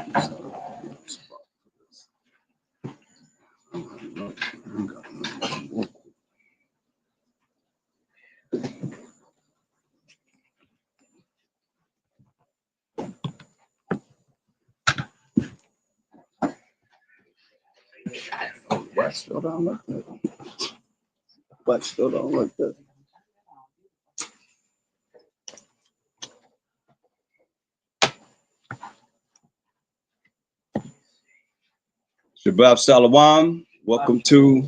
What still don't look good? What still don't look good? Shabbat Shalawam. Welcome to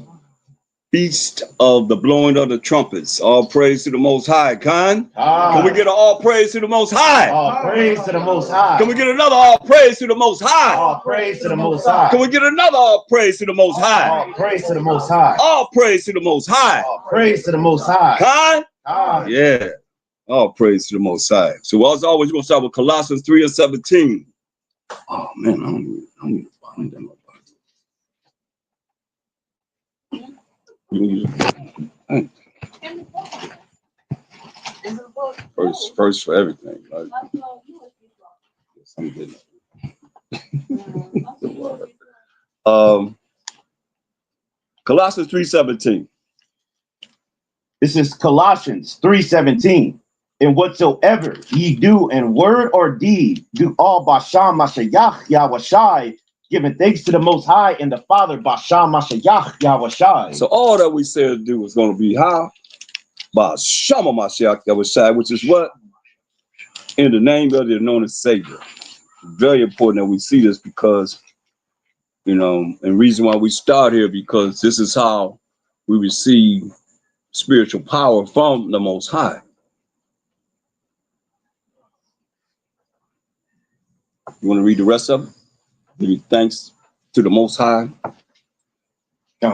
Feast of the Blowing of the Trumpets. All praise to the Most High. Khan, can we get an all praise to the Most High? All praise to the Most High. Can we get another all praise to the Most High? All praise to the Most High. Can we get another all praise to the Most High? All praise to the Most High. All praise to the Most High. All praise to the Most High. Khan? Yeah. All praise to the Most High. So as always, we're going to start with Colossians 3:17. Oh, man, I don't even find that. First for everything. Right? Colossians 3:17. This is Colossians 3:17. And whatsoever ye do in word or deed, do all Basham Mashayach Yahawashi, giving thanks to the Most High and the Father, Basham Mashayach Yahawashi. So all that we said to do is going to be how? Basham Mashayach Yahawashi, which is what? In the name of the anointed Savior. Very important that we see this because, you know, and reason why we start here, because this is how we receive spiritual power from the Most High. You want to read the rest of it? Giving thanks to the Most High.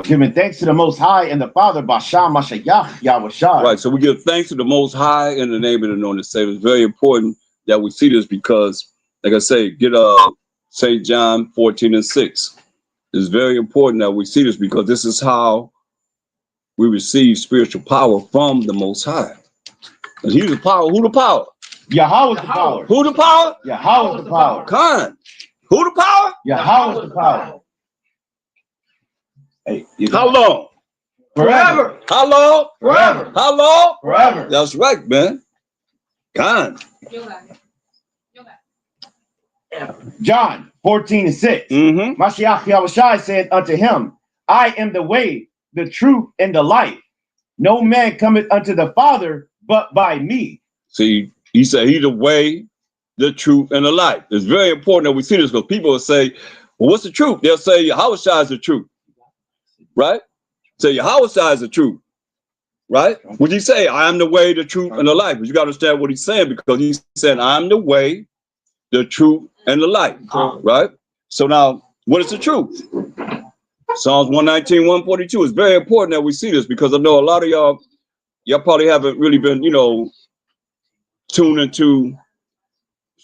Giving thanks to the Most High and the Father, Basham Mashayach Yahawashi. Right, so we give thanks to the Most High in the name of the anointed Savior. It's very important that we see this because, like I say, get St. John 14:6. It's very important that we see this because this is how we receive spiritual power from the Most High. And he's the power. Who the power? Yahweh's the power. Who the power? Yahweh's the power. Khan. Who the power? Yahweh's the power. Hey, how long? Forever. How long? Forever. How long? Forever. That's right, man. Khan. John 14:6. Mashayach Yahawashi said unto him, I am the way, the truth, and the life. No man cometh unto the Father but by me. See, he said he's the way, the truth, and the life. It's very important that we see this because people will say, well, what's the truth? They'll say Yahawashi is the truth. Right? Say Yahawashi is the truth. Right? Would you say, I am the way, the truth, and the life? But you got to understand what he's saying because he's saying, I'm the way, the truth, and the life. Right? So now, what is the truth? Psalms 119:142 is very important that we see this because I know a lot of y'all probably haven't really been, you know, tuned into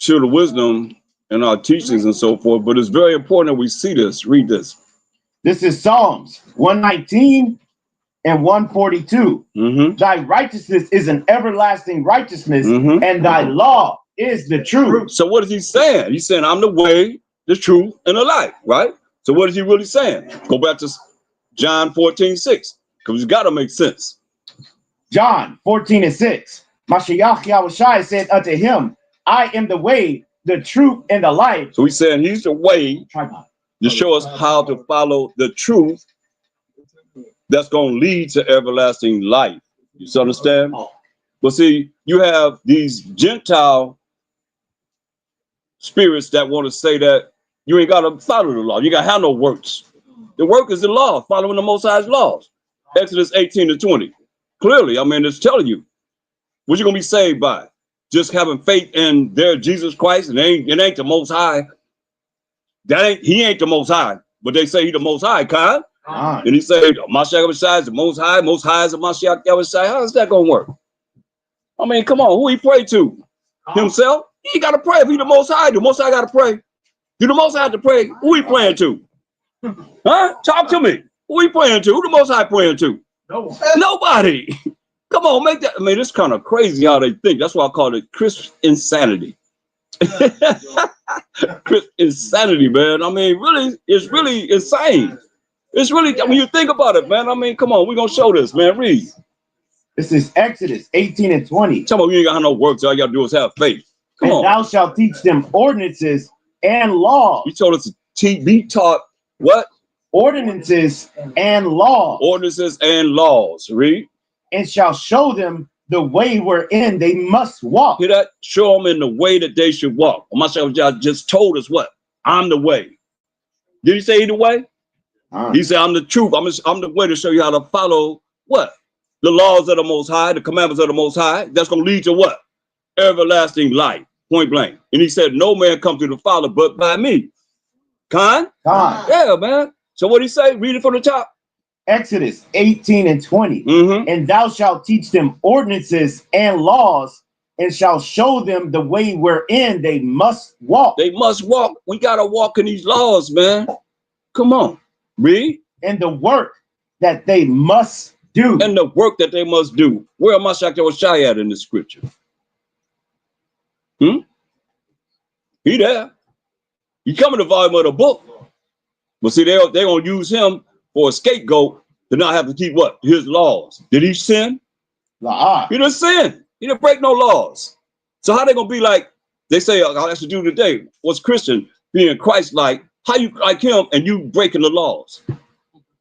the wisdom and our teachings and so forth, but it's very important that we see this. Read this. This is Psalms 119 and 142. Thy righteousness is an everlasting righteousness, and thy law is the truth. So what is he saying? He's saying, I'm the way, the truth, and the life, right? So what is he really saying? Go back to John 14:6, because it's got to make sense. John 14:6. Mashayach Yahawashi said unto him, I am the way, the truth, and the life. So he's saying he's the way to show us how to follow the truth that's going to lead to everlasting life. You understand? But see, you have these Gentile spirits that want to say that you ain't got to follow the law. You got to have no works. The work is the law, following the Most High's laws. Exodus 18:20. Clearly, I mean, it's telling you what you're going to be saved by. Just having faith in their Jesus Christ, and it ain't the Most High. He ain't the Most High, but they say he the Most High, Khan. And he said, Mashayach Yahawashi is the Most High is the Mashayach Yahawashi. How is that going to work? I mean, come on, who he pray to? Himself? He got to pray. If he the Most High, the Most High got to pray. Do the Most High have to pray? Who he praying to? Huh? Talk to me. Who he praying to? Who the Most High praying to? No. Nobody. Come on, make that. I mean, it's kind of crazy how they think. That's why I call it Christian insanity. Insanity, man. I mean, really, it's really insane. It's really, I mean, you think about it, man. I mean, come on, we're gonna show this, man. Read. This is Exodus 18 and 20. Tell me you ain't got no works, all you gotta do is have faith. Come And on. thou shalt teach them ordinances and laws. He told us to be taught what? Ordinances and laws. Ordinances and laws. Read. And shall show them the way wherein they must walk. Hear that? Show them in the way that they should walk. Mashayach Yahawashi just told us what? I'm the way. Did he say he the way? He said, I'm the truth. I'm the way to show you how to follow what? The laws of the Most High, the commandments of the Most High. That's going to lead to what? Everlasting life. Point blank. And he said, no man come to the Father but by me. Con? Yeah, man. So what he say? Read it from the top. Exodus 18 and 20. And thou shalt teach them ordinances and laws, and shall show them the way wherein they must walk. They must walk. We got to walk in these laws, man. Come on. Read. And the work that they must do. And the work that they must do. Where am Mashayach Yahawashi at in the scripture? He there. He come in the volume of the book. But see, they're going to use him for a scapegoat to not have to keep what? His laws. Did he sin? He didn't sin. He didn't break no laws. So how they going to be like, they say, I'll ask you to do today, what's Christian being Christ-like? How you like him and you breaking the laws?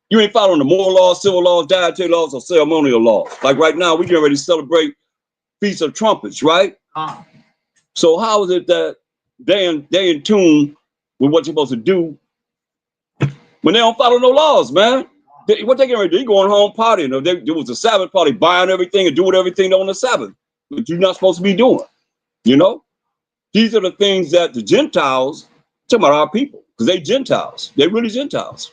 You ain't following the moral laws, civil laws, dietary laws, or ceremonial laws. Like right now, we getting ready to celebrate Feast of Trumpets, right? So how is it that they in tune with what you're supposed to do when they don't follow no laws, man? What they getting ready to do? They going home partying. Or there was a Sabbath party, buying everything and doing everything on the Sabbath, but you're not supposed to be doing. You know, these are the things that the Gentiles, talking about our people, because they Gentiles. They really Gentiles.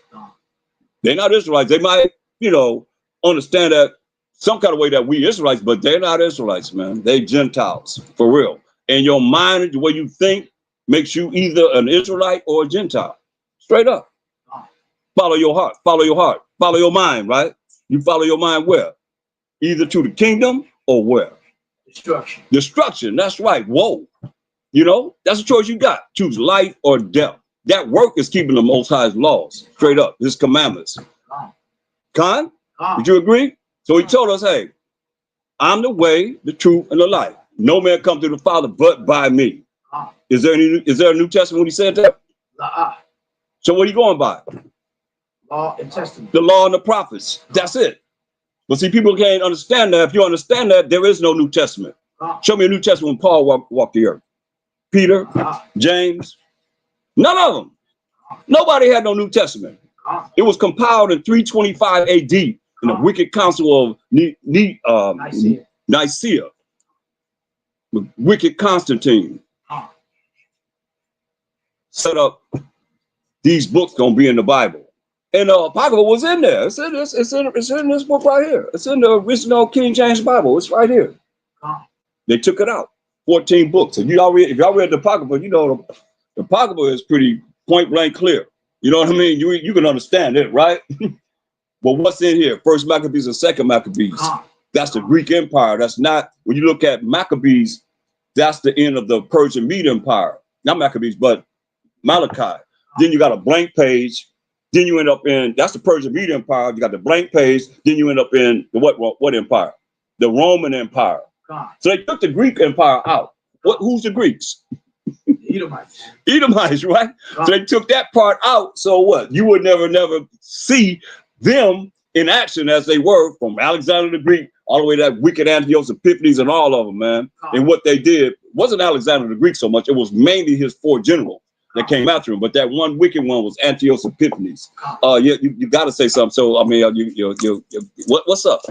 They're not Israelites. They might, you know, understand that some kind of way that we Israelites, but they're not Israelites, man. They Gentiles, for real. And your mind, the way you think, makes you either an Israelite or a Gentile. Straight up. Follow your heart. Follow your heart. Follow your mind, right? You follow your mind where? Either to the kingdom or where? Destruction. Destruction. That's right. Whoa. You know, that's a choice you got. Choose life or death. That work is keeping the Most High's laws. Straight up. His commandments. Con? Would you agree? So he told us, hey, I'm the way, the truth, and the life. No man come to the Father but by me. Is there a New Testament when he said that? So what are you going by? Law and Testament. The law and the prophets. That's it. But see, people can't understand that. If you understand that, there is no New Testament. Show me a New Testament when Paul walked the earth. Peter, James, none of them. Nobody had no New Testament. It was compiled in 325 AD in the wicked council of Nicaea. With wicked Constantine set up these books gonna be in the Bible. And Apocrypha was in there. It's in this book right here. It's in the original King James Bible. It's right here. They took it out. 14 books. If y'all read the Apocrypha, you know the Apocrypha is pretty point blank clear. You know what I mean? You can understand it, right? But what's in here? First Maccabees and second Maccabees. That's the Greek Empire. That's not, when you look at Maccabees, that's the end of the Persian Mede Empire. Not Maccabees, but Malachi. Then you got a blank page. Then you end up in, that's the Persian Mede Empire. You got the blank page. Then you end up in the what empire? The Roman Empire. So they took the Greek Empire out. Who's the Greeks? Edomites. Edomites, right? So they took that part out. So what? You would never see them in action as they were from Alexander the Greek all the way to that wicked Antiochus Epiphanes and all of them, man. And what they did wasn't Alexander the Greek so much. It was mainly his four generals that came after him. But that one wicked one was Antiochus Epiphanes. You got to say something. So I mean, what's up?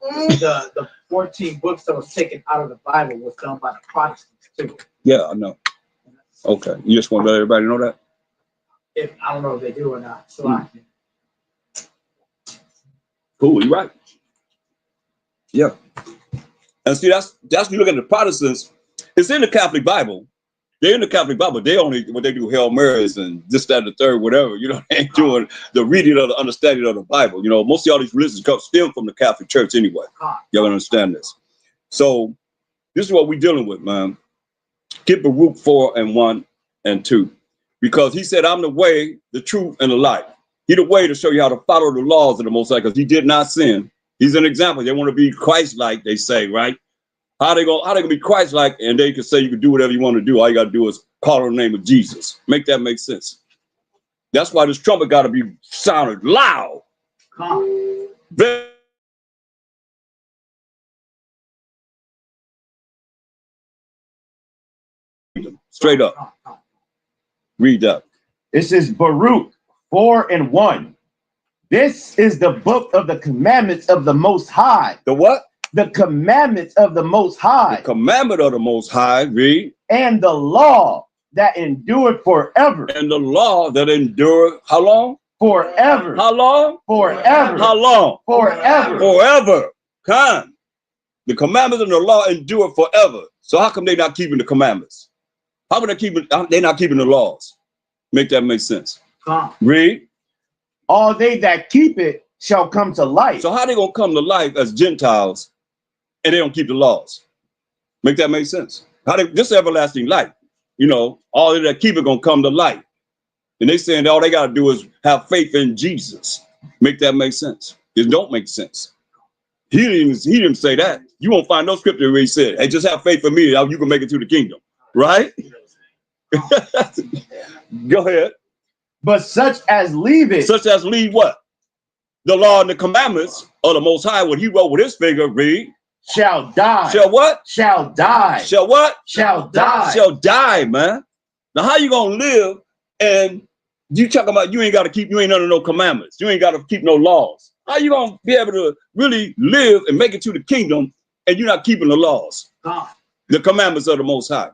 The 14 books that was taken out of the Bible was done by the Protestants too. Yeah, I know. Okay, you just want to let everybody know that? If I don't know if they do or not. So Cool, you're right. Yeah. And see, that's you look at the Protestants, it's in the Catholic Bible. They're in the Catholic Bible. They only, what they do, Hail Marys and this, that, and the third, whatever. You know, they ain't doing the reading of the understanding of the Bible. You know, most of all these religions come still from the Catholic Church anyway. Y'all understand this. So this is what we're dealing with, man. Get Baruch 4 and 1 and 2. Because he said, I'm the way, the truth, and the life. He the way to show you how to follow the laws of the Most High, because he did not sin. He's an example. They want to be Christ-like, they say, right? How they gonna be Christ-like, and they can say you can do whatever you want to do. All you got to do is call on the name of Jesus. Make that make sense. That's why this trumpet got to be sounded loud. Very straight up. Read that. It says Baruch 4:1. This is the book of the commandments of the Most High. The what? The commandments of the Most High. The commandment of the Most High. Read. And the law that endured forever. And the law that endured how long? Forever. How long? Forever. How long? Forever. Forever. Come. The commandments and the law endure forever. So how come they not keeping the commandments? How come they not keeping the laws? Make that make sense. Read. All they that keep it shall come to life. So how they gonna come to life as Gentiles and they don't keep the laws? Make that make sense. This everlasting life, you know, all they that keep it gonna come to life. And they saying that all they gotta do is have faith in Jesus. Make that make sense. It don't make sense. He didn't say that. You won't find no scripture where he said, hey, just have faith in me, you can make it to the kingdom. Right? Go ahead. But such as leave it. Such as leave what? The law and the commandments of the Most High, what he wrote with his finger, read. Shall die. Shall what? Shall die. Shall what? Shall die. Shall die, man. Now how you gonna live and you talking about you ain't under no commandments. You ain't gotta keep no laws. How you gonna be able to really live and make it to the kingdom and you're not keeping the laws? The commandments of the Most High.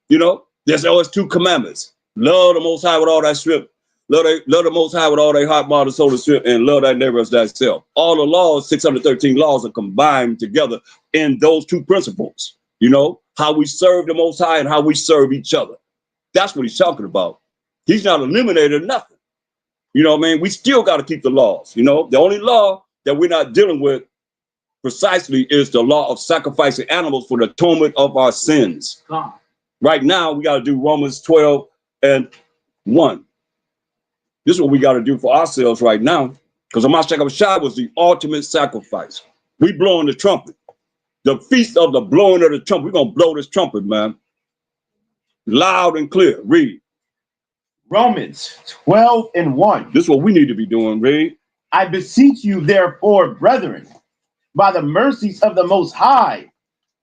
You know, there's always 2 commandments. Love the Most High with all that strength. Love the Most High with all their heart, mind, and soul, and strength, and love thy neighbor as thyself. All the laws, 613 laws, are combined together in those 2 principles. You know, how we serve the Most High and how we serve each other. That's what he's talking about. He's not eliminated nothing. You know what I mean? We still got to keep the laws. You know, the only law that we're not dealing with precisely is the law of sacrificing animals for the atonement of our sins. Right now, we got to do Romans 12:1. This is what we got to do for ourselves right now, because the Mashayach Yahawashi was the ultimate sacrifice. We blowing the trumpet. The feast of the blowing of the trumpet. We're going to blow this trumpet, man. Loud and clear. Read. Romans 12:1. This is what we need to be doing. Read. I beseech you, therefore, brethren, by the mercies of the Most High,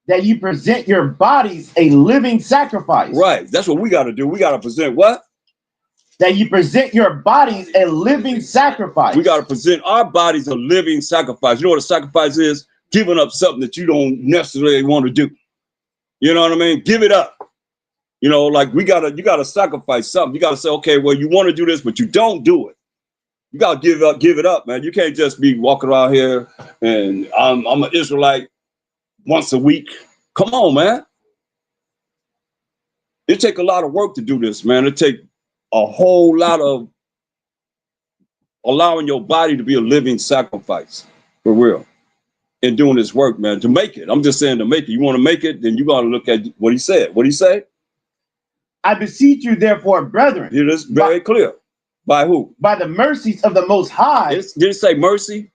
that you present your bodies a living sacrifice. Right. That's what we got to do. We got to present what? That you present your bodies a living sacrifice. We got to present our bodies a living sacrifice. You know what a sacrifice is? Giving up something that you don't necessarily want to do. You know what I mean? Give it up. You know, like you got to sacrifice something. You got to say, okay, well, you want to do this, but you don't do it. You got to give it up, man. You can't just be walking around here and I'm an Israelite once a week. Come on, man. It take a lot of work to do this, man. It take a whole lot of allowing your body to be a living sacrifice, for real, in doing this work, man, to make it. I'm just saying to make it. You want to make it, then you got to look at what he said. What he say? I beseech you, therefore, brethren. It is very clear. By who? By the mercies of the Most High. Did it say mercy?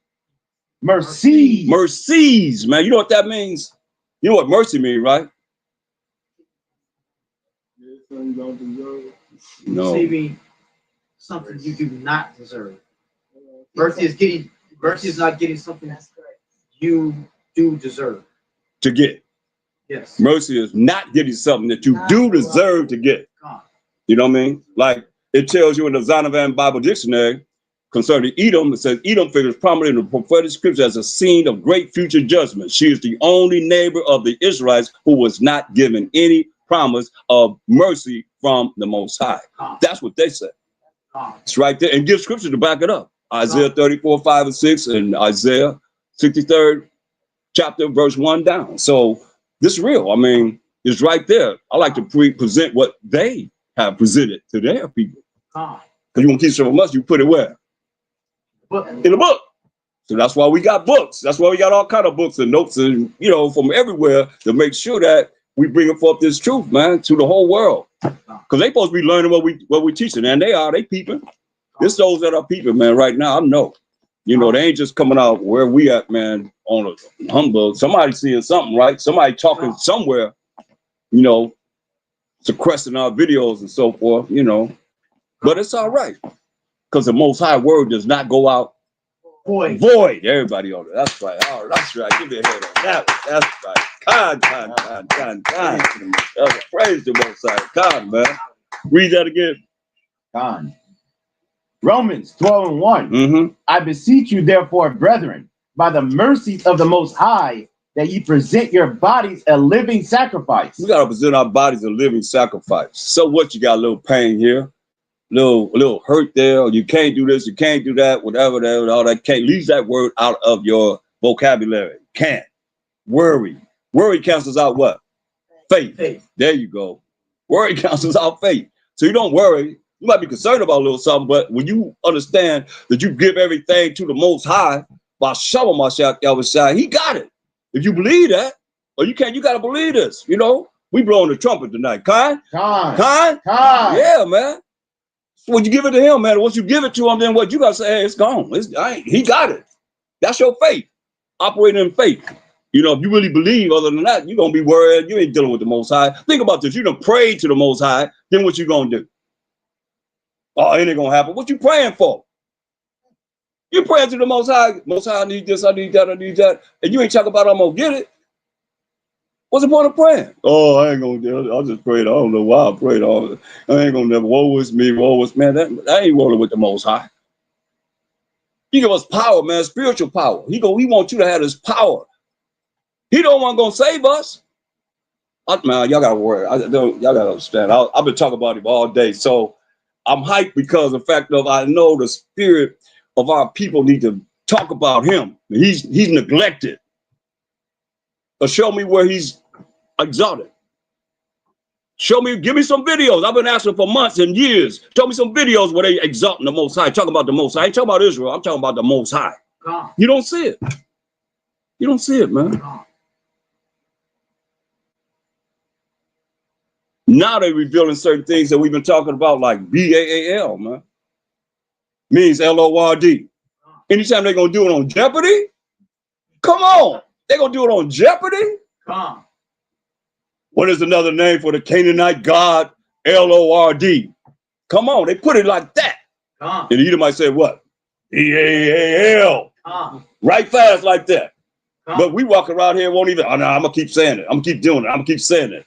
Mercies. Mercies, man. You know what that means? You know what mercy means, right? No. Receiving something you do not deserve. Mercy is not getting something you do deserve. To get. Yes. Mercy is not getting something that you do deserve to get. You know what I mean? Like it tells you in the Shalawam Bible Dictionary concerning Edom, it says Edom figures prominently in the prophetic scripture as a scene of great future judgment. She is the only neighbor of the Israelites who was not given any promise of mercy from the Most High. That's what they say. It's right there. And give scripture to back it up. Isaiah 34:5-6 and Isaiah 63rd chapter, verse 1 down. So this is real. I mean, it's right there. I like to present what they have presented to their people. Because you want to keep some of us, you put it where? In the book. So that's why we got books. That's why we got all kind of books and notes and, you know, from everywhere to make sure that we bringing forth this truth, man, to the whole world. Because they supposed to be learning what we teaching, and they peeping. It's those that are peeping, man, right now. I know. You know, they ain't just coming out where we at, man, on a humbug. Somebody seeing something, right? Somebody talking somewhere, you know, sequestering our videos and so forth, you know. But it's all right. Because the Most High word does not go out void. Everybody on it. That's right. Oh, that's right. Give me a head on that one. That's right. God. Praise the Most High. God, man. Read that again. God. Romans 12:1. I beseech you, therefore, brethren, by the mercies of the Most High, that ye present your bodies a living sacrifice. We got to present our bodies a living sacrifice. So what? You got a little pain here, little hurt there, or you can't do this, you can't do that, whatever, all that. Can't leave that word out of your vocabulary. Can't. Worry cancels out what? Faith. There you go. Worry cancels out faith. So you don't worry. You might be concerned about a little something, but when you understand that you give everything to the Most High by Mashayach Yahawashi, he got it. If you believe that, or you can't, you got to believe this. You know, we blowing the trumpet tonight. Kind? Yeah, man. So when you give it to him, man, once you give it to him, then what you got to say, hey, it's gone. He got it. That's your faith. Operating in faith. You know, if you really believe, other than that, you're going to be worried. You ain't dealing with the Most High. Think about this. You done prayed to the Most High, then what you going to do? Oh, it ain't going to happen. What you praying for? You praying to the Most High. Most High, I need this, I need that, I need that. And you ain't talking about I'm going to get it. What's the point of praying? Oh, I ain't going to do it. I just prayed. I don't know why I prayed. I ain't going to never. Woe is me, woe is man. That ain't rolling with the Most High. He give us power, man, spiritual power. He want you to have this power. He don't want to save us. Man, y'all got to worry. Y'all got to understand. I've been talking about him all day. So I'm hyped because of the fact that I know the spirit of our people need to talk about him. He's neglected. But show me where he's exalted. Give me some videos. I've been asking for months and years. Tell me some videos where they exalting the Most High. Talking about the Most High. I ain't talking about Israel. I'm talking about the Most High. God. You don't see it. You don't see it, man. God. Now they're revealing certain things that we've been talking about, like BAAL, man. Means LORD. Anytime they're going to do it on Jeopardy, come on. They're going to do it on Jeopardy? Come on. What is another name for the Canaanite god, LORD? Come on, they put it like that. And you might say, what? BAAL. Right fast like that. But we walk around here and won't even, oh, no, I'm going to keep saying it. I'm going to keep doing it. I'm going to keep saying it.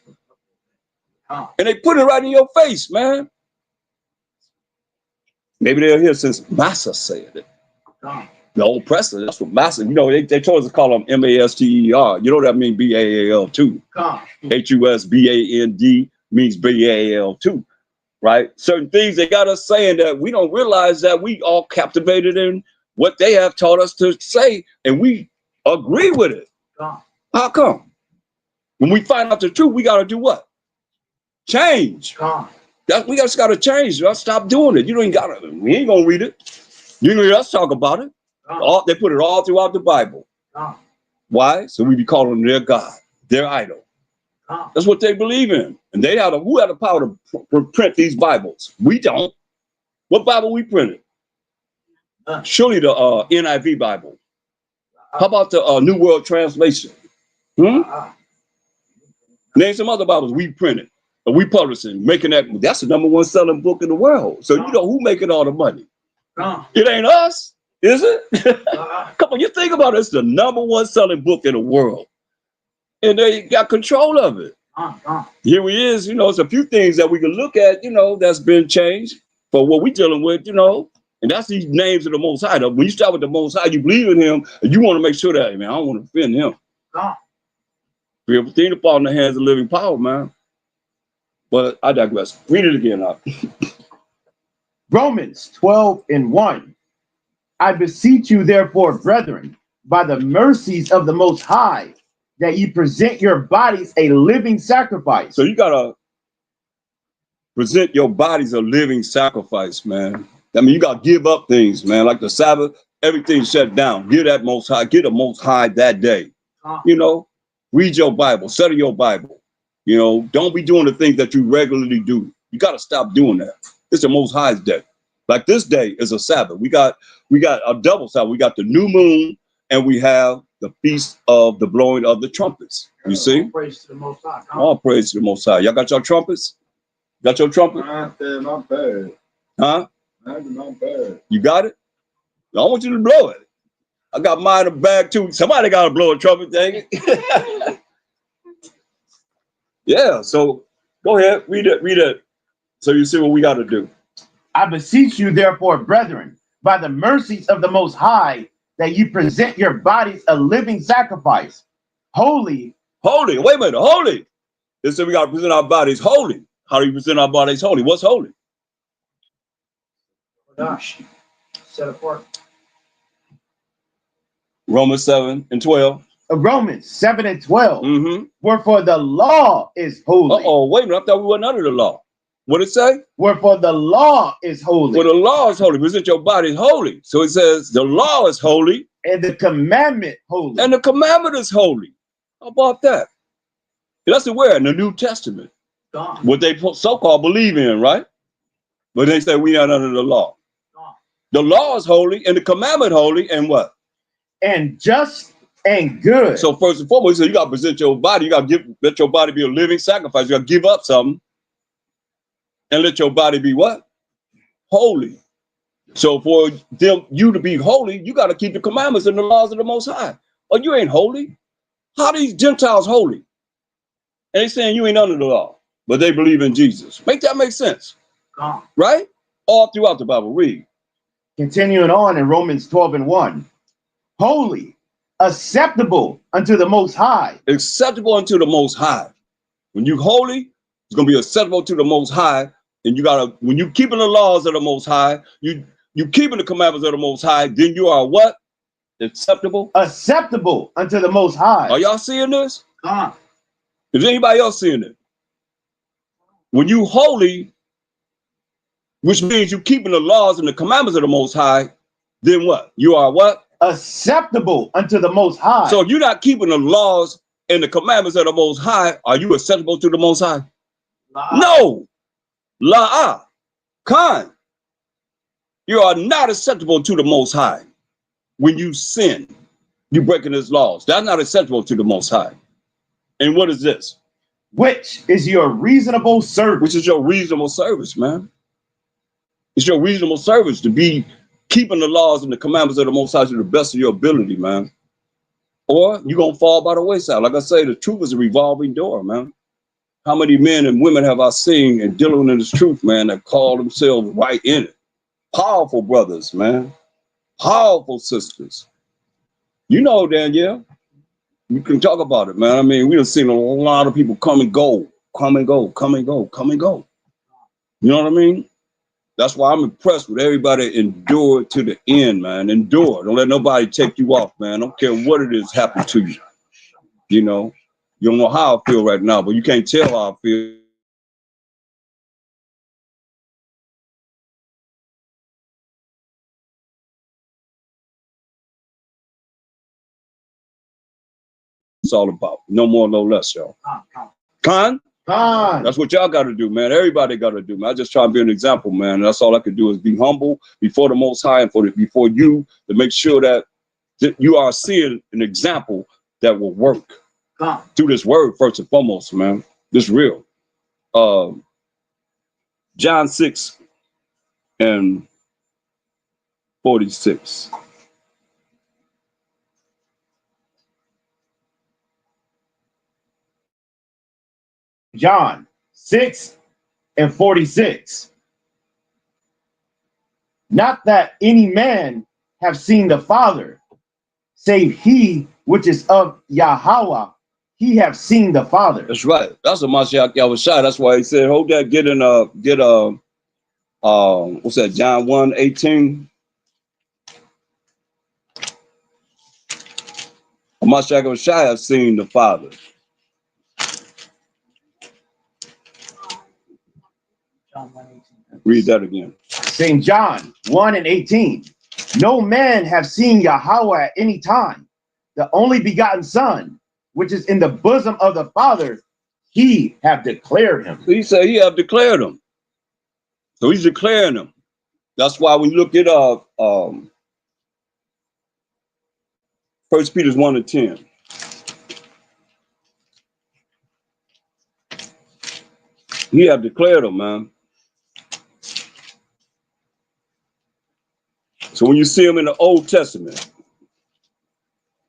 And they put it right in your face, man. Maybe they're here since Massa said it. The old president, that's what Massa, you know, they told us to call him MASTER. You know what that means, BAAL too. HUSBAND means BAAL too, right? Certain things they got us saying that we don't realize that we all captivated in what they have taught us to say, and we agree with it. How come? When we find out the truth, we got to do what? Change. We just got to change. Stop doing it. You ain't got to. We ain't gonna read it. You can hear us talk about it. They put it all throughout the Bible. Why? So we be calling them their God, their idol. That's what they believe in. And who had the power to print these Bibles? We don't. What Bible we printed? Surely the NIV Bible. How about the New World Translation? Name some other Bibles we printed. We publishing, making that's the #1 selling book in the world. So you know who making all the money? It ain't us, is it? Come on, you think about it. It's the #1 selling book in the world. And they got control of it. Here he is, you know, it's a few things that we can look at, you know, that's been changed for what we're dealing with, you know. And that's these names of the Most High. When you start with the Most High, you believe in him, and you want to make sure that, man, I don't want to offend him. For everything to fall in the hands of living power, man. But I digress. Read it again, now. Romans 12:1. I beseech you, therefore, brethren, by the mercies of the Most High, that ye present your bodies a living sacrifice. So you gotta present your bodies a living sacrifice, man. I mean, you gotta give up things, man. Like the Sabbath, everything shut down. Get that Most High, get the Most High that day. You know, read your Bible, study your Bible. You know, don't be doing the things that you regularly do. You got to stop doing that. It's the Most High's day. Like this day is a Sabbath. We got a double Sabbath. We got the new moon and we have the feast of the blowing of the trumpets. You see? All praise to the Most High. All praise to the Most High. Y'all got your trumpets? Got your trumpet? Not bad. Huh? Not bad. You got it? I want you to blow it. I got mine in the bag too. Somebody got to blow a trumpet, dang it. Yeah, so go ahead, read it. So you see what we got to do. I beseech you, therefore, brethren, by the mercies of the Most High, that you present your bodies a living sacrifice, holy. Holy, wait a minute, holy. It said we got to present our bodies holy. How do you present our bodies holy? What's holy? Gosh, set apart. Romans 7:12. Romans 7:12. Mm-hmm. Wherefore the law is holy. Uh-oh, wait a minute, I thought we weren't under the law. What did it say? Wherefore the law is holy. Well, the law is holy. Present your body holy. So it says the law is holy. And the commandment holy. And the commandment is holy. How about that? That's the word in the New Testament. Gone. What they so-called believe in, right? But they say we not under the law. Gone. The law is holy and the commandment holy and what? And just and good. So first and foremost, so you got to present your body. You got to let your body be a living sacrifice. You got to give up something and let your body be what? Holy. So for you to be holy, you got to keep the commandments and the laws of the Most High. Oh, you ain't holy. How are these Gentiles holy? And they saying you ain't under the law, but they believe in Jesus. Make that make sense? Gone. Right? All throughout the Bible. Read. Continuing on in Romans 12:1. Holy, acceptable unto the Most High. Acceptable unto the Most High. When you holy, it's going to be acceptable to the Most High. And you got to, when you keeping the laws of the Most High, you keeping the commandments of the Most High, then you are what? Acceptable? Acceptable unto the Most High. Are y'all seeing this? Gone. Is anybody else seeing it? When you holy, which means you keeping the laws and the commandments of the Most High, then what? You are what? Acceptable unto the Most High. So if you're not keeping the laws and the commandments of the Most High, are you acceptable to the Most High? No. La'ah. Khan. You are not acceptable to the Most High. When you sin, you breaking his laws. That's not acceptable to the Most High. And what is this? Which is your reasonable service. Which is your reasonable service, man. It's your reasonable service to be keeping the laws and the commandments of the Most High to the best of your ability, man. Or you're going to fall by the wayside. Like I say, the truth is a revolving door, man. How many men and women have I seen and dealing in this truth, man, that call themselves right in it? Powerful brothers, man. Powerful sisters. You know, Danielle, we can talk about it, man. I mean, we have seen a lot of people come and go, come and go, come and go, come and go. You know what I mean? That's why I'm impressed with everybody endure to the end, man. Endure. Don't let nobody take you off, man. I don't care what it is happen to you. You know, you don't know how I feel right now, but you can't tell how I feel. It's all about. No more, no less, y'all. Con? That's what y'all got to do, man. Everybody got to do, man. I just try to be an example, man. That's all I can do is be humble before the Most High and before you to make sure that you are seeing an example that will work through this word first and foremost, man. This real. John 6:46. John 6:46. Not that any man have seen the Father, save he which is of Yahweh, he have seen the Father. That's right. That's a Mashayach Yahawashi. That's why he said, hold that, get what's that, John 1:18. Mashayach Yahawashi have seen the Father. Read that again. St. John 1:18. No man have seen Yahweh at any time. The only begotten Son, which is in the bosom of the Father, he have declared him. He said he have declared him. So he's declaring them. That's why when you look at 1 Peter 1 and 10. He have declared them, man. So when you see him in the Old Testament,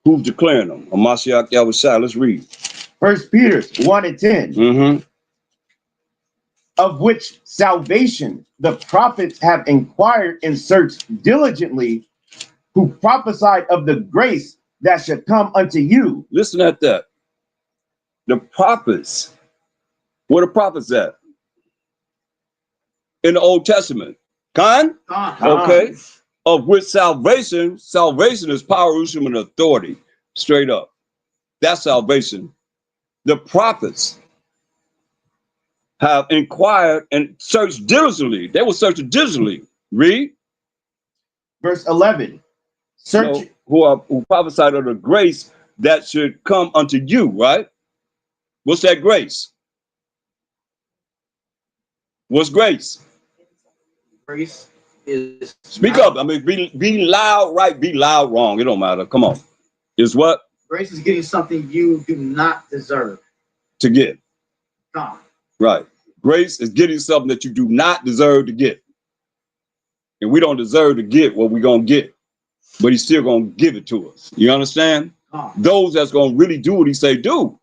who's declaring them? Mashayach Yahawashi. Let's read. 1 Peter 1 and 10. Of which salvation the prophets have inquired and searched diligently, who prophesied of the grace that should come unto you. Listen at that. The prophets. Where the prophets at? In the Old Testament. Khan? Okay. Of which salvation is power, wisdom, and authority. Straight up. That's salvation. The prophets have inquired and searched diligently. They were searching diligently. Read. Verse 11. Search. Who prophesied of the grace that should come unto you, right? What's that grace? What's grace? Grace is. Speak up. I mean, be loud, right? Be loud, wrong. It don't matter. Come on. Is what? Grace is getting something you do not deserve to get. God. Right. Grace is getting something that you do not deserve to get. And we don't deserve to get what we're going to get. But he's still going to give it to us. You understand? Those that's going to really do what he say do.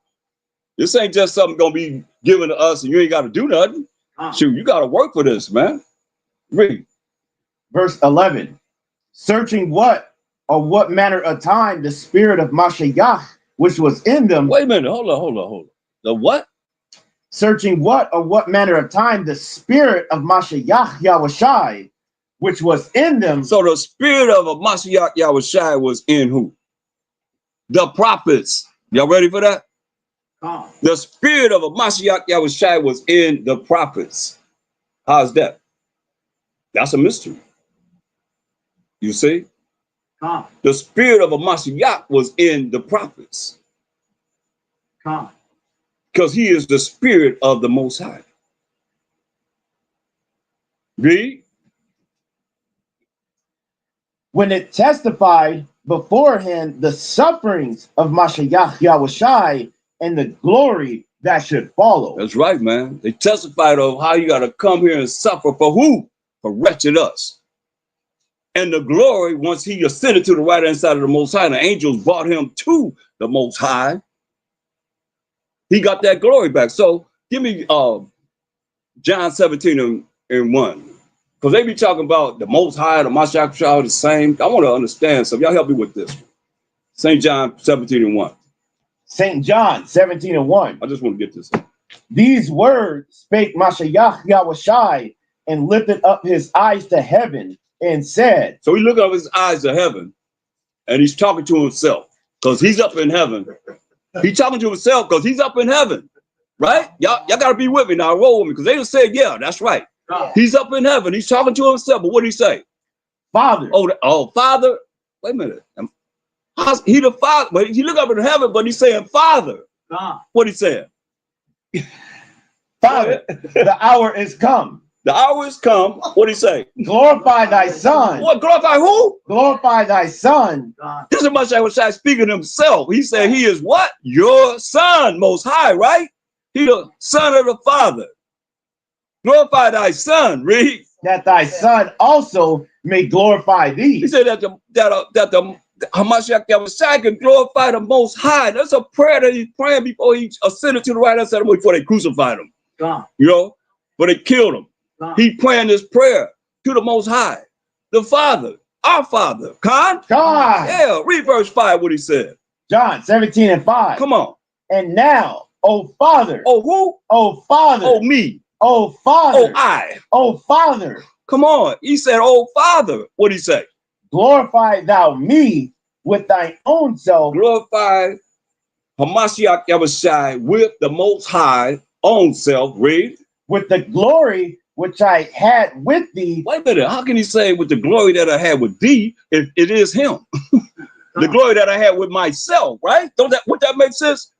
This ain't just something going to be given to us and you ain't got to do nothing. Shoot, you got to work for this, man. Read. Verse 11. Searching what manner of time the spirit of Mashayach, which was in them. Wait a minute. Hold on. The what? Searching what manner of time the spirit of Mashayach Yahawashi, which was in them. So the spirit of Mashayach Yahawashi was in who? The prophets. Y'all ready for that? The spirit of Mashayach Yahawashi was in the prophets. How's that? That's a mystery. You see? The spirit of Mashayach was in the prophets. Because he is the spirit of the Most High. Read. When it testified beforehand the sufferings of Mashayach Yahawashi and the glory that should follow. That's right, man. They testified of how you got to come here and suffer for who? For wretched us. And the glory, once he ascended to the right hand side of the Most High, the angels brought him to the Most High. He got that glory back. So give me John 17 and 1. Because they be talking about the Most High, the Mashayach Yahawashi, the same. I want to understand. So y'all help me with this. St. John 17 and 1. St. John 17 and 1. I just want to get this. These words spake Mashayach Yahawashi and lifted up his eyes to heaven and said. So he looked up his eyes to heaven and he's talking to himself because he's up in heaven. He's talking to himself because he's up in heaven. Right? Y'all got to be with me now. Roll with me because they just said, yeah, that's right. He's up in heaven. He's talking to himself. But what did he say? Father. Oh, Father. Wait a minute. He the Father. But he look up in heaven, but he's saying, Father. What he saying? Father, the hour is come. The hour is come. What did he say? Glorify thy son. What? Glorify who? Glorify thy son. This is much I was speaking himself. He said he is what? Your son, Most High, right? He the son of the Father. Glorify thy son, read. That thy son also may glorify thee. He said that the Mashayach Yahawashi can glorify the Most High. That's a prayer that he's praying before he ascended to the right hand side before they crucified him. You know, but they killed him. He praying this prayer to the Most High, the Father, our Father. God. Yeah, read verse 5 what he said. John 17 and 5. Come on. And now, O Father. Oh, who? O Father. Oh, me. Oh, Father. Oh, I. Oh, Father. Come on. He said, oh, Father. What did he say? Glorify thou me with thine own self. Glorify Mashayach Yahawashi with the Most High own self. Read. With the glory which I had with thee. Wait a minute. How can he say with the glory that I had with thee if it is him? The glory that I had with myself, right? Would that make sense?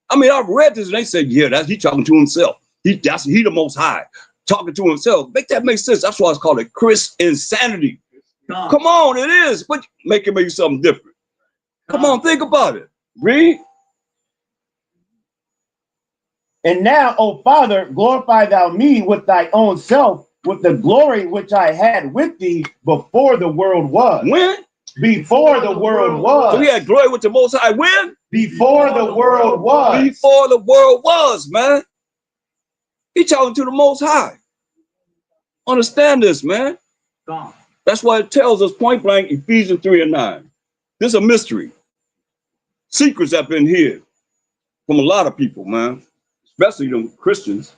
I mean, I've read this and they say, yeah, that's he talking to himself. He the most high, talking to himself. Make that make sense. That's why it's called a Chris insanity. Come on, it is. But make it make something different. Come on, think about it. Read. And now, O Father, glorify thou me with thy own self, with the glory which I had with thee before the world was. When? Before the world was. So he had glory with the Most High when? Before the world was. Before the world was, man. He talking to the Most High. Understand this, man. That's why it tells us point blank, Ephesians 3 and 9. This is a mystery. Secrets have been hid from a lot of people, man. Especially them Christians.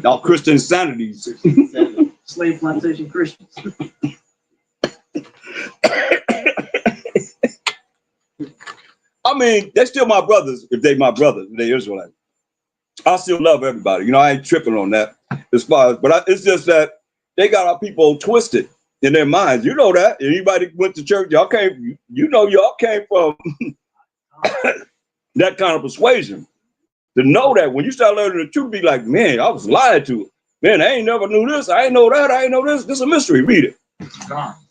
Now Christian sanities. Slave plantation Christians. I mean, they're still my brothers if they my brothers, if they Israelites. I still love everybody. You know, I ain't tripping on that as far as, but it's just that they got our people twisted in their minds. You know that. Anybody went to church, y'all came, you know, y'all came from that kind of persuasion. To know that when you start learning the truth, be like, man, I was lied to. Man, I ain't never knew this. I ain't know that. I ain't know this. This is a mystery. Read it.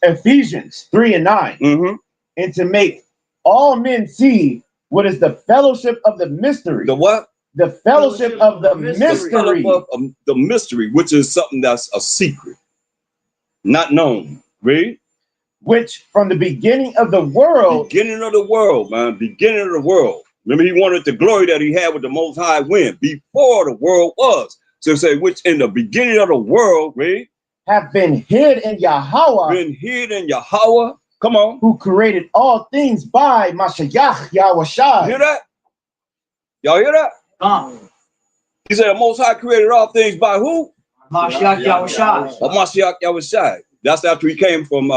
Ephesians 3 and 9. Mm-hmm. And to make all men see what is the fellowship of the mystery. The what? The fellowship of the mystery. The mystery, which is something that's a secret, not known. Read. Which from the beginning of the world. Beginning of the world, man. Beginning of the world. Remember, he wanted the glory that he had with the Most High when? Before the world was. So say, which in the beginning of the world, read. Have been hid in Yahweh. Been hid in Yahweh. Come on. Who created all things by Mashayach Yahawashi. Hear that? Y'all hear that? He said the Most High created all things by who? Mashayach Yahawashi. Mashayach Yahawashi. That's after he came from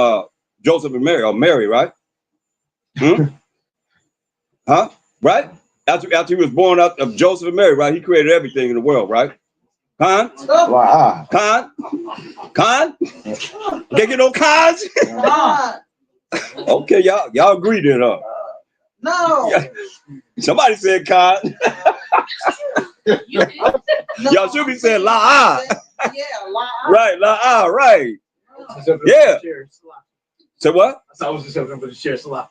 Joseph and Mary, or Mary, right? Huh? Right? After he was born out of Joseph and Mary, right? He created everything in the world, right? Khan? Wow. Khan? Khan? Can't get no cons? Okay, y'all agree then, huh? No. Yeah. Somebody said Khan. Y'all should be saying La. Yeah, La. Right, La, right. Yeah. Say what? I was just hoping for the share Salah.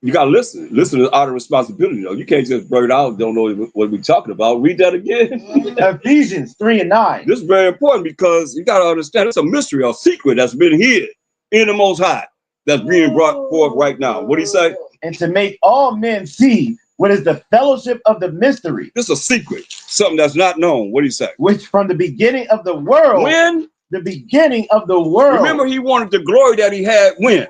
You gotta listen. Listen is out of responsibility, though. You can't just blurt out, don't know what we're talking about. Read that again. Ephesians 3 and 9. This is very important because you gotta understand it's a mystery, a secret that's been hid in the Most High that's being brought forth right now. What do you say? And to make all men see what is the fellowship of the mystery. This is a secret, something that's not known. What do you say? Which from the beginning of the world. When? The beginning of the world. Remember, he wanted the glory that he had when?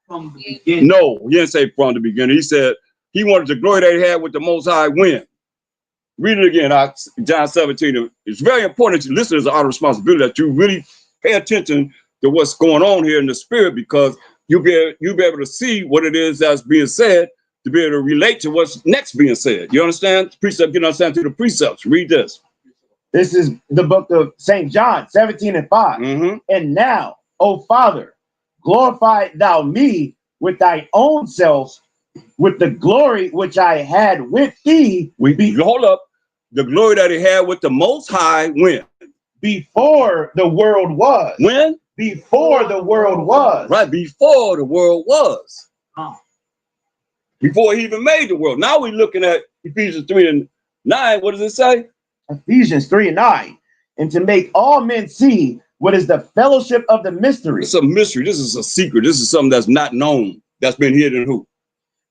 From the beginning. No, he didn't say from the beginning. He said he wanted the glory that he had with the Most High when? Read it again, John 17. It's very important that you listen as an out of responsibility, that you really pay attention to what's going on here in the spirit, because you'll be able to see what it is that's being said, to be able to relate to what's next being said. You understand? Precept, you understand through the precepts. Read this. This is the book of St. John 17 and 5. Mm-hmm. And now, O Father, glorify thou me with thy own self, with the glory which I had with thee. Hold up. The glory that he had with the Most High when? Before the world was. When? Before the world was. Right, before the world was. Before he even made the world. Now we're looking at Ephesians 3 and 9. What does it say? Ephesians 3 and 9. And to make all men see what is the fellowship of the mystery. It's a mystery. This is a secret. This is something that's not known. That's been hidden who?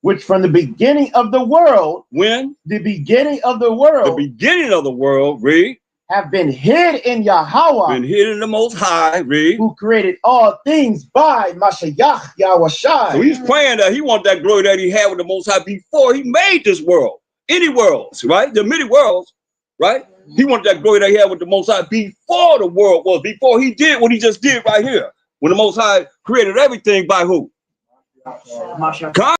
Which from the beginning of the world. When? The beginning of the world. The beginning of the world, read. Have been hid in Yahweh. Been hid in the Most High, read. Who created all things by Mashayach Yahawashi. So he's praying that he wants that glory that he had with the Most High before he made this world. Any worlds, right? The many worlds, right? He wanted that glory that he had with the Most High before the world was, before he did what he just did right here. When the Most High created everything by who? Mashayach.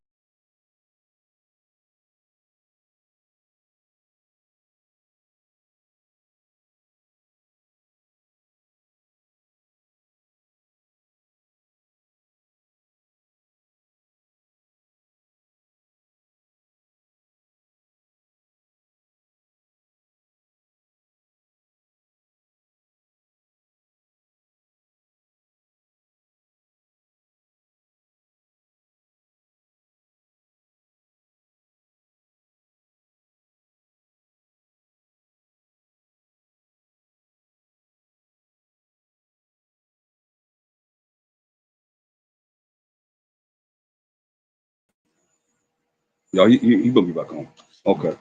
Y'all, he will be back on. Okay.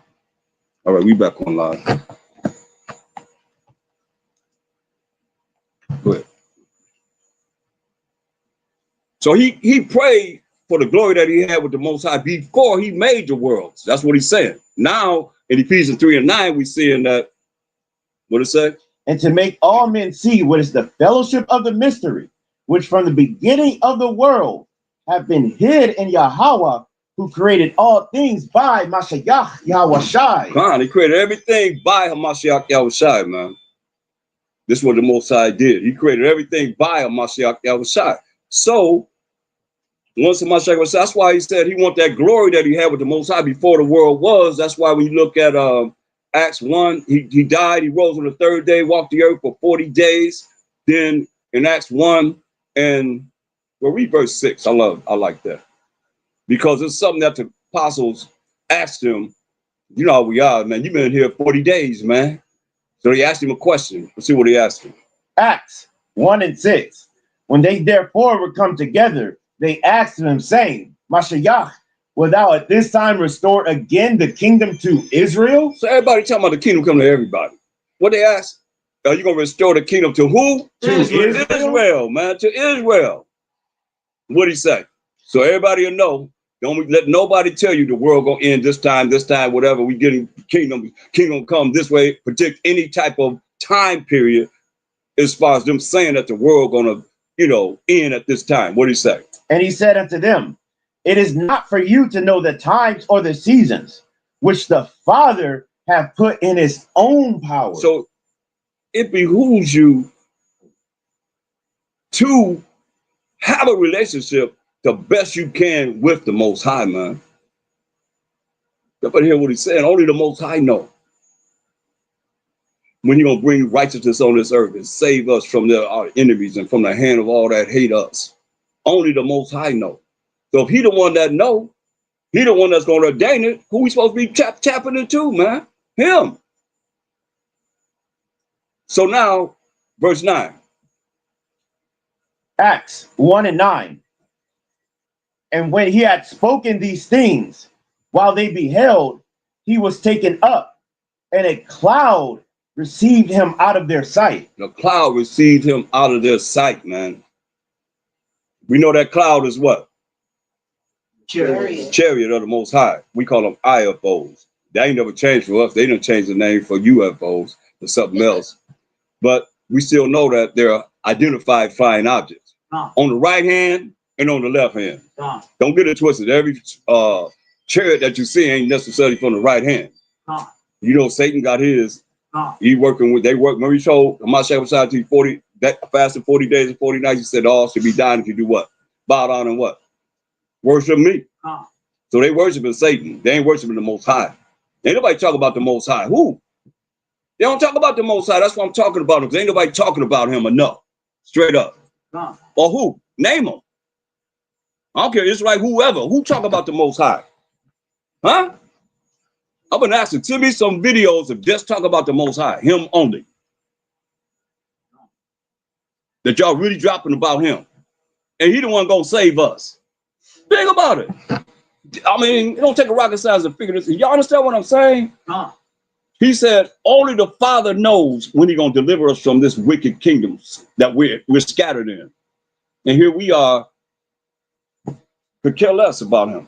All right, we back on live. Go ahead. So he prayed for the glory that he had with the Most High before he made the worlds. That's what he's saying. Now, in Ephesians 3 and 9, we seeing that, what it say? And to make all men see what is the fellowship of the mystery, which from the beginning of the world have been hid in Yahweh, who created all things by Mashayach Yahawashi. Come on, he created everything by Mashayach Yahawashi, man. This is what the Most High did. He created everything by Mashayach Yahawashi. So, once Mashayach Yahawashi, that's why he said he want that glory that he had with the Most High before the world was. That's why when you look at Acts 1, he died, he rose on the third day, walked the earth for 40 days. Then in Acts 1 and well, read verse 6. I like that. Because it's something that the apostles asked him. You know how we are, man. You've been here 40 days, man. So he asked him a question. Let's see what he asked him. Acts 1 and 6. When they therefore were come together, they asked him, saying, Mashayach, will thou at this time restore again the kingdom to Israel? So everybody talking about the kingdom coming to everybody. What they asked? Are you going to restore the kingdom to who? To Israel, man. To Israel. What did he say? So everybody will know. Don't let nobody tell you the world gonna end this time, whatever. We getting kingdom come this way. Predict any type of time period as far as them saying that the world gonna, end at this time. What did he say? And he said unto them, it is not for you to know the times or the seasons which the Father hath put in his own power. So it behooves you to have a relationship the best you can with the Most High, man. Everybody hear what he's saying. Only the Most High know when he's going to bring righteousness on this earth and save us from our enemies and from the hand of all that hate us. Only the Most High know. So if he the one that know, he the one that's going to ordain it, who we supposed to be tapping into, man? Him. So now, verse 9. Acts 1 and 9. And when he had spoken these things, while they beheld, he was taken up, and a cloud received him out of their sight. The cloud received him out of their sight, man. We know that cloud is what? Chariot of the Most High. We call them IFOs. They ain't never changed for us. They didn't change the name for UFOs or something else. But we still know that they're identified flying objects on the right hand and on the left hand. Don't get it twisted. Every chariot that you see ain't necessarily from the right hand. You know, Satan got his. He working with. They work. When we showed Mashayach Yahawashi 40 that fasted 40 days and 40 nights, he said all should be dying if you do what? Bow down and what? Worship me. So they worshiping Satan. They ain't worshiping the Most High. Ain't nobody talk about the Most High. Who? They don't talk about the Most High. That's what I'm talking about. Because ain't nobody talking about him enough. Straight up. Or who? Name them. I don't care. It's like whoever. Who talk about the Most High? Huh? I've been asking. Send me some videos of just talk about the Most High. Him only. That y'all really dropping about him. And he the one gonna save us. Think about it. I mean, it don't take a rocket science to figure this. Y'all understand what I'm saying? He said, only the Father knows when he's going to deliver us from this wicked kingdoms that we're scattered in. And here we are, could care less about him.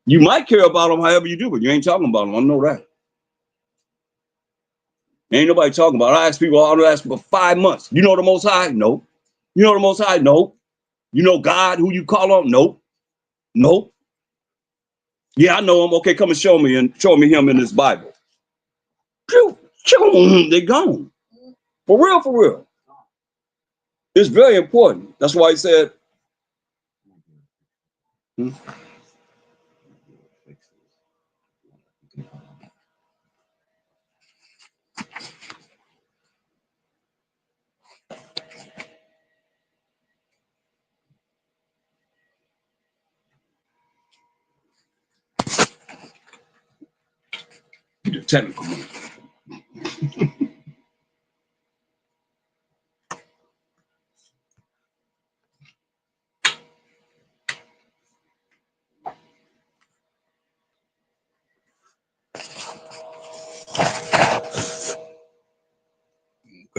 You might care about him however you do, but you ain't talking about him. I know that. Ain't nobody talking about it. I ask people, I ask for 5 months. You know the Most High? No. You know the Most High? No. You know God, who you call on? Nope. Nope. Yeah, I know him. Okay, come and show me him in this Bible. Phew, they gone. For real, for real. It's very important. That's why he said, the technical one.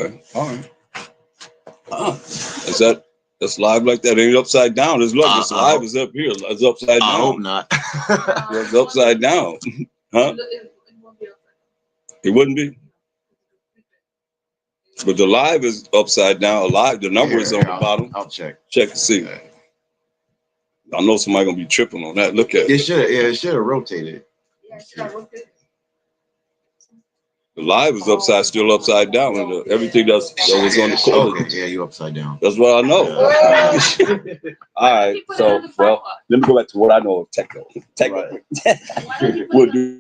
Okay. All right. Is that's live like that? Ain't upside down. It's look, it's live is up here. It's upside down. I hope not. It's upside down. Huh? It wouldn't be. But the live is upside down. Live, the number is on the bottom. I'll check. Check to see. Okay. I know somebody gonna be tripping on that. Look at it. It should have rotated. The live is still upside down, and everything that was on the corner. Okay, yeah, you upside down. That's what I know. All right, so well, let me go back to what I know of techno. Right. We'll do.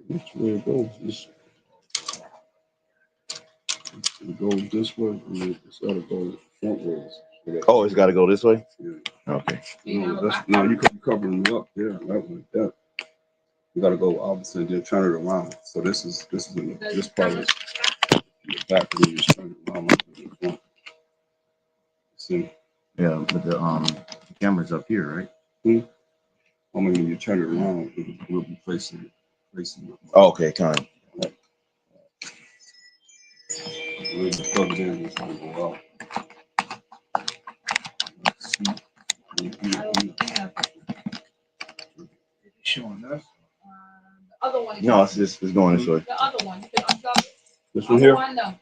Which way it goes? It goes this way. It's got to go front ways. Oh, it's got to go this way? Yeah. Okay. No, you could be covering them up. Yeah, that way. Yeah. You got to go opposite. Then turn it around. So this is in this part is in the back, and you just turn it around like in the front. See? Yeah, but the camera's up here, right? I mean, when you turn it around, it will be facing it. Oh, okay, kind. Right. We'll just plug it in. It's going to go out. Showing us. The other one. No, it's going this way. The other one. You can unplug it. This one here? No.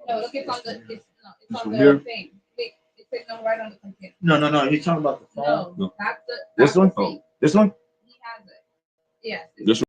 No, look, it's on the This on one the here? thing. It's sitting right on the computer. No. You're talking about the phone. No, that's the This one? the thing. This one? He has it. Yes. This one.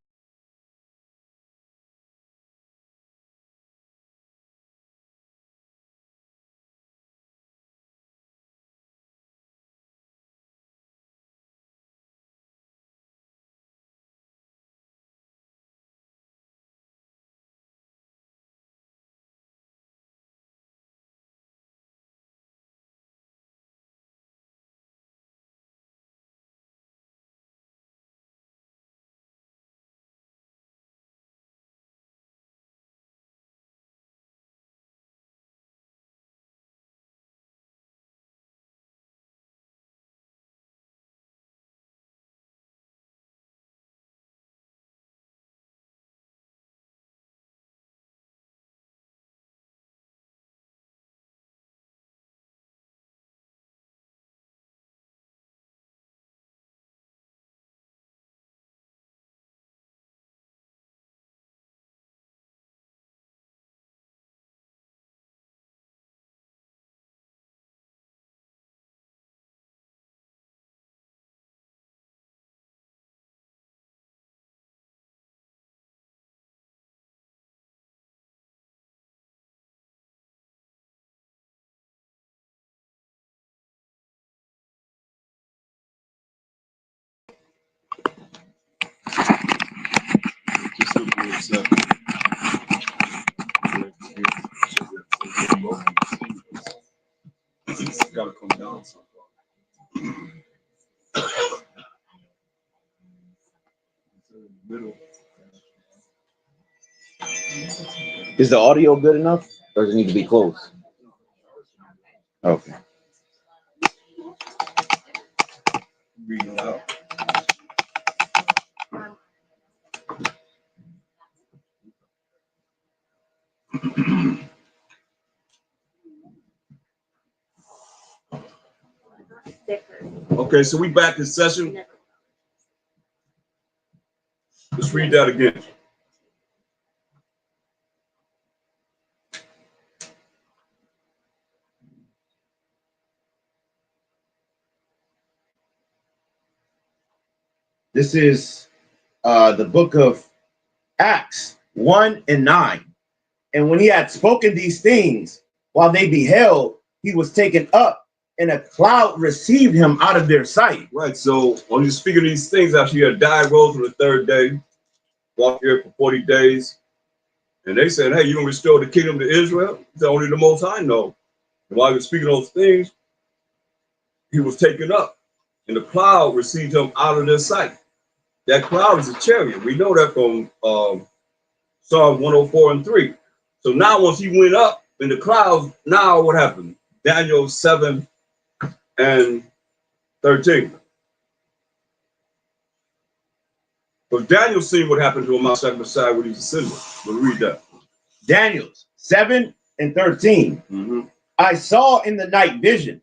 Just look for a second. It's got to come down so far. Middle. Is the audio good enough? Or does it need to be close? Okay. Read it out. Okay, so we back in session. Let's read that again. This is the book of Acts 1 and 9. And when he had spoken these things, while they beheld, he was taken up, and a cloud received him out of their sight. Right. So when he's speaking these things after he had died, rose on the third day, walked here for 40 days, and they said, "Hey, you gonna restore the kingdom to Israel?" He said, "Only the Most High know." And while he was speaking those things, he was taken up, and the cloud received him out of their sight. That cloud is a chariot. We know that from Psalm 104 and 3. So now once he went up in the clouds, now what happened? Daniel 7 and 13. But Daniel seen what happened to him outside Messiah when he's ascended. We'll read that. Daniel 7 and 13. I saw in the night visions,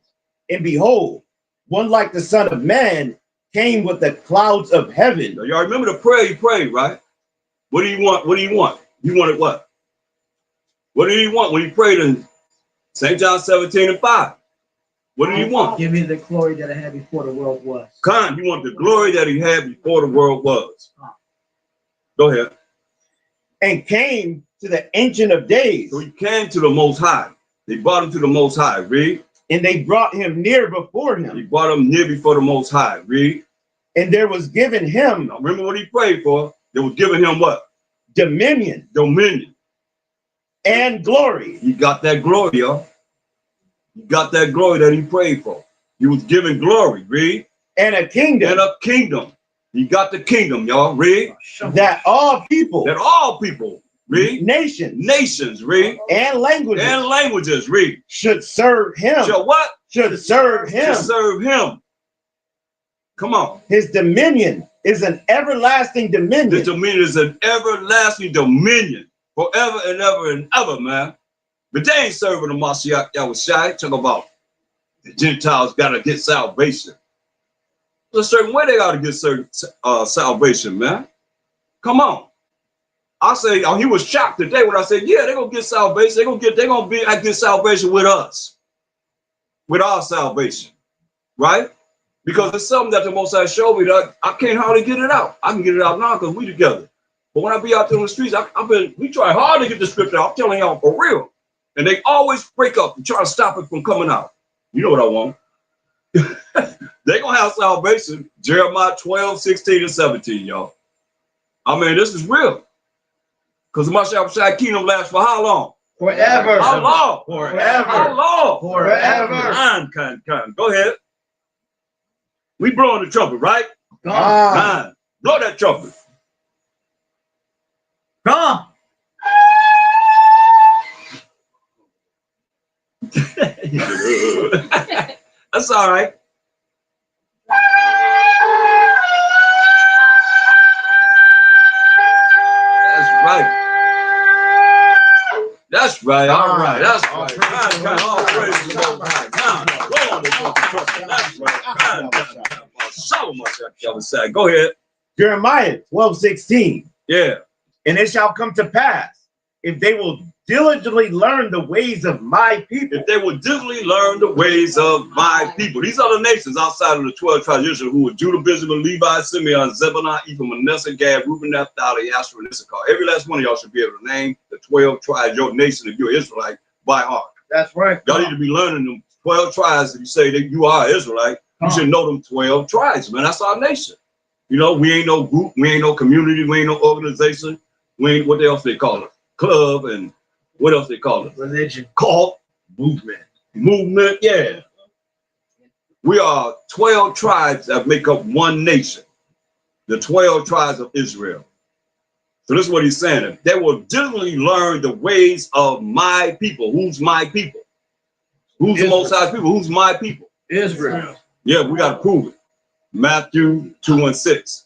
and behold, one like the Son of Man came with the clouds of heaven. Now, y'all remember the prayer he prayed, right? What do you want? What do you want? He wanted what? What did he want when he prayed in St. John 17 and 5? What did he want? Give me the glory that I had before the world was. He wanted the glory that he had before the world was. Go ahead. And came to the Ancient of Days. So he came to the Most High. They brought him to the Most High. Read. And they brought him near before him. He brought him near before the Most High. Read. And there was given him. Now, remember what he prayed for? They was giving him what? Dominion. Dominion. And glory. He got that glory, y'all. He got that glory that he prayed for. He was given glory. Read. And a kingdom. And a kingdom. He got the kingdom, y'all. Read. That all people. That all people. Read. Nations. Read. And languages. And languages. Read. Should serve him. Shall what? Should serve him. Should serve him. Come on. His dominion is an everlasting dominion. This dominion is an everlasting dominion. Forever and ever and ever, man. But they ain't serving the Mashayach Yahawashi. Talk about the Gentiles got to get salvation. There's a certain way they got to get salvation, man. Come on. I say, oh, he was shocked today when I said, yeah, they're gonna get salvation. They're gonna get salvation with us, with our salvation, right? Because it's something that the Most High showed me that I can't hardly get it out. I can get it out now because we together. But when I be out there on the streets, we try hard to get the scripture out. I'm telling y'all for real. And they always break up and try to stop it from coming out. You know what I want. They're going to have salvation. Jeremiah 12, 16, and 17, y'all. I mean, this is real. Because the Mashayach kingdom lasts for how long? Forever. How long? Forever. How long? Forever. Kind. Go ahead. We blowing the trumpet, right? Gone. Blow that trumpet. Gone. That's all right. That's right. All right. That's right. All praise to the Most High. Go on the trumpet. That's right. Mashayach Yahawashi. Go ahead. Jeremiah 12, 16. Yeah. And it shall come to pass, if they will diligently learn the ways of my people. If they will diligently learn the ways of my people. These are the nations outside of the 12 tribes of Israel who were Judah, Benjamin, Levi, Simeon, Zebulun, Ephraim, Manasseh, Gad, Reuben, Naphtali, Asher, and Issachar. Every last one of y'all should be able to name the 12 tribes, your nation, if you're Israelite, by heart. That's right. Y'all need to be learning them 12 tribes. If you say that you are Israelite, you should know them 12 tribes, man. That's our nation. You know, we ain't no group, we ain't no community, we ain't no organization. We ain't, what else they call it? Club, and what else they call it? Religion. Cult. Movement, yeah. We are 12 tribes that make up one nation. The 12 tribes of Israel. So this is what he's saying. They will diligently learn the ways of my people. Who's my people? Who's the Most High people? Who's my people? Israel. Yeah, we got to prove it. Matthew 2 and 6.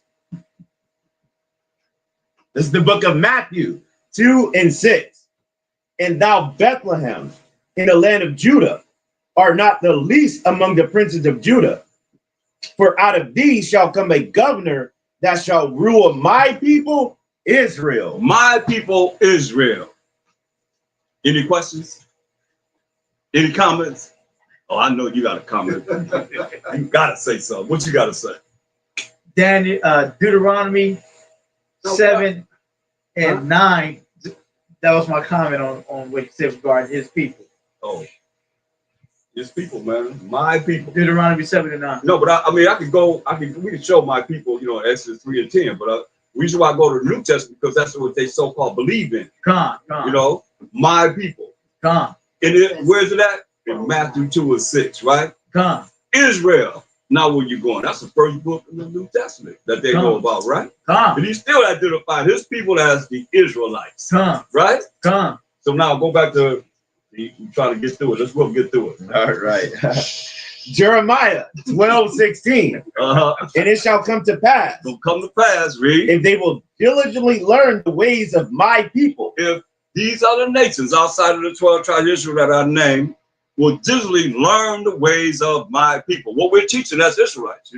This is the book of Matthew 2 and 6. And thou, Bethlehem, in the land of Judah, art not the least among the princes of Judah. For out of thee shall come a governor that shall rule my people, Israel. My people, Israel. Any questions? Any comments? Oh, I know you got a comment. You got to say something. What you got to say? Deuteronomy 7 and 9. That was my comment on what he said regarding his people. Oh, his people, man, my people. Deuteronomy 7 and 9. No, but I mean, we can show my people, Exodus 3 and 10. But the reason why I go to the New Testament because that's what they so-called believe in. Come. My people. Come. And where's it at? In Matthew 2 and 6, right? Come. Israel. Now where you going? That's the first book in the New Testament that they know about, right? Come. And he still identified his people as the Israelites. Come. Right? Come. So now go back to try to get through it. Let's go get through it. All right. Jeremiah 12:16. And it shall come to pass. It'll come to pass, read. If they will diligently learn the ways of my people. If these other nations outside of the 12 tribes of Israel that I named will diligently learn the ways of my people. What we're teaching as Israelites,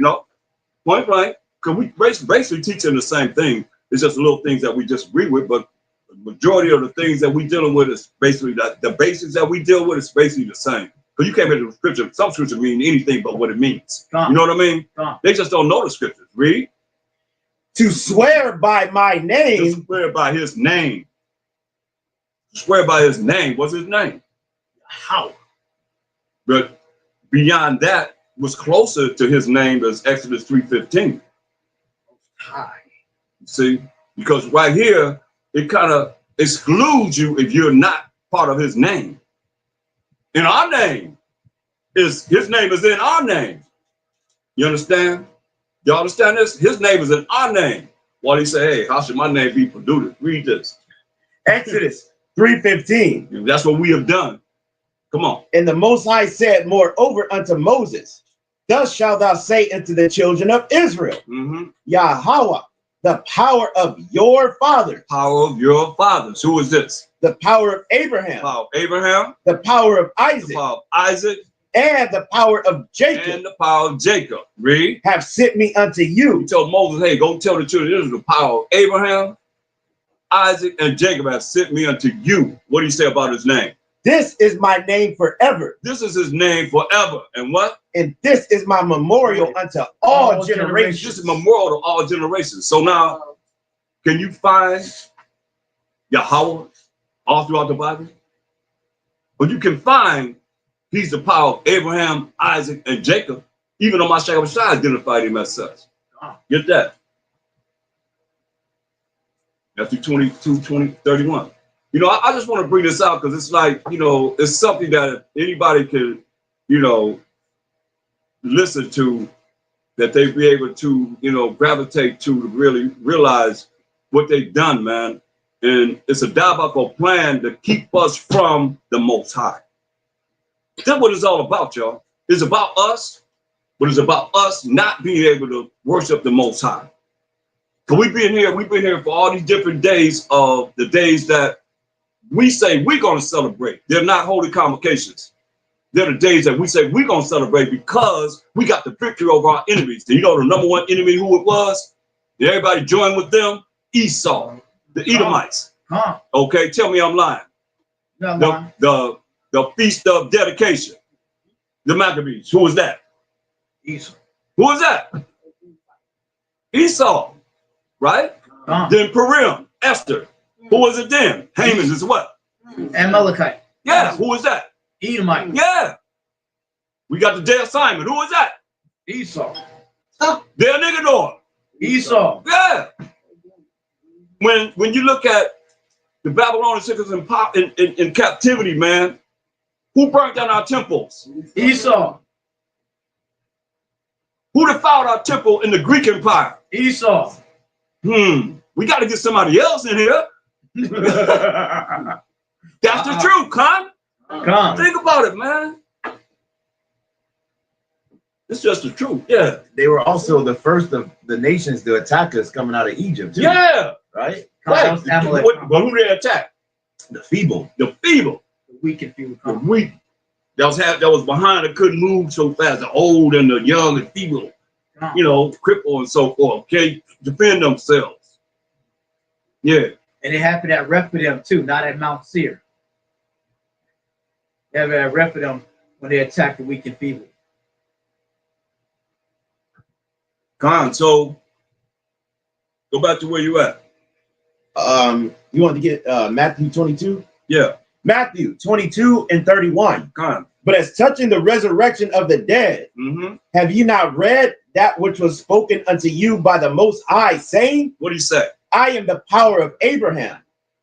point blank, because we basically teaching the same thing. It's just little things that we disagree with, but the majority of the things that we dealing with is basically the basics that we deal with is basically the same. Because you can't make the scripture, some scripture mean anything but what it means. You know what I mean? They just don't know the scriptures. Read. To swear by my name. To swear by his name. To swear by his name. What's his name? How? But beyond that was closer to his name as Exodus 3:15. See, because right here, it kind of excludes you if you're not part of his name. In our name, his name is in our name. You understand? Y'all understand this? His name is in our name. While he say, hey, how should my name be polluted? Read this. Exodus 3:15. That's what we have done. Come on. And the Most High said, moreover unto Moses, thus shalt thou say unto the children of Israel, Yahweh, the power of your fathers. Power of your fathers. Who is this? The power of Abraham. Power of Abraham. The power of Isaac. The power of Isaac. And the power of Jacob. And the power of Jacob. Read. Have sent me unto you. He told Moses, hey, go tell the children of Israel the power of Abraham, Isaac, and Jacob have sent me unto you. What do you say about his name? This is my name forever. This is his name forever. And what? And this is my memorial unto all generations. This is memorial to all generations. So now, can you find Yahweh all throughout the Bible? But you can find he's the power of Abraham, Isaac, and Jacob. Even though Mashayach Yahawashi identified him as such. Get that? Matthew 22:31. I just want to bring this out because it's like, it's something that anybody can, listen to, that they be able to, gravitate to really realize what they've done, man. And it's a diabolical plan to keep us from the Most High. That's what it's all about, y'all. It's about us, but it's about us not being able to worship the Most High. Because we've been here for all these different days of the days that we say we're going to celebrate. They're not holy convocations. They're the days that we say we're going to celebrate because we got the victory over our enemies. Do you know the number one enemy who it was? Did everybody join with them? Esau, the Edomites. Okay, tell me I'm lying. The Feast of Dedication, the Maccabees. Who was that? Esau. Who was that? Esau, right? Then Purim, Esther. Who was it then? Haman is what? Amalekite. Yeah, who was that? Edomite. Yeah. We got the Day of Simon. Who was that? Esau. They're Nicanor. Esau. Yeah. When you look at the Babylonian cities in captivity, man, who burnt down our temples? Esau. Who defiled our temple in the Greek Empire? Esau. We got to get somebody else in here. That's the truth, Con. Think about it, man. It's just the truth. Yeah. They were also the first of the nations to attack us coming out of Egypt, too. Yeah. Right? Right. But who did they attack? The feeble. The feeble. The weak and feeble. The weak. That was behind that couldn't move so fast. The old and the young and feeble. Crippled and so forth. Okay. Defend themselves. Yeah. And it happened at Rephidim too, not at Mount Seir. It happened at Rephidim when they attacked the weak and feeble. So Go back to where you at. You want to get Matthew 22? Yeah. Matthew 22 and 31. Come. But as touching the resurrection of the dead, have you not read that which was spoken unto you by the Most High, saying, What do you say? I am the power of Abraham,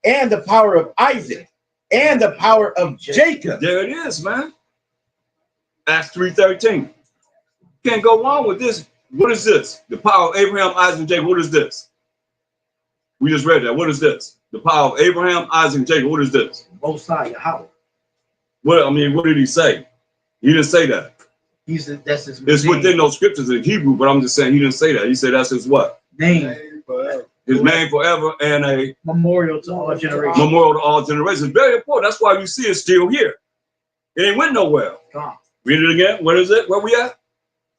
and the power of Isaac, and the power of Jacob. There it is, man. Acts 3:13. Can't go wrong with this. What is this? The power of Abraham, Isaac, and Jacob. What is this? We just read that. What is this? The power of Abraham, Isaac, and Jacob. What is this? Most High Yahweh. What did he say? He didn't say that. That's his It's name. within those scriptures in Hebrew, but I'm just saying he didn't say that. He said that's his what? Name. His name forever and a Memorial to all generations. memorial to all generations. Very important. That's why you see it still here. It ain't went nowhere. Read it again. What is it? Where we at?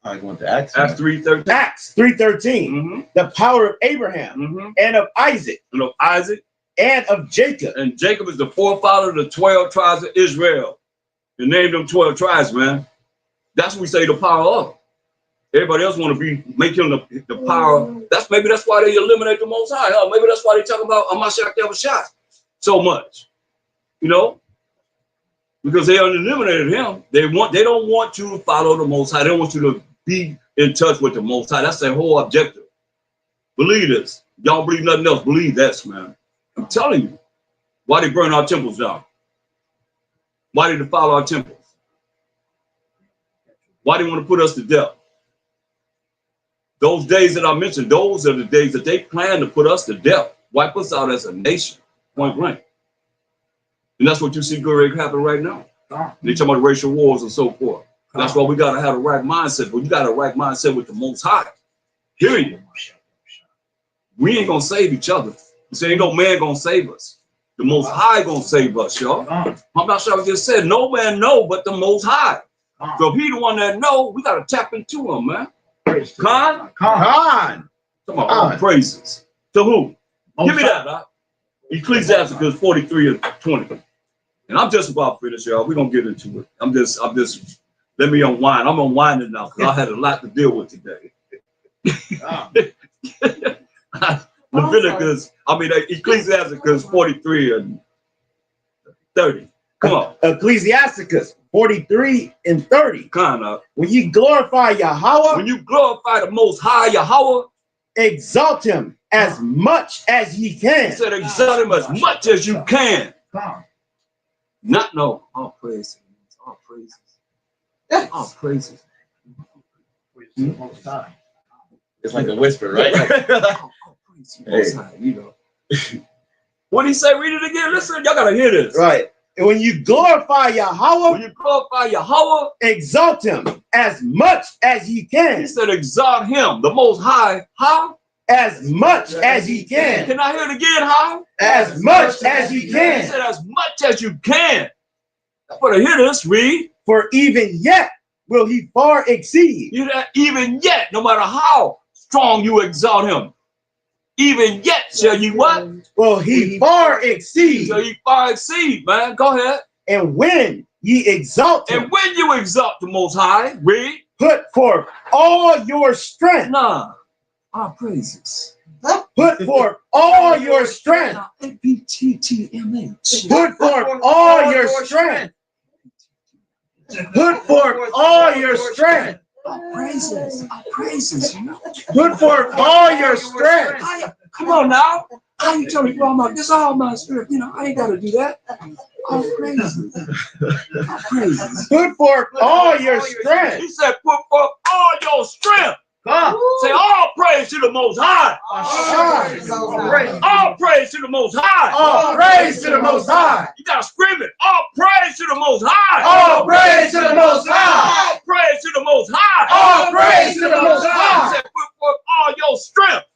I went to Acts. Acts 3:13. Acts 3:13. The power of Abraham and of Isaac. And of Isaac. And of Jacob. And Jacob is the forefather of the 12 tribes of Israel. They named them 12 tribes, man. That's what we say the power of. Everybody else want to make him the power. Maybe that's why they eliminate the Most High. Huh? Maybe that's why they talk about Mashayach Yahawashi so much. You know? Because they eliminated him. They don't want you to follow the Most High. They don't want you to be in touch with the Most High. That's their whole objective. Believe this. Y'all believe nothing else. Believe this, man. I'm telling you. Why they burn our temples down? Why they defile our temples? Why they want to put us to death? Those days that I mentioned, those are the days that they plan to put us to death. Wipe us out as a nation. Point blank. And that's what you see going to happen right now. They talk about racial wars and so forth. That's why we got to have a right mindset. But you got a right mindset with the Most High. Period. We ain't going to save each other. You say, ain't no man going to save us. The Most High going to save us, y'all. I'm not sure I just said, no man know but the Most High. So if he the one that know, we got to tap into him, man. Khan? Come on. All praises. To who? Give me that, huh? Ecclesiasticus 43 and 20. And I'm just about finished, y'all. We're going to get into it. I'm just, let me unwind. I'm unwinding now because I had a lot to deal with today. Ecclesiasticus 43 and 30. Come on. Ecclesiasticus 43 and 30. Come on. When you glorify Yahweh, when you glorify the Most High Yahweh, exalt him as much as ye can. He said, exalt him as much as you can. Not no. All praises. All praises. All praises. It's like a whisper, right? Hey. You know. What did he say? Read it again. Listen, y'all gotta hear this. Right. And when you glorify Yahweh, when you glorify Yahweh, exalt him as much as ye can. He said, exalt him, the Most High. How? As much as ye can. Can I hear it again? How? As much as ye can. He said, as much as you can. I better hear this. Read. For even yet will he far exceed. You know, even yet, no matter how strong you exalt him, even yet shall you what? Will he far exceed. Shall he far exceed, man. Go ahead. And when ye exalt him. And when you exalt the Most High, read. Put forth all your strength. Nah. Our praises. Put forth all your strength. APTTMH. Put forth all your strength. Put forth all your strength. Our praises. Our praises. Put forth all your strength. Come on now. How you tell me, bro? I'm like, this all my strength. You know, I ain't got to do that. Our praises. Our praises. Put forth all your strength. He said, put forth all your strength. Say all praise to the Most High. All praise to the Most High. All praise to the Most High. You gotta scream it. All praise to the Most High. All praise to the Most High. All praise to the Most High. All praise to the Most High. He said, put forth all your strength.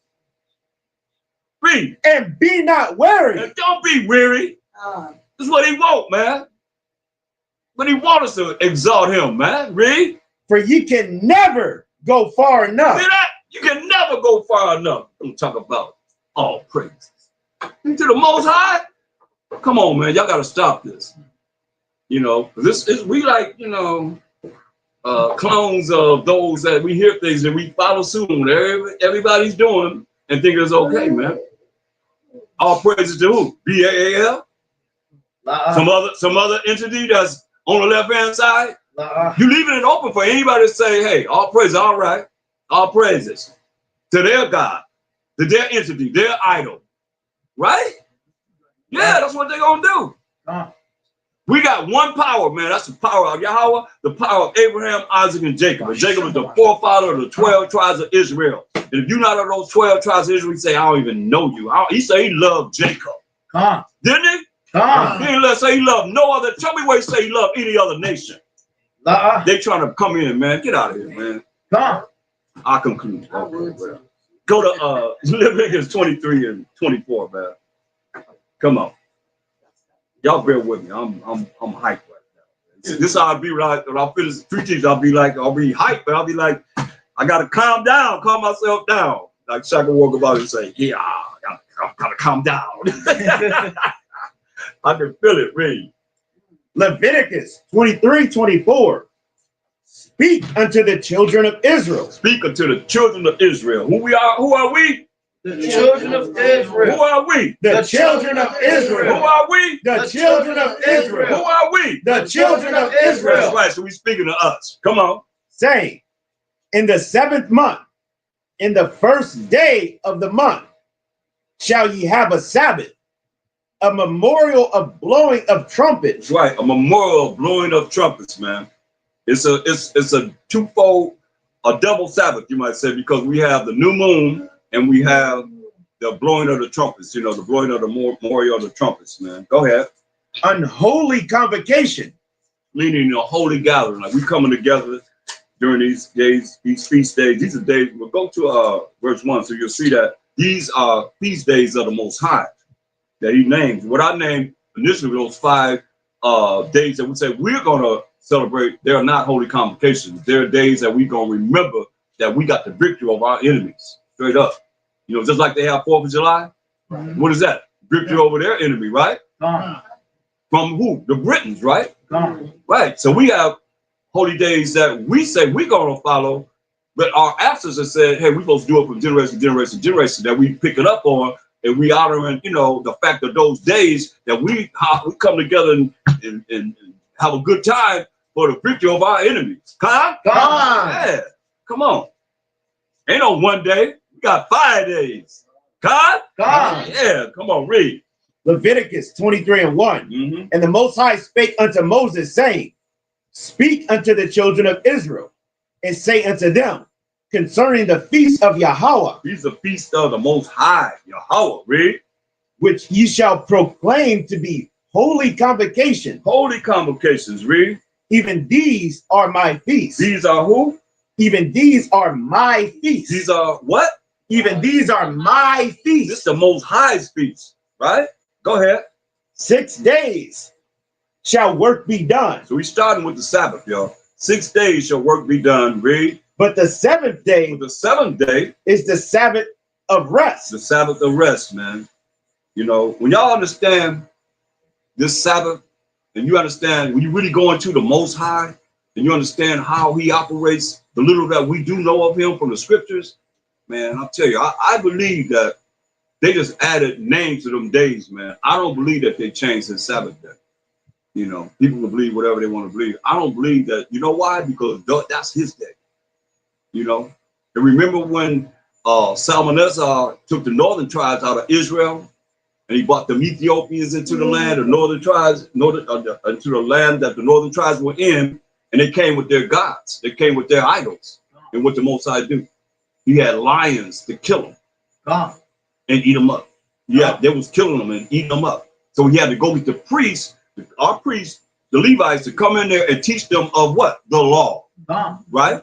Read. And be not weary. And don't be weary. This is what he want, man. But he want us to exalt him, man. Read. For ye can never go far enough. See that? You can never go far enough. I'm talking about all praises to the Most High. Come on, man. Y'all got to stop this. You know, this is we like, you know, clones of those that we hear things and we follow suit. Everybody's doing. and think it's okay, man. All praises to who? BAAL? Some other entity that's on the left-hand side? You leaving it open for anybody to say, hey, all praises, all right. All praises to their God, to their entity, their idol. Right? Yeah, that's what they're going to do. We got one power, man. That's the power of Yahweh, the power of Abraham, Isaac, and Jacob. And Jacob is the forefather of the 12 tribes of Israel. And if you're not of those 12 tribes of Israel, he say, I don't even know you. He said he loved Jacob. Didn't he? He didn't say he loved no other. Tell me where he say he loved any other nation. They trying to come in, man. Get out of here, man. I conclude. Okay, go to Leviticus 23 and 24, man. Come on. Y'all bear with me. I'm hyped right now. This how I'll be like when I finish preaching. I'll be hyped, but I'll be like, I gotta calm down, calm myself down. Like Shaka walk about and say, yeah, I gotta calm down. I can feel it, read. Leviticus 23:24. Speak unto the children of Israel. Speak unto the children of Israel. Who are we? The children of Israel. Who are we? The children of Israel. Who are we? The children of Israel. Who are we? The children of Israel. That's right. So we speaking to us. Come on. Saying, in the 7th month, in the 1st day of the month, shall ye have a Sabbath, a memorial of blowing of trumpets. That's right. A memorial of blowing of trumpets, man. It's a twofold, a double Sabbath, you might say, because we have the new moon and we have the blowing of the trumpets, you know, the blowing of the memorial of the trumpets, man. Go ahead. Unholy convocation. Meaning a holy gathering. Like we coming together during these days, these feast days. These are days, we'll go to verse 1, so you'll see that these are feast days of the Most High that he names. What I named initially those 5 days that we say we're going to celebrate, they're not holy convocations. They're days that we're going to remember that we got the victory over our enemies. Straight up. You know, just like they have 4th of July. Right. What is that? Victory over their enemy, right? From who? The Britons, right? Right. So we have holy days that we say we're going to follow, but our ancestors said, hey, we're supposed to do it from generation to generation to generation, that we pick it up on, and we honoring, you know, the fact of those days that we come together and have a good time for the victory of our enemies. Yeah. Come on. Ain't no one day. We got 5 days. God? Yeah. Come on, read. Leviticus 23:1. And the Most High spake unto Moses, saying, speak unto the children of Israel, and say unto them, concerning the feast of Yahweh. These are the feast of the Most High, Yahweh, read. Which ye shall proclaim to be holy convocation. Holy convocations, read. Even these are my feasts. These are who? Even these are my feasts. These are what? Even these are my feasts. This is the Most High's feast, right? Go ahead. 6 days shall work be done. So we starting with the Sabbath, y'all. 6 days shall work be done, read. But the 7th day, but the 7th day is the Sabbath of rest. The Sabbath of rest, man. You know, when y'all understand this Sabbath, and you understand when you really go into the Most High, and you understand how he operates, the little that we do know of him from the scriptures, man, I'll tell you, I believe that they just added names to them days, man. I don't believe that they changed the Sabbath day. You know, people can believe whatever they want to believe. I don't believe that. You know why? Because that's his day. You know, and remember when Salmanessar took the northern tribes out of Israel, and he brought the Ethiopians into the land, the northern tribes, into the land that the northern tribes were in, and they came with their gods. They came with their idols. And what the Most High do? He had lions to kill them and eat them up. Yeah, they was killing them and eating them up. So he had to go get the priests, our priests, the Levites, to come in there and teach them of what? The law. Right?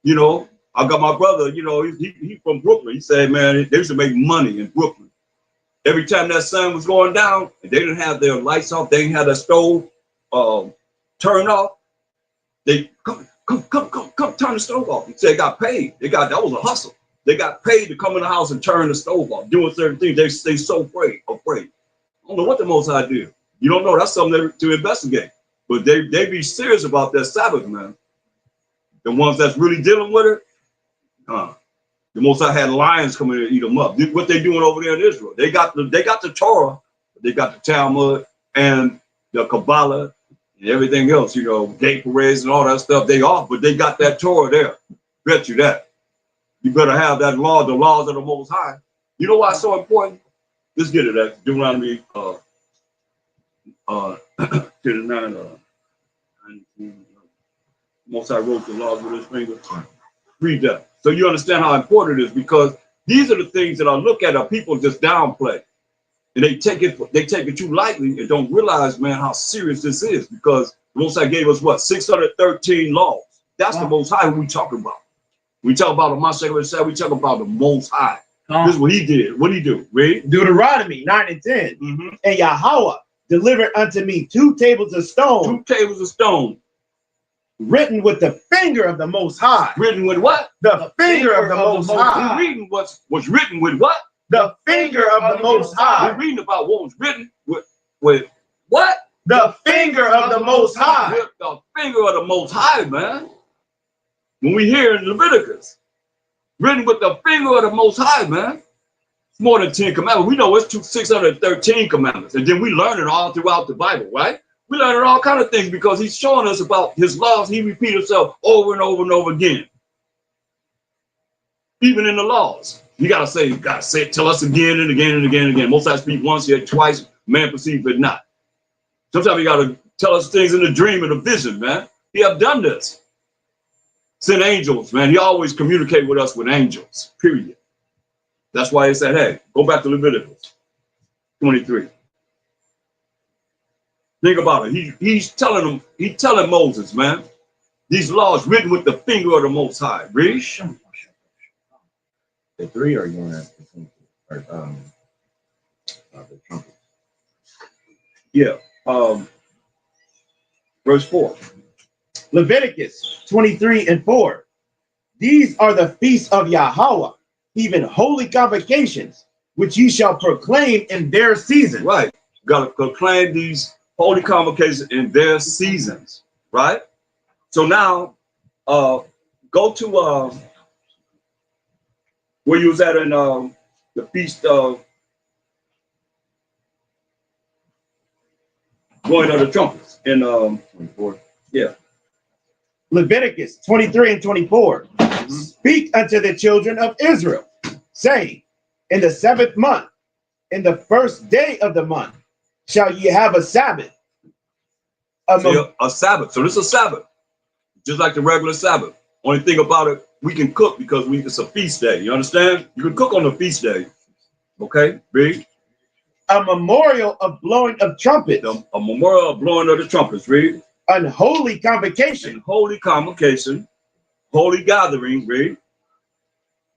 You know, I got my brother, you know, he from Brooklyn. He said, man, they used to make money in Brooklyn. Every time that sun was going down, and they didn't have their lights off, they didn't have their stove turned off, they come, turn the stove off. He said they got paid. That was a hustle. They got paid to come in the house and turn the stove off, doing certain things. They so afraid. I don't know what the Most High did. You don't know. That's something to investigate. But they be serious about that Sabbath, man. The ones that's really dealing with it, The Most High had lions coming in and eat them up. What they doing over there in Israel? They got the Torah, they got the Talmud and the Kabbalah and everything else. You know, gay parades and all that stuff. They off, but they got that Torah there. Bet you that. You better have that law, the laws of the Most High. You know why it's so important? Let's get it at Deuteronomy 9. Most High wrote the laws with his finger. Read that. So you understand how important it is, because these are the things that I look at, are people just downplay. And they take it too lightly and don't realize, man, how serious this is, because the Most High gave us what, 613 laws. That's the Most High we talking about. We talk about the Mashayach Yahawashi, we talk about the Most High. This is what he did. What did he do? Read. Deuteronomy 9 and 10. And Yahweh delivered unto me 2 tables of stone. 2 tables of stone. Written with the finger of the Most High. Written with what? The finger of the Most High. We're reading what's written with what? The finger of the Most High. We're reading about what was written with what? The finger of the Most High. With the finger of the Most High, man. When we hear in Leviticus, written with the finger of the Most High, man. It's more than 10 commandments. We know it's 613 commandments. And then we learn it all throughout the Bible, right? We learn all kind of things because he's showing us about his laws. He repeats himself over and over and over again. Even in the laws. You gotta say it, tell us again and again and again and again. Most times speak once, yet twice, man perceive but not. Sometimes you gotta tell us things in a dream and a vision, man. He have done this. Send angels, man. He always communicate with us with angels, period. That's why he said, hey, go back to Leviticus 23. Think about it. He's telling Moses, man, these laws written with the finger of the Most High. Read. The 3 are going at the trumpets. Yeah. Verse 4. Leviticus 23 and 4. These are the feasts of Yahweh, even holy convocations, which ye shall proclaim in their season. Right. Got to proclaim these holy convocations in their seasons. Right. So now, go to where you was at in the feast of going of the trumpets in 24. Yeah. Leviticus 23 and 24. Speak unto the children of Israel, saying, in the 7th month, in the 1st day of the month, shall ye have a Sabbath. A Sabbath. So this is a Sabbath, just like the regular Sabbath. Only thing about it, we can cook because it's a feast day. You understand? You can cook on the feast day. Okay, read. A memorial of blowing of trumpets. A memorial of blowing of the trumpets. Read. Unholy convocation. And holy convocation. Holy gathering. Read.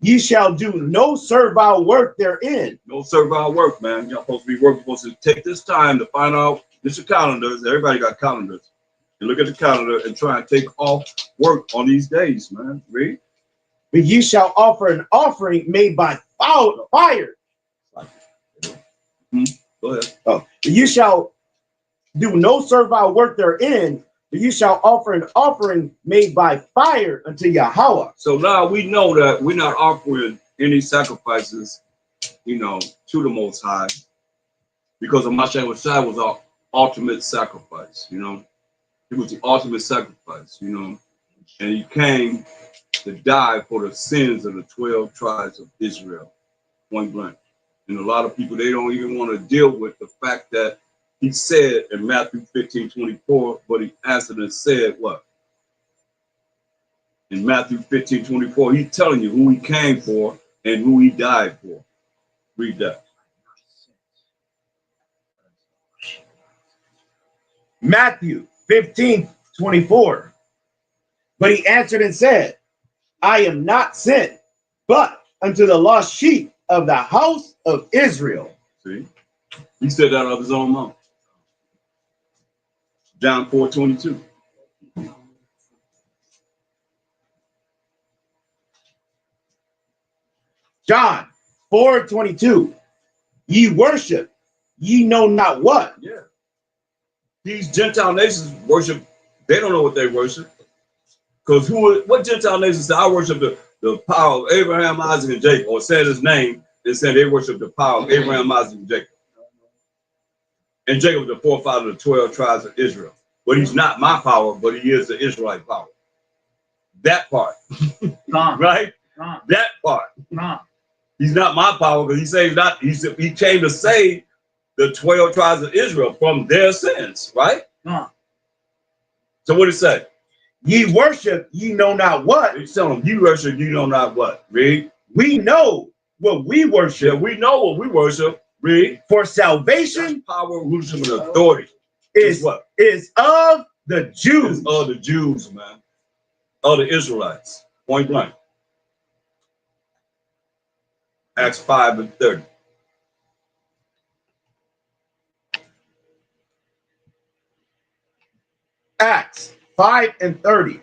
Ye shall do no servile work therein. No servile work, man. You're supposed to be working. You're supposed to take this time to find out. This is calendars. Everybody got calendars. You look at the calendar and try and take off work on these days, man. Read. But ye shall offer an offering made by fire. Go ahead. Oh, you shall do no servile work therein, but you shall offer an offering made by fire unto Yahweh. So now we know that we're not offering any sacrifices, to the Most High, because of Mashayach Yahawashi was our ultimate sacrifice. It was the ultimate sacrifice. And he came to die for the sins of the 12 tribes of Israel, point blank. And a lot of people, they don't even want to deal with the fact that he said in Matthew 15:24, but he answered and said what? In Matthew 15:24, he's telling you who he came for and who he died for. Read that. Matthew 15:24. But he answered and said, I am not sent, but unto the lost sheep of the house of Israel. See? He said that out of his own mouth. John 4:22. John 4:22. Ye worship, ye know not what. Yeah. These Gentile nations worship, they don't know what they worship. Because what Gentile nations say, I worship the power of Abraham, Isaac, and Jacob, or said his name, they said they worship the power of Abraham, Isaac, and Jacob. And Jacob was the forefather of the 12 tribes of Israel. But he's not my power, but he is the Israelite power. That part. Right? That part. He's not my power because he says not. He came to save the 12 tribes of Israel from their sins, right? So what did it say? Ye worship, ye know not what. He's telling them, you worship, you know not what. Read. We know what we worship. Yeah, we know what we worship. Read. For salvation, Power, rulership, and authority is what? Is of the Jews. It's of the Jews, man. Of the Israelites. Point blank. Acts 5:30. Acts 5:30.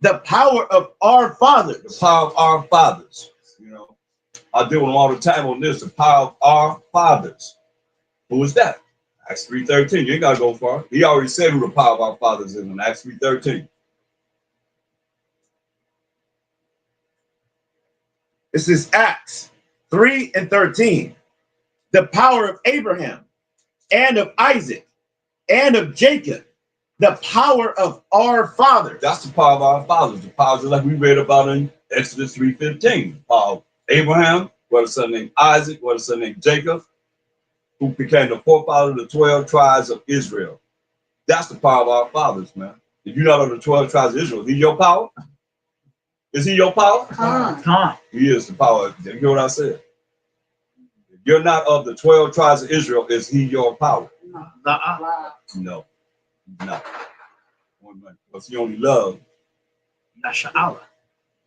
The power of our fathers. The power of our fathers. You know, I deal with them all the time on this. The power of our fathers. Who is that? Acts 3:13. You ain't gotta go far. He already said who the power of our fathers is in Acts 3:13. This is Acts 3:13. The power of Abraham and of Isaac and of Jacob. The power of our fathers. That's the power of our fathers. The power just like we read about in Exodus 3:15. The power of Abraham, what a son named Isaac, what a son named Jacob, who became the forefather of the 12 tribes of Israel. That's the power of our fathers, man. If you're not of the 12 tribes of Israel, is he your power? Is he your power? He is the power. You hear what I said? If you're not of the 12 tribes of Israel, is he your power? No. No. Because he only loved Mashayach.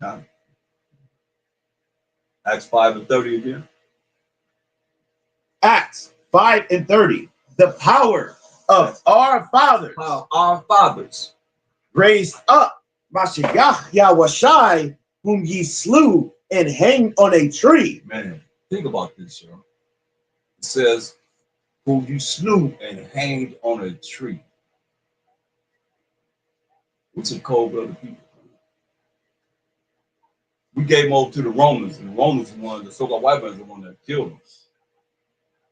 Huh? Acts 5:30 again. Acts 5:30. The power of our fathers. Power of our fathers. Raised up Mashayach Yahawashi, whom ye slew and hanged on a tree. Man, think about this, yo. It says, who you slew and hanged on a tree. What's a cold-blooded people? We gave them over to the Romans, and the Romans were one, the so-called white men, the one that killed them.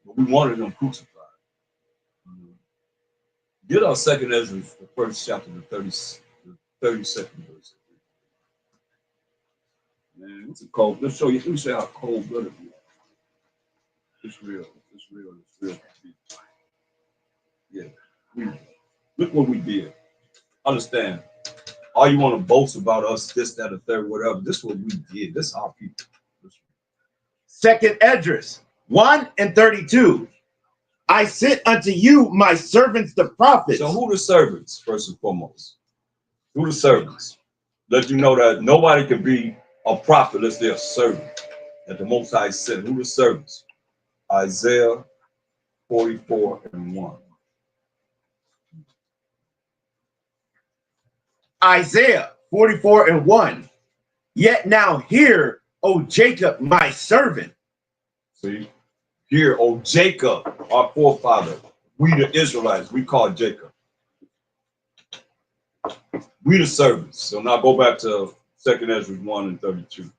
But we wanted them crucified. Get our second Ezra, the first chapter, the 32nd verse. Man, it's a cold. Let's show you. Let me show you how cold-blooded we are. It's real. It's real. It's real. Yeah. Look what we did. Understand. All you want to boast about us, this, that, or third, whatever. This is what we did. This is our people. Second Esdras 1:32. I sent unto you my servants, the prophets. So who the servants, first and foremost? Who the servants? Let you know that nobody can be a prophet unless they're a servant. That the Most High said, who the servants? Isaiah 44:1. Isaiah 44:1. Yet now hear, O Jacob, my servant. See, here, O Jacob, our forefather, we the Israelites, we call Jacob. We the servants. So now go back to 2nd Ezra 1:32.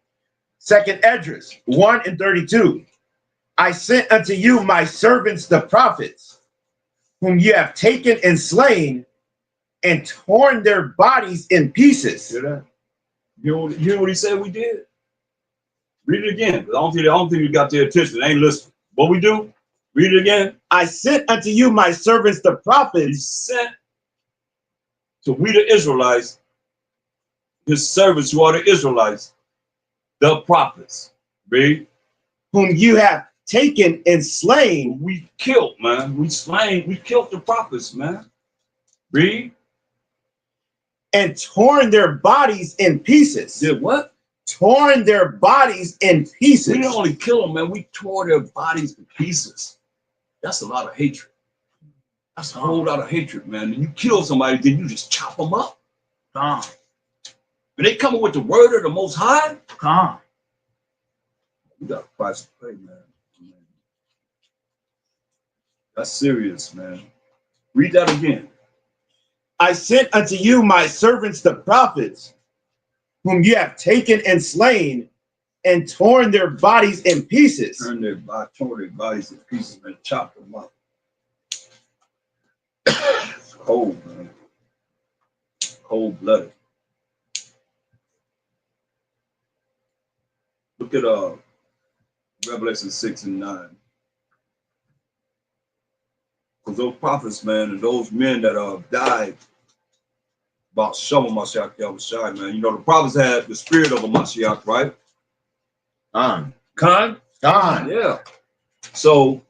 Second Esdras 1:32. I sent unto you my servants, the prophets, whom ye have taken and slain, and torn their bodies in pieces. Hear that? You hear what he said we did? Read it again. I don't think you got their attention. They ain't listening. What we do? Read it again. I sent unto you my servants, the He prophets. sent to we the Israelites, his servants who are the Israelites, the prophets. Read. Whom you have taken and slain. We killed, man. We killed the prophets, man. Read. And torn their bodies in pieces. Did what? Torn their bodies in pieces. We didn't only kill them, man. We tore their bodies to pieces. That's a lot of hatred. That's a whole lot of hatred, man. And you kill somebody, then you just chop them up. And they coming with the word of the Most High. We got a price to pay, man. That's serious, man. Read that again. I sent unto you my servants, the prophets, whom you have taken and slain, and torn their bodies in pieces. Torn their bodies in pieces and chopped them up. It's cold, man. Cold-blooded. Look at Revelation 6 and 9. Because those prophets, man, and those men that died about Mashayach Yahawashi, man. You know, the prophets had the spirit of a Mashayach, right? Khan? Yeah. So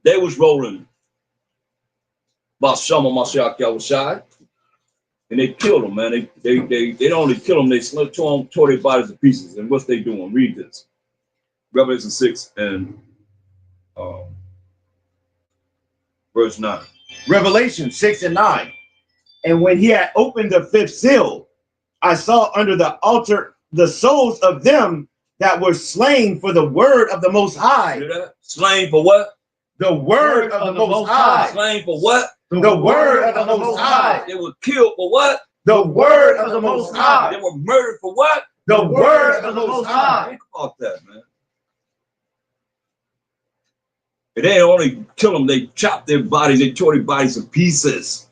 they was rolling about Mashayach Yahawashi, and they killed them, man. They don't only kill them, they tore their bodies to pieces. And what's they doing? Read this. Revelation 6 and verse 9. Revelation 6 and 9. And when he had opened the fifth seal, I saw under the altar the souls of them that were slain for the word of the Most High. Hear that? Slain for what? The word of the Most High. Slain for what? The word of the Most High. They were killed for what? The word of the Most High. They were murdered for what? The word of the Most High. Think about that, man. And they didn't only kill them, they chopped their bodies, they tore their bodies to pieces.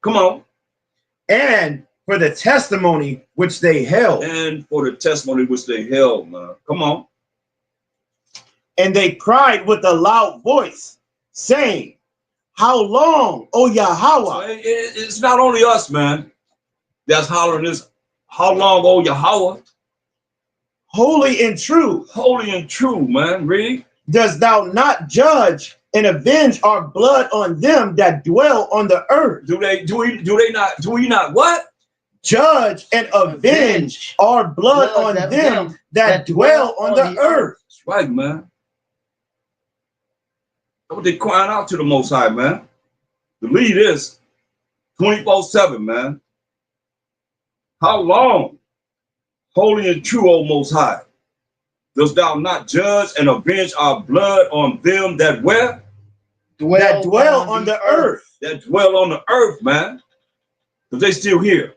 Come on. And for the testimony which they held. And for the testimony which they held, man. Come on. And they cried with a loud voice, saying, how long, O Yahweh? So it's not only us, man, that's hollering this. How long, O Yahweh? Holy and true. Holy and true, man. Read. Dost thou not judge and avenge our blood on them that dwell on the earth? Do we not what? Judge and avenge our blood on them that dwell on the earth. That's right, man. That's what they crying out to the Most High, man. The lead is 24/7, man. How long, holy and true, O Most High, dost thou not judge and avenge our blood on them that where? That dwell on the earth. That dwell on the earth, man. Because they still here.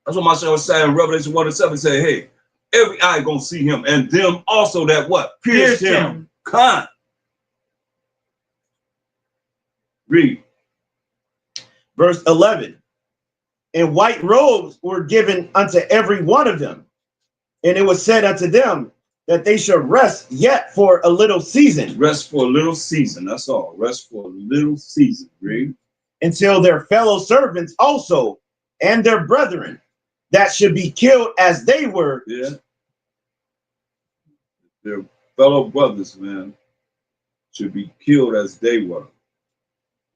That's what Mashayach was saying in Revelation 1 and 7. Say, hey, every eye gonna see him, and them also that what? Pierced him. Khan. Read. Verse 11. And white robes were given unto every one of them. And it was said unto them that they should rest yet for a little season. Rest for a little season. That's all. Rest for a little season. Read. Until their fellow servants also and their brethren that should be killed as they were. Yeah. Their fellow brothers, man, should be killed as they were.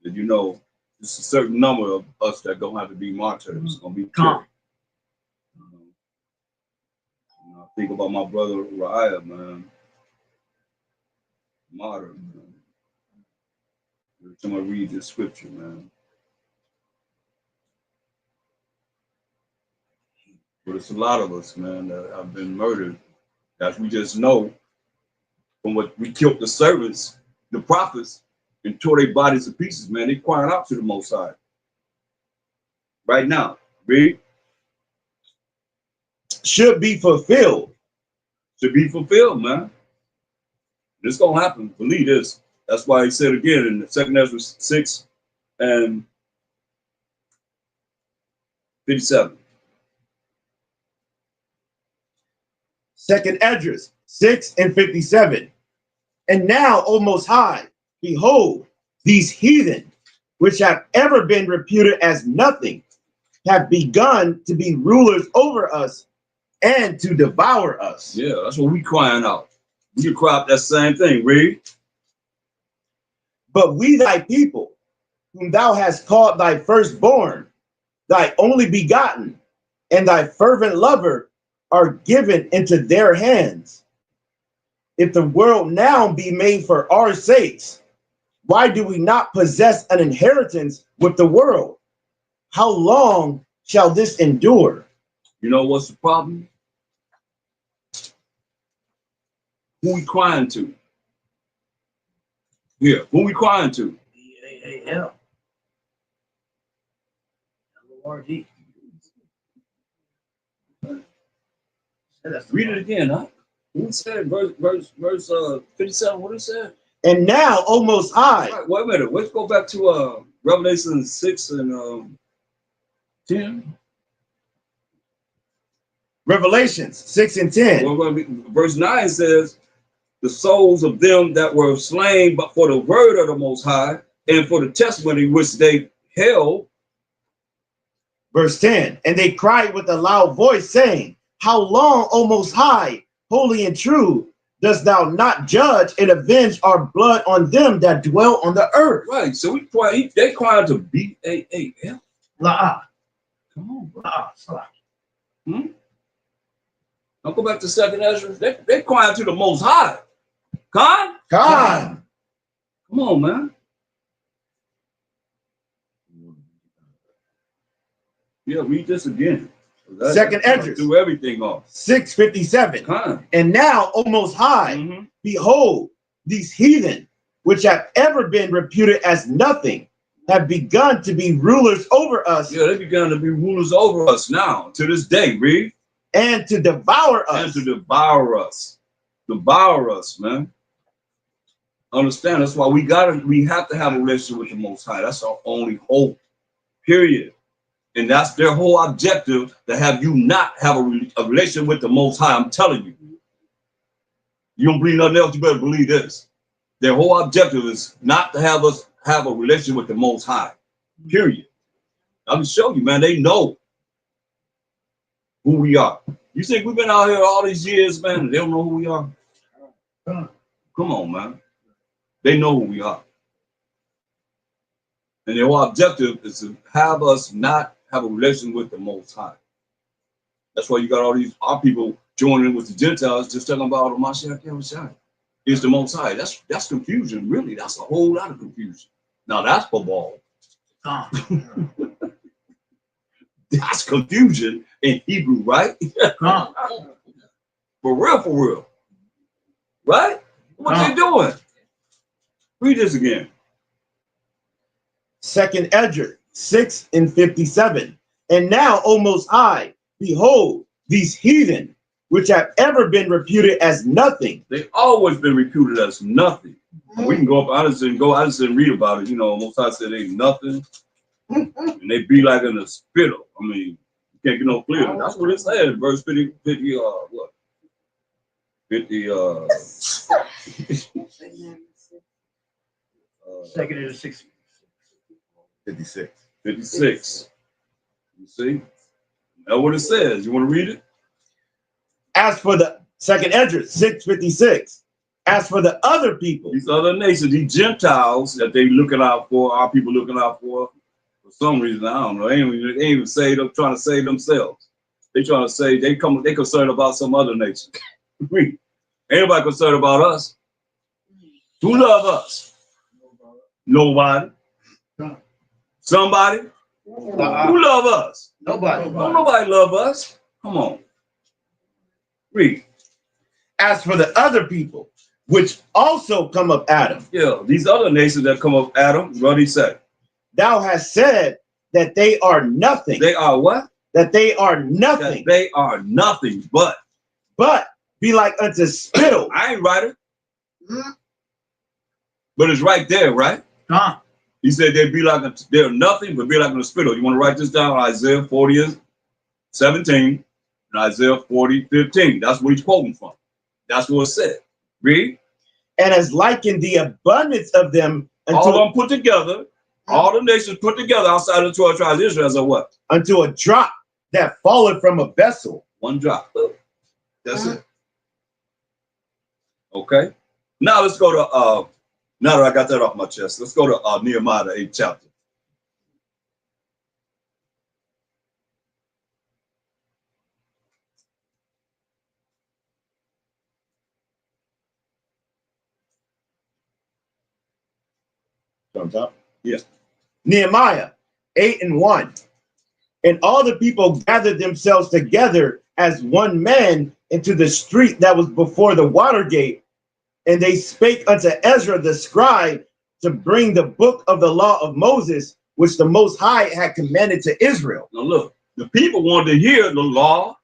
And you know, there's a certain number of us that don't have to be martyrs. Gonna be killed. I think about my brother Uriah, man. Martyr, man. Every time I read this scripture, man. But it's a lot of us, man, that have been murdered. As we just know from what we killed the servants, the prophets, and tore their bodies to pieces, man. They crying out to the Most High. Right now. Read. Should be fulfilled. Should be fulfilled, man. This gonna happen. Believe this. That's why he said again in the 2 Ezra 6 and 57. 2 Esdras 6 and 57. And now, O Most High, behold, these heathen, which have ever been reputed as nothing, have begun to be rulers over us and to devour us. Yeah, that's what we crying out. We can cry out that same thing. Read. But we thy people, whom thou hast called thy firstborn, thy only begotten, and thy fervent lover, are given into their hands. If the world now be made for our sakes, why do we not possess an inheritance with the world? How long shall this endure? You know what's the problem? Who we crying to? Yeah, who we crying to? Yeah. Lord, Read it again, huh? What said? Verse 57. What it said? And now, O Most High. Right, wait a minute. Let's go back to Revelation 6 and 10. Revelations 6 and 10. Well, verse 9 says, the souls of them that were slain but for the word of the Most High and for the testimony which they held. Verse 10. And they cried with a loud voice, saying, how long, O Most High, holy and true, dost thou not judge and avenge our blood on them that dwell on the earth? Right. So they cried to B-A-A-F. La'ah. Come on, bro. La'ah. I'll go back to 2nd Ezra. They crying to the Most High. Con? God. Come on, man. Yeah, read this again. 2nd Ezra. Do everything off. 6:57. Con. And now, O Most High, behold, these heathen, which have ever been reputed as nothing, have begun to be rulers over us. Yeah, they begun to be rulers over us now, to this day, read. And to devour us. And to devour us. Devour us, man. Understand, that's why we have to have a relationship with the Most High. That's our only hope, period. And that's their whole objective, to have you not have a relationship with the Most High. I'm telling you. You don't believe nothing else, you better believe this. Their whole objective is not to have us have a relationship with the Most High, period. I can show you, man, they know who we are. You think we've been out here all these years, man, and they don't know who we are? Come on, man. They know who we are. And their whole objective is to have us not have a relation with the Most High. That's why you got all our people joining with the Gentiles, just talking about the Mashayach Yahawashi is the Most High. That's confusion, really. That's a whole lot of confusion. Now that's football. That's confusion in Hebrew, right? For real. Right? What they doing? Read this again. 2nd Ezra 6:57. And now, O Most High, behold, these heathen, which have ever been reputed as nothing. They've always been reputed as nothing. We can go up, I just didn't read about it. You know, Most High said ain't nothing. And they be like in a spittle. I mean, you can't get no clearer. That's what it said, verse 50, what? 50, 2nd Ezra 6. 56. You see? That's what it says. You want to read it? As for the 2nd Ezra 6:56. As for the other people, these other nations, these Gentiles that they looking out for, our people looking out for some reason, I don't know. They ain't even say them trying to save themselves. They trying to say they concerned about some other nation. Ain't nobody concerned about us. Who love us? Nobody. Somebody? Who love us? Nobody. Don't nobody love us. Come on. Read. As for the other people, which also come of Adam. Yeah, these other nations that come of Adam, what he said? Thou hast said that they are nothing. They are what? That they are nothing. That they are nothing but be like unto spittle. I ain't right it. But it's right there, right? He said they're nothing but be like a spittle. You want to write this down? Isaiah 40:17 and Isaiah 40:15. That's what he's quoting from. That's what it said. Read. And as likened the abundance of them all of them put together, all the nations put together outside of the 12 tribes of Israel as a what? Unto a drop that falleth from a vessel. One drop. That's it. Okay. Now let's go to now that I got that off my chest, let's go to Nehemiah, the 8th chapter. Thumbs up. Yes. Nehemiah 8:1. And all the people gathered themselves together as one man into the street that was before the water gate. And they spake unto Ezra the scribe to bring the book of the law of Moses, which the Most High had commanded to Israel. Now look, the people wanted to hear the law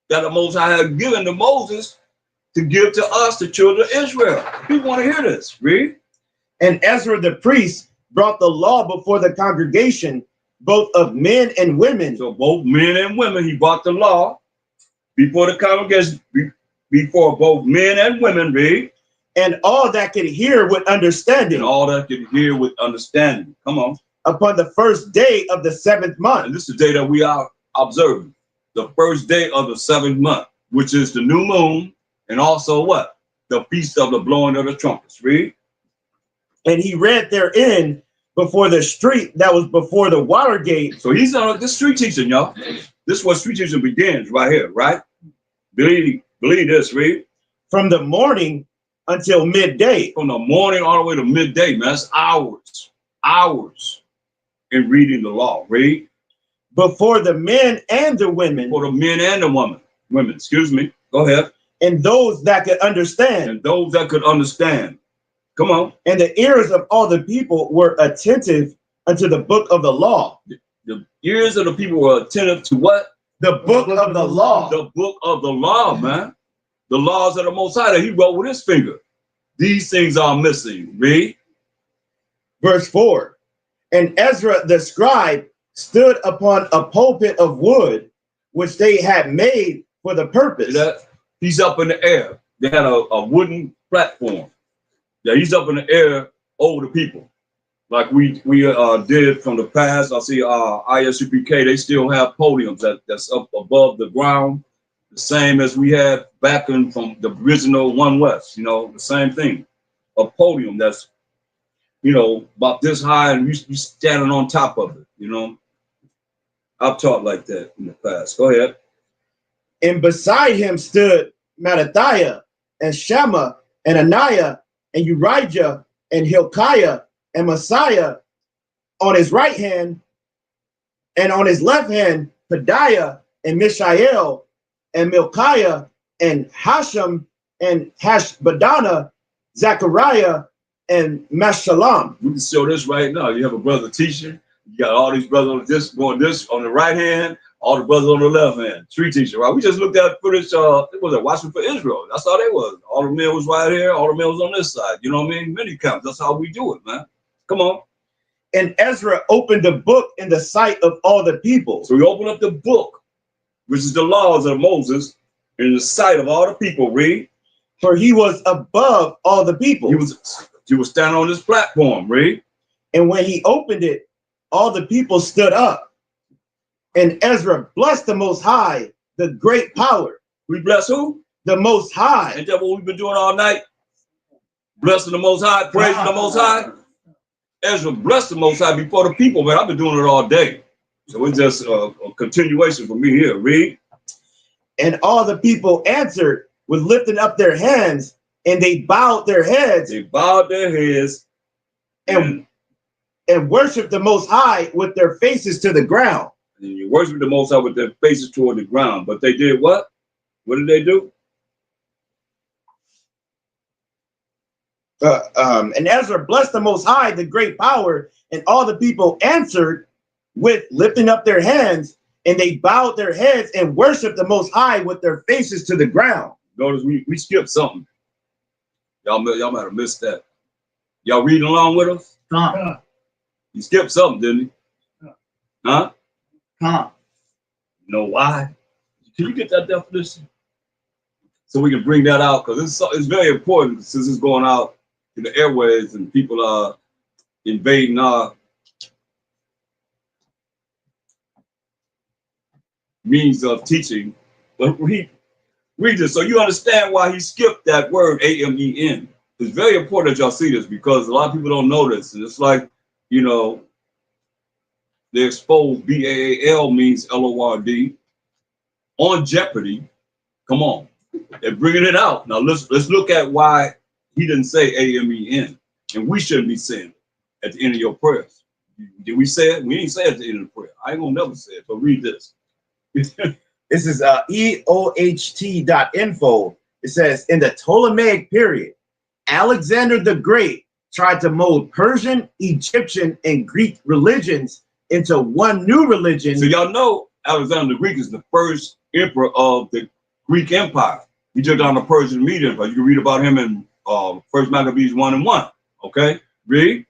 that the Most High had given to Moses to give to us, the children of Israel. People want to hear this. Read. And Ezra the priest brought the law before the congregation, both of men and women. So both men and women, he brought the law before the congregation, before both men and women. Read. And all that could hear with understanding. And all that could hear with understanding. Come on. Upon the first day of the 7th month. And this is the day that we are observing. The first day of the 7th month, which is the new moon, and also what? The feast of the blowing of the trumpets. Read. And he read therein before the street that was before the water gate. So he's on this street teaching, y'all. This is what street teaching begins right here, right? Believe this, read. From the morning until midday. From the morning all the way to midday, man. That's hours in reading the law. Read. Before the men and the women. For the men and the women, excuse me. Go ahead. And those that could understand. And those that could understand. Come on. And the ears of all the people were attentive unto the book of the law. The ears of the people were attentive to what? The book of the law. The book of the law, man. The laws of the Most High that he wrote with his finger. These things are missing. Read. Verse 4. And Ezra the scribe stood upon a pulpit of wood, which they had made for the purpose. He's up in the air. They had a wooden platform. Yeah, he's up in the air over the people. Like we did from the past. I see ISUPK, they still have podiums that's up above the ground, the same as we had back in from the original One West, you know, the same thing. A podium that's, you know, about this high and you standing on top of it, you know. I've taught like that in the past. Go ahead. And beside him stood Mattathiah and Shema and Ananiah and Urijah and Hilkiah and Messiah on his right hand, and on his left hand Pedaiah and Mishael and Milkiah and Hashem and Hashbadana, Zechariah and Meshullam. We can show this right now. You have a brother teacher. You got all these brothers on this going this on the right hand, all the brothers on the left hand. Street teacher, right? We just looked at footage. It was a watching for Israel. That's how they was. All the men was right here. All the men was on this side. You know what I mean? Many counts. That's how we do it, man. Come on. And Ezra opened the book in the sight of all the people. So we open up the book, which is the laws of Moses, in the sight of all the people. Read. For he was above all the people. He was standing on this platform. Read. And when he opened it, all the people stood up. And Ezra blessed the Most High, the great power. We bless who? The Most High. Ain't that what we've been doing all night? Blessing the Most High, praising the Most High. Ezra blessed the Most High before the people, man. I've been doing it all day. So it's just a continuation for me here. Read. And all the people answered with lifting up their hands, and they bowed their heads. They bowed their heads and worshiped the Most High with their faces to the ground. And you worship the Most High with their faces toward the ground. But they did what? What did they do? And Ezra blessed the Most High, the great power, and all the people answered with lifting up their hands, and they bowed their heads and worshiped the Most High with their faces to the ground. Notice we skipped something. Y'all might have missed that. Y'all reading along with us? You skipped something, didn't you? Huh? You know why? Can you get that definition? So we can bring that out, because it's very important since it's going out to the airways and people are invading our means of teaching. But read this so you understand why he skipped that word AMEN. It's very important that y'all see this, because a lot of people don't know this. And it's like, you know, they expose BAAL means LORD on jeopardy. Come on. They're bringing it out. Now let's look at why he didn't say AMEN. And we shouldn't be saying it at the end of your prayers. Did we say it? We didn't say it at the end of the prayer. I ain't gonna never say it, but read this. This is EOHT.info. It says, in the Ptolemaic period, Alexander the Great tried to mold Persian, Egyptian, and Greek religions into one new religion. So y'all know Alexander the Greek is the first emperor of the Greek Empire. He took down the Persian Media Empire. You can read about him in First Maccabees 1:1. Okay, read.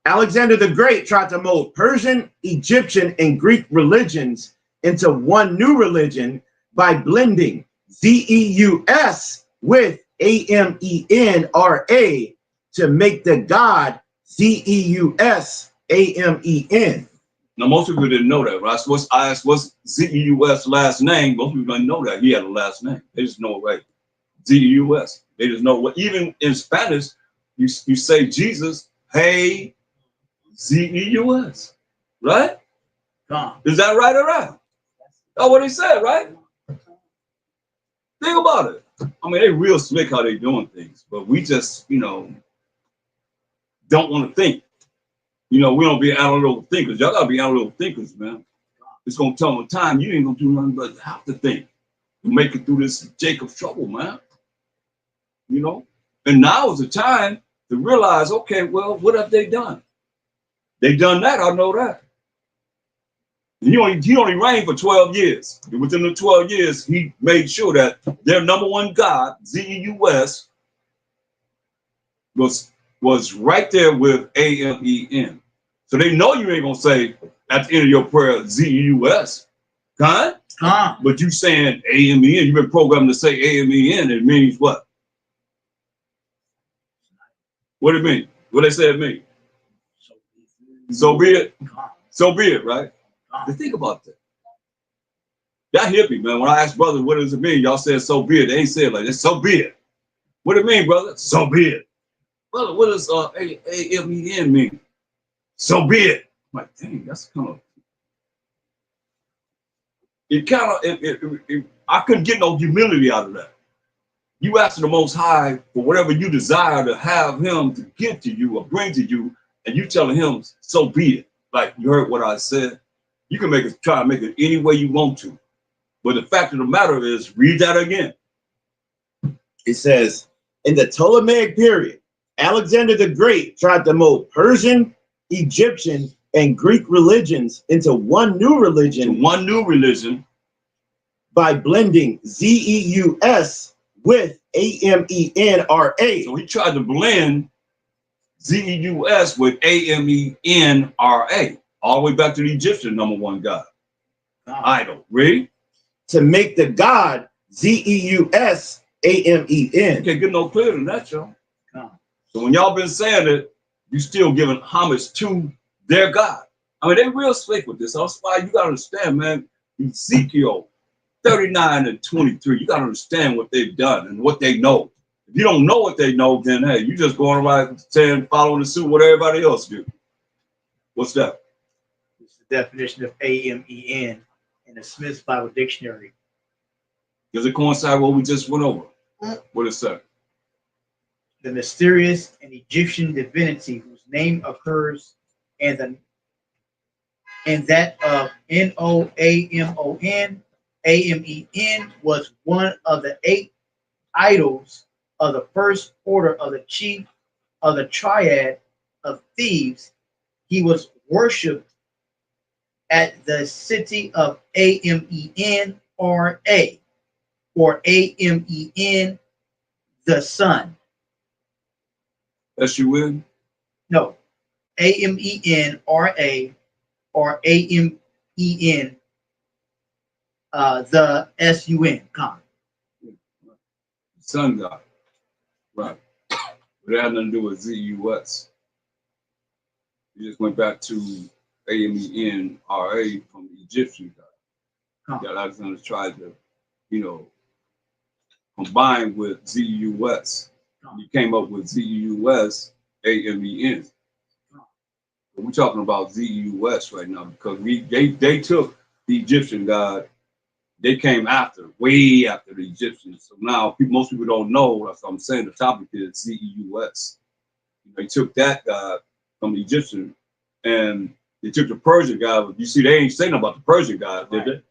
Alexander the Great tried to mold Persian, Egyptian, and Greek religions into one new religion by blending Zeus with Amen-Ra to make the God Zeus Amen. Now, most people didn't know that. Right? I asked, what's Zeus' last name? Most people didn't know that he had a last name. They just know, right? Zeus. They just know what. Even in Spanish, you say Jesus, hey, Zeus, right? Is that right or right? That's what he said, right? Think about it. I mean, they real slick how they doing things, but we just, don't want to think. We don't be analytical thinkers. Y'all gotta be analytical thinkers, man. It's gonna tell them time you ain't gonna do nothing but have to think to make it through this Jacob's trouble, man. And now is the time to realize, okay, well, what have they done? They done that, I know that. He only reigned for 12 years. And within the 12 years, he made sure that their number one God, Zeus, was right there with Amen. So they know you ain't gonna say at the end of your prayer Zeus, but you saying Amen. You've been programmed to say Amen. It means what? What it mean? What they say it mean? So be it. So be it, right? To think about that. That hit me, man. When I asked brothers, what does it mean? Y'all said so be it. They ain't said like that. So be it. What it mean, brother? So be it. Brother, what does Amen mean? So be it. I'm like, dang, that's kind of. I couldn't get no humility out of that. You asking the Most High for whatever you desire to have Him to give to you or bring to you, and you telling Him, so be it. Like, you heard what I said. You can try to make it any way you want to. But the fact of the matter is, read that again. It says, in the Ptolemaic period, Alexander the Great tried to mold Persian, Egyptian, and Greek religions into one new religion. By blending Zeus with Amen-Ra. So he tried to blend Zeus with Amen-Ra. All the way back to the Egyptian number one God. Idol. Read. To make the God Zeus Amen. Can't get no clearer than that, y'all. So when y'all been saying it, you still giving homage to their God. I mean, they real slick with this. That's why you gotta understand, man. Ezekiel 39:23. You gotta understand what they've done and what they know. If you don't know what they know, then hey, you just going around saying, following the suit what everybody else do. What's that? It's the definition of Amen in the Smith's Bible Dictionary. Does it coincide with what we just went over? What is that? The mysterious and Egyptian divinity whose name occurs in that of Noamon. Amen was one of the 8 idols of the first order of the chief of the triad of Thebes. He was worshipped at the city of Amen-Ra, or Amen the sun. S-U-N? No, Amen-Ra, or Amen the S-U-N. Sun God. Right. But it had nothing to do with Z-U-S. You just went back to Amen-Ra from the Egyptian God. That Alexander tried to, combine with Z-U-S. You came up with Z-U-S, Amen. But we're talking about Z-U-S right now because they took the Egyptian God. They came way after the Egyptians. So now most people don't know. That's what I'm saying. The topic is Z-E-U-S. They took that God from the Egyptian and they took the Persian God. You see, they ain't saying about the Persian God, did they?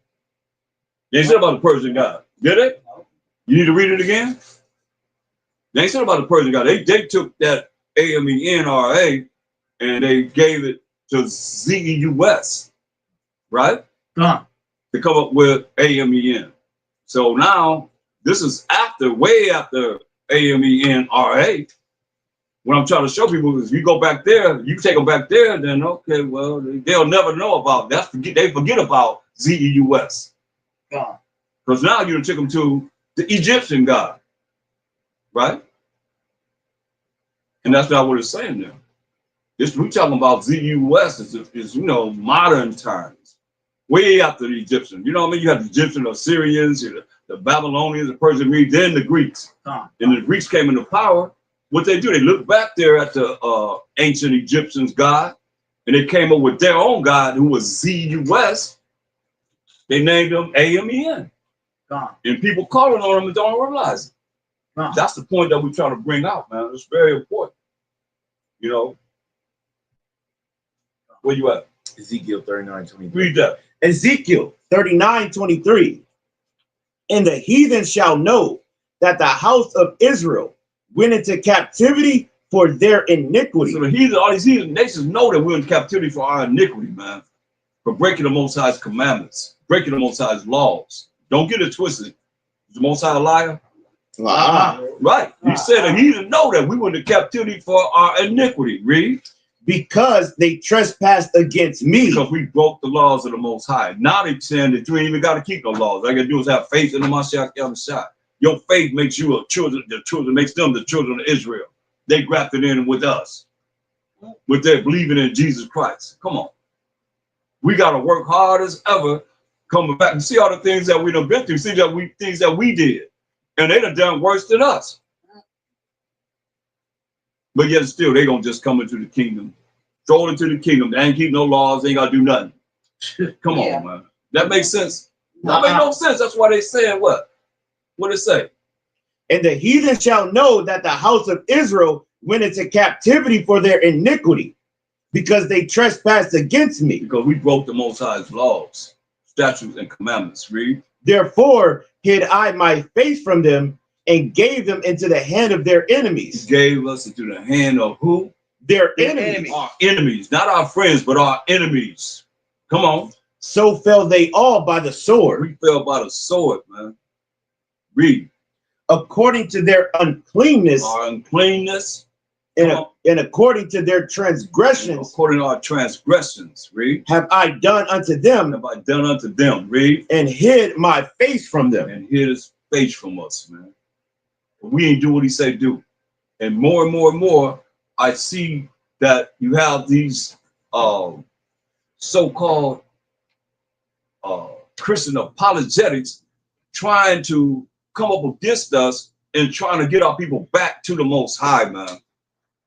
They ain't said about the Persian God, did they? You need to read it again. They ain't said about the Persian God. They took that Amen-Ra and they gave it to Z-E-U-S, right? To come up with Amen. So now this is after, way after AMENRA. What I'm trying to show people is, you go back there, you take them back there, then okay, well, they'll never know about that. They forget about ZEUS. Because now you took them to the Egyptian God, right? And that's not what it's saying there. We're talking about ZEUS is modern times, way after the Egyptians. You know what I mean? You have the Egyptians, the Assyrians, the Babylonians, the Persian Medes, then the Greeks. And the Greeks came into power. What they do, they look back there at the ancient Egyptians' God, and they came up with their own God, who was ZEUS. They named him AMEN. And people calling on him and don't realize it. That's the point that we're trying to bring out, man. It's very important. You know, where you at? Ezekiel 39:23. Read that. Ezekiel 39:23. And the heathen shall know that the house of Israel went into captivity for their iniquity. So the heathen, all these heathen nations know that we're in captivity for our iniquity, man. For breaking the Most High's commandments, breaking the Most High's laws. Don't get it twisted. Is the Most High a liar? Right. He said the heathen know that we went into captivity for our iniquity. Read. Because they trespassed against me. Because we broke the laws of the Most High. Now they're saying that you ain't even got to keep the laws. All you got to do is have faith in the Mashayach Yahawashi. Your faith makes you the children makes them the children of Israel. They grafted in with us, with their believing in Jesus Christ. Come on. We got to work hard as ever coming back and see all the things that we done been through, see that things that we did. And they done worse than us. But yet still, they going to just come into the kingdom, throw it into the kingdom. They ain't keep no laws. They ain't got to do nothing. Come on, man. That makes sense? That makes no sense. That's why they saying what? What it say? And the heathen shall know that the house of Israel went into captivity for their iniquity, because they trespassed against me. Because we broke the Most High's laws, statutes, and commandments. Read. Therefore hid I my face from them and gave them into the hand of their enemies. He gave us into the hand of who? Their enemies. Our enemies, not our friends, but our enemies. Come on. So fell they all by the sword. We fell by the sword, man. Read. According to their uncleanness. Our uncleanness. And according to their transgressions. According to our transgressions. Read. Have I done unto them. Have I done unto them. Read. And hid my face from them. And hid his face from us, man. But we ain't do what he said do. And more and more and more, I see that you have these so-called Christian apologetics trying to come up against us and trying to get our people back to the Most High, man.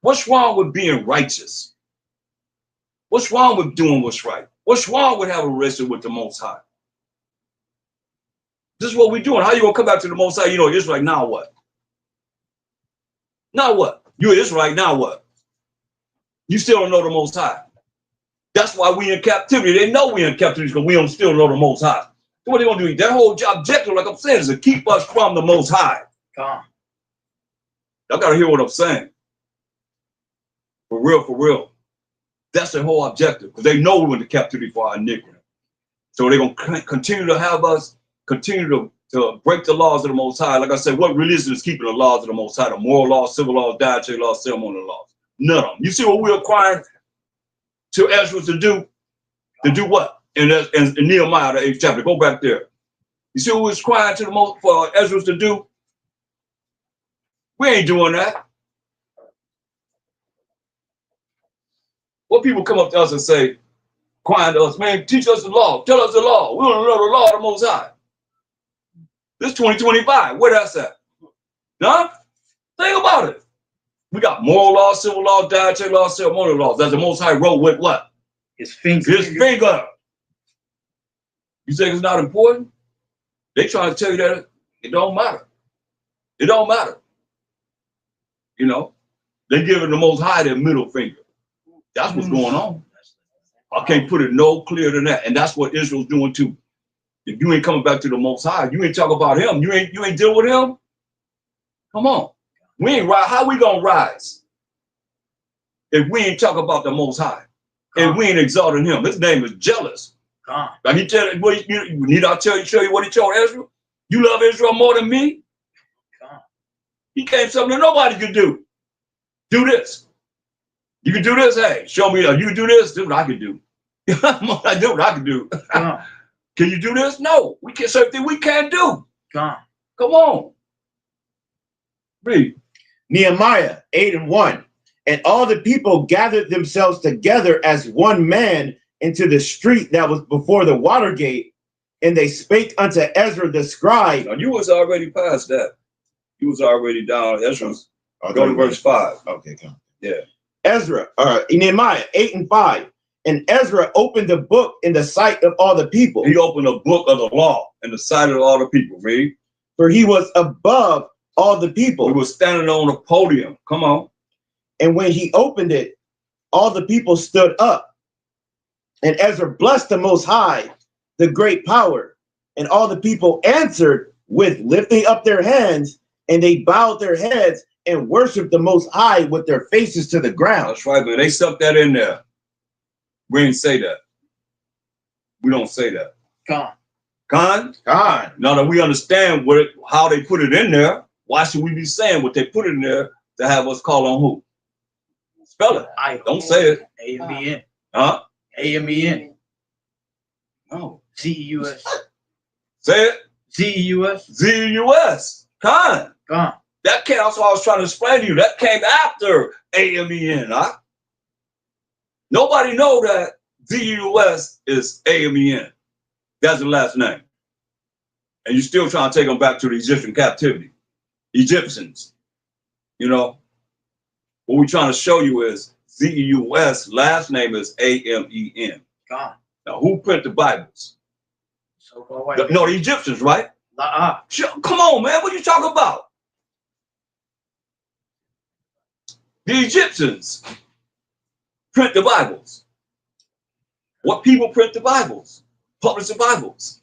What's wrong with being righteous? What's wrong with doing what's right? What's wrong with having a relationship with the Most High? This is what we're doing. How you gonna come back to the Most High? You know, Israelite, now what? Now what? You're Israelite, now what? You still don't know the Most High. That's why we in captivity. They know we in captivity because we don't still know the Most High. So what they gonna do? Their whole objective, like I'm saying, is to keep us from the Most High. Y'all gotta hear what I'm saying. For real, for real. That's their whole objective, because they know we're in the captivity for our iniquity. So they're gonna continue to have us continue to break the laws of the Most High. Like I said, what religion is keeping the laws of the Most High? The moral laws, civil laws, dietary laws, ceremonial laws. None of them. You see what we're requiring to Ezra to do? To do what? In Nehemiah, the 8th chapter. Go back there. You see what we're requiring to for Ezra to do? We ain't doing that. What people come up to us and say, crying to us, man, teach us the law. Tell us the law. We don't know the law of the Most High. This 2025, where that's at? Huh? Think about it. We got moral laws, civil laws, dietary laws, ceremonial laws. That's the Most High wrote with what? His finger. His finger. You think it's not important? They trying to tell you that it don't matter. It don't matter. You know, they giving the Most High their middle finger. That's what's going on. I can't put it no clearer than that. And that's what Israel's doing too. If you ain't coming back to the Most High, you ain't talk about him. You ain't deal with him. Come on. We ain't right. How we gonna rise if we ain't talk about the Most High? If we ain't exalting him? His name is jealous. Like he tell you, need I show you what he told Ezra? You love Israel more than me? God. He gave something that nobody could do. Do this. You can do this. Hey, show me. You can do this. Do what I can do. I do what I can do. God. Can you do this? No. We can't. Certain we can't do. God. Come on. Read. Nehemiah 8:1. And all the people gathered themselves together as one man into the street that was before the water gate, and they spake unto Ezra the scribe. Now, you was already past that. You was already down Ezra's. Oh, Go to verse 5. Okay, come. Yeah. Ezra, Nehemiah 8:5. And Ezra opened the book in the sight of all the people. He opened a book of the law in the sight of all the people. Read. For he was above all the people. He was standing on a podium. Come on. And when he opened it, all the people stood up. And Ezra blessed the Most High, the great power. And all the people answered with lifting up their hands, and they bowed their heads and worshiped the Most High with their faces to the ground. That's right, man. They stuck that in there. We ain't say that. We don't say that. God. Con? God. Now that we understand how they put it in there, why should we be saying what they put in there to have us call on who? Spell it. I Don't say it. A-M-E-N. Huh? A-M-E-N. No. Z-E-U-S. Say it. Z-E-U-S. Z-U-S. Con. God. That came, that's what I was trying to explain to you. That came after A-M-E-N, huh? Nobody know that Z-U-S is A-M-E-N. That's the last name. And you're still trying to take them back to the Egyptian captivity. Egyptians. You know? What we're trying to show you is Z-E-U-S, last name is A-M-E-N. God. Now, who print the Bibles? So-called white No, the Egyptians, right? Come on, man. What are you talking about? The Egyptians print the Bibles. What people print the Bibles? Publish the Bibles.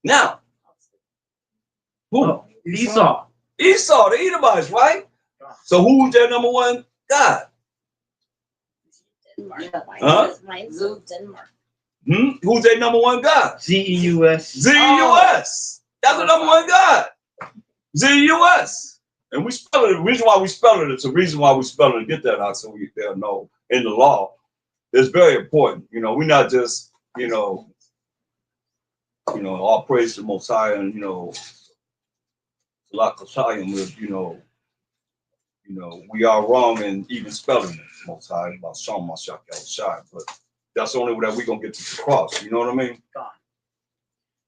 Now, who? Oh, Esau. Esau, the Edomites, right? So who's their number one God? Denmark. Huh? Mine's Denmark. Who's their number one God? Z-E-U-S. Z-U-S. That's the number one God. Z-U-S. And we spell it. The reason why we spell it, it's the reason why we spell it to get that out so they'll know in the law. It's very important. You know, we're not just, all praise to the Most High and, we are wrong in even spelling it, Most High, about Mashayach Yahawashi, but that's the only way that we're going to get to the cross. You know what I mean?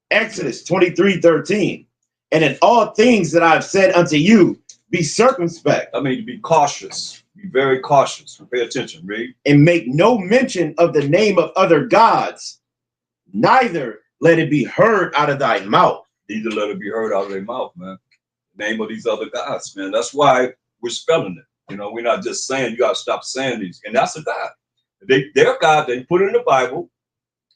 Exodus 23:13. And in all things that I've said unto you, be circumspect. I mean, to be cautious. Be very cautious. Pay attention, read. And make no mention of the name of other gods, neither let it be heard out of thy mouth. Neither let it be heard out of their mouth, man. The name of these other gods, man. That's why we're spelling it. We're not just saying, you got to stop saying these. And that's a God. Their God, they put it in the Bible.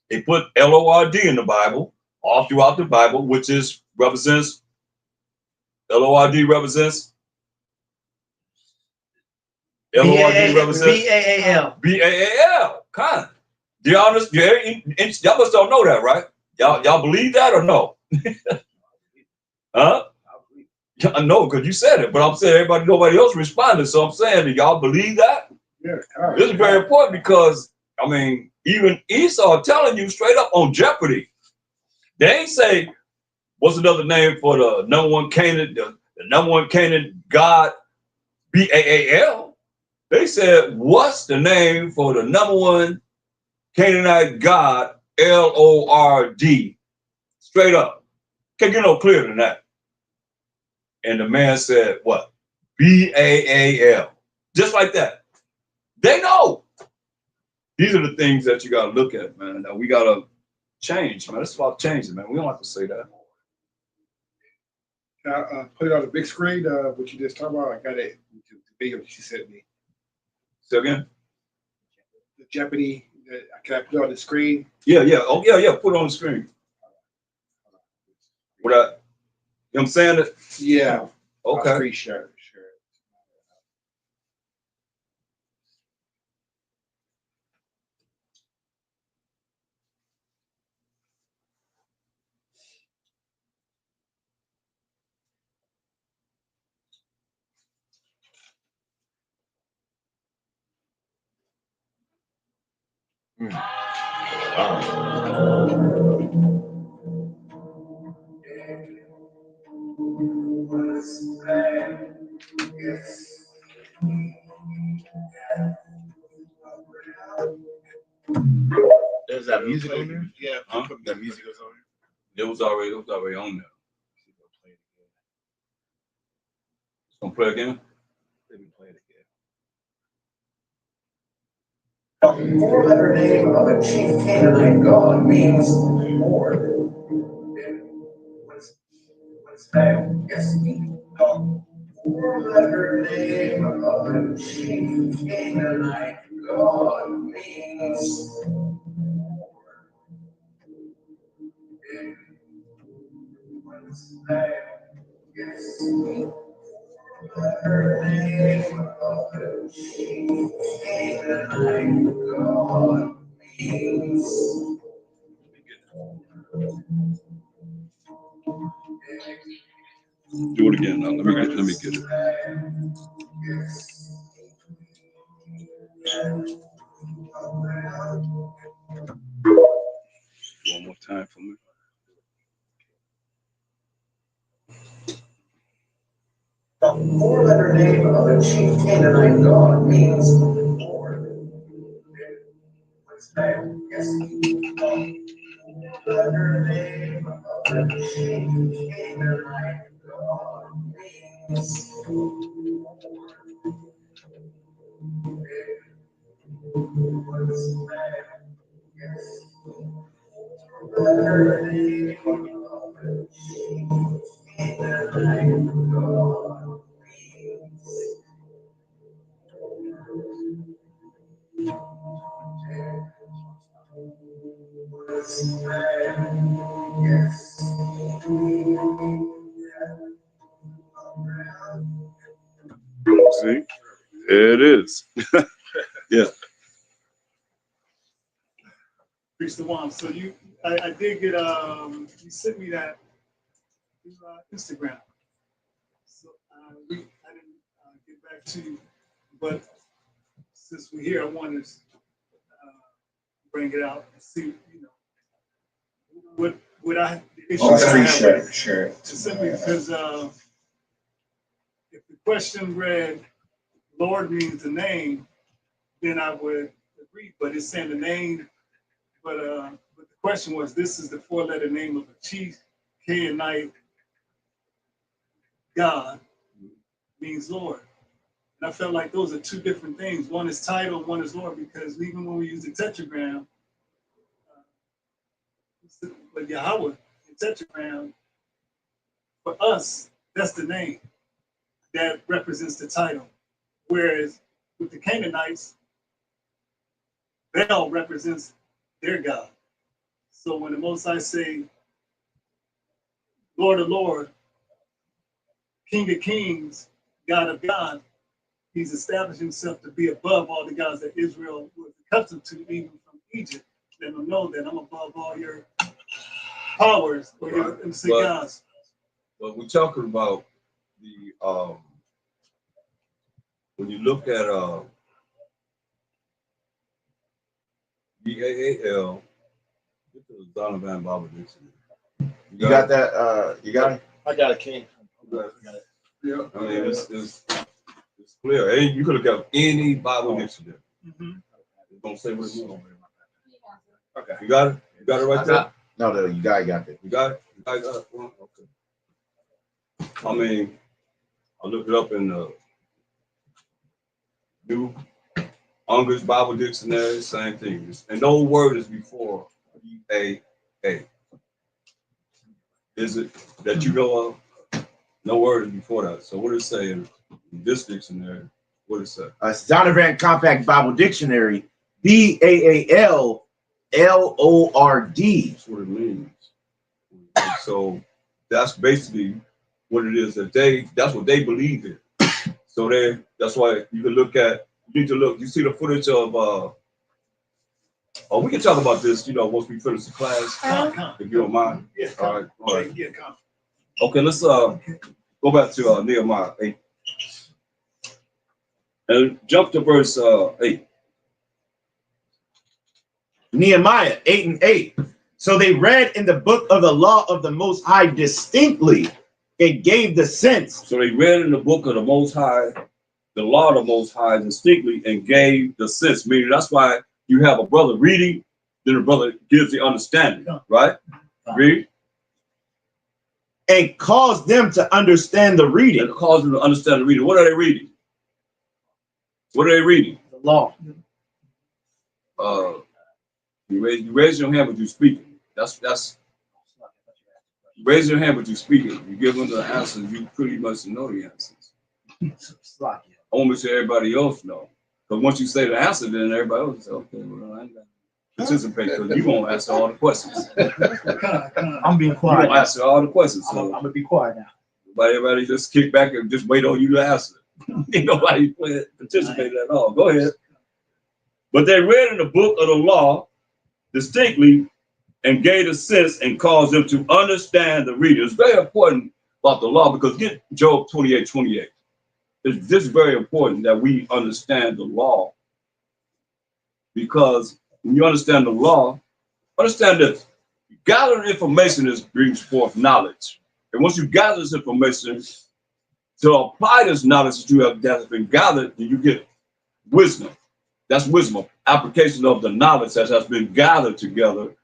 They put L-O-R-D in the Bible, all throughout the Bible, which represents, L-O-R-D represents, L-O-R-D represents B-A-A-L. B-A-A-L. Kind. Do y'all understand? Y'all must don't know that, right? Y'all believe that or no? Huh? I know, because you said it, but I'm saying nobody else responded. So I'm saying, do y'all believe that? Yeah. This is very important because, even Esau telling you straight up on Jeopardy. They ain't say, what's another name for the number one Canaan, the number one Canaan God, B-A-A-L. They said, what's the name for the number one Canaanite God, L-O-R-D? Straight up. Can't get no clearer than that. And the man said, what? B-A-A-L. Just like that. They know. These are the things that you got to look at, man. That we got to change, man. It's about changing, man. We don't have to say that. Can I put it on the big screen, what you just talked about? I got it, the video that she sent me. Say again? The Jeopardy, can I put it on the screen? Yeah. Oh, yeah. Put it on the screen. You know what I'm saying? Yeah. Okay. Screen share. There's that music on there? Yeah, Huh? that music was on It was already on there. It's gonna play again. there. Let me play it again. The four-letter name of a chief Canaanite god means Lord. What's that? Yes, the four-letter name of a chief Canaanite god means what's that? Yes, the four-letter name of a chief Canaanite god means. Do it again now. Let me get it. One more time for me. The four-letter name of a chief Canaanite god means Lord. What's that? Yes. The four-letter name of a chief Canaanite god means Lord. What's that? Yes. The four-letter name of a chief Canaanite god means. Yes. See, there it is. Yeah. Priest Shalawam. So I did get you sent me that through Instagram. So I didn't get back to you, but since we're here, I wanted to bring it out and see, what I the issues Oh, that I have with it. sure. Simply because if the question read, Lord means the name, then I would agree. But it's saying the name. But the question was, this is the four-letter name of a chief Canaanite God, means Lord. And I felt like those are two different things. One is title, one is Lord, because even when we use the tetragram, with Yahweh, the tetragram, for us, that's the name that represents the title. Whereas with the Canaanites, Baal represents their God. So when the Most High say, Lord of Lord, King of Kings, God of God, he's established himself to be above all the gods that Israel was accustomed to, even from Egypt. Let them know that I'm above all your powers or your MC gods. But we're talking about the when you look at BAAL, this is Donovan Bible Dictionary. You got that? You got it? I got a king. Yeah. I mean, it's clear. Hey, you could look at any Bible dictionary. Mhm. It's gonna say what it means. Okay. You got it? You got it right there? No, you got it. You got it? You guys got it? Well, okay. I mean, I looked it up in the New Unger's Bible Dictionary, same thing. And no word is before BAA. Is it that you know of? No word is before that. So what does it say in this dictionary? What does it say? Donovan Compact Bible Dictionary, BAAL LORD. That's what it means. So that's basically what it is that's what they believe in. So that's why you can look at, you see the footage of we can talk about this, once we finish the class, if you don't mind. Yeah, All right. Yeah, come. Okay, let's go back to Nehemiah 8. And jump to verse 8. Nehemiah 8:8. So they read in the book of the law of the Most High distinctly and gave the sense. So they read in the book of the Most High, the law of the Most High distinctly and gave the sense. Meaning that's why you have a brother reading, then the brother gives the understanding, right? Read. And caused them to understand the reading. And caused them to understand the reading. What are they reading? What are they reading? The law. You raise your hand, but you speaking. That's. You raise your hand, but you speaking. You give them the answers. You pretty much know the answers. I want to make sure everybody else know. Because once you say the answer, then everybody else say, okay, well, I ain't got to participate because you won't answer all the questions. I'm being You quiet. won't answer all the questions. So I'm gonna be quiet now. everybody just kick back and just wait on you to answer. Ain't nobody participated at all. Go ahead. But they read in the book of the law distinctly and gave a sense and caused them to understand the reading. It's very important about the law because get Job 28:28. It's just very important that we understand the law because when you understand the law, understand this. Gathering information brings forth knowledge. And once you gather this information, to apply this knowledge that has been gathered, then you get wisdom. That's wisdom, application of the knowledge that has been gathered together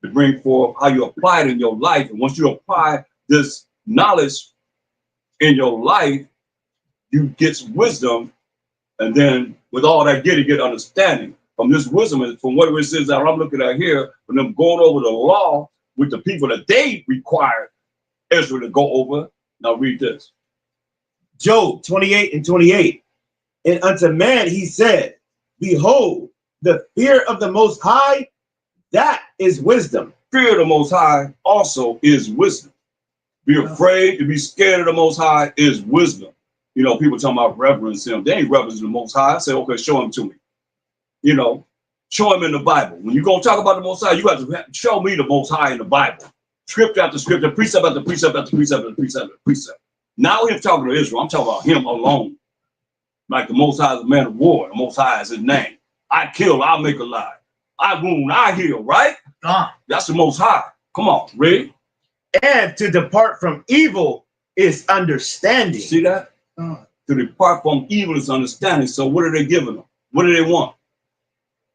to bring forth how you apply it in your life. And once you apply this knowledge in your life, you get wisdom. And then with all that you get understanding. From this wisdom, and from what it says that I'm looking at here, from them going over the law with the people that they required Israel to go over. Now read this. Job 28:28. And unto man he said, behold, the fear of the Most High, that is wisdom. Fear of the Most High also is wisdom. Be afraid to be scared of the Most High is wisdom. You know, people talking about reverence him. They ain't reverence the Most High. I say, okay, show him to me. You know, show him in the Bible. When you're going to talk about the Most High, you have to show me the Most High in the Bible. Scripture after scripture, precept after precept after precept after precept after precept. Now he's talking to Israel. I'm talking about him alone. Like the Most High is a man of war. The Most High is his name. I kill, I'll make alive. I wound, I heal, right? That's the Most High. Come on, read. And to depart from evil is understanding. See that? To depart from evil is understanding. So what are they giving them? What do they want?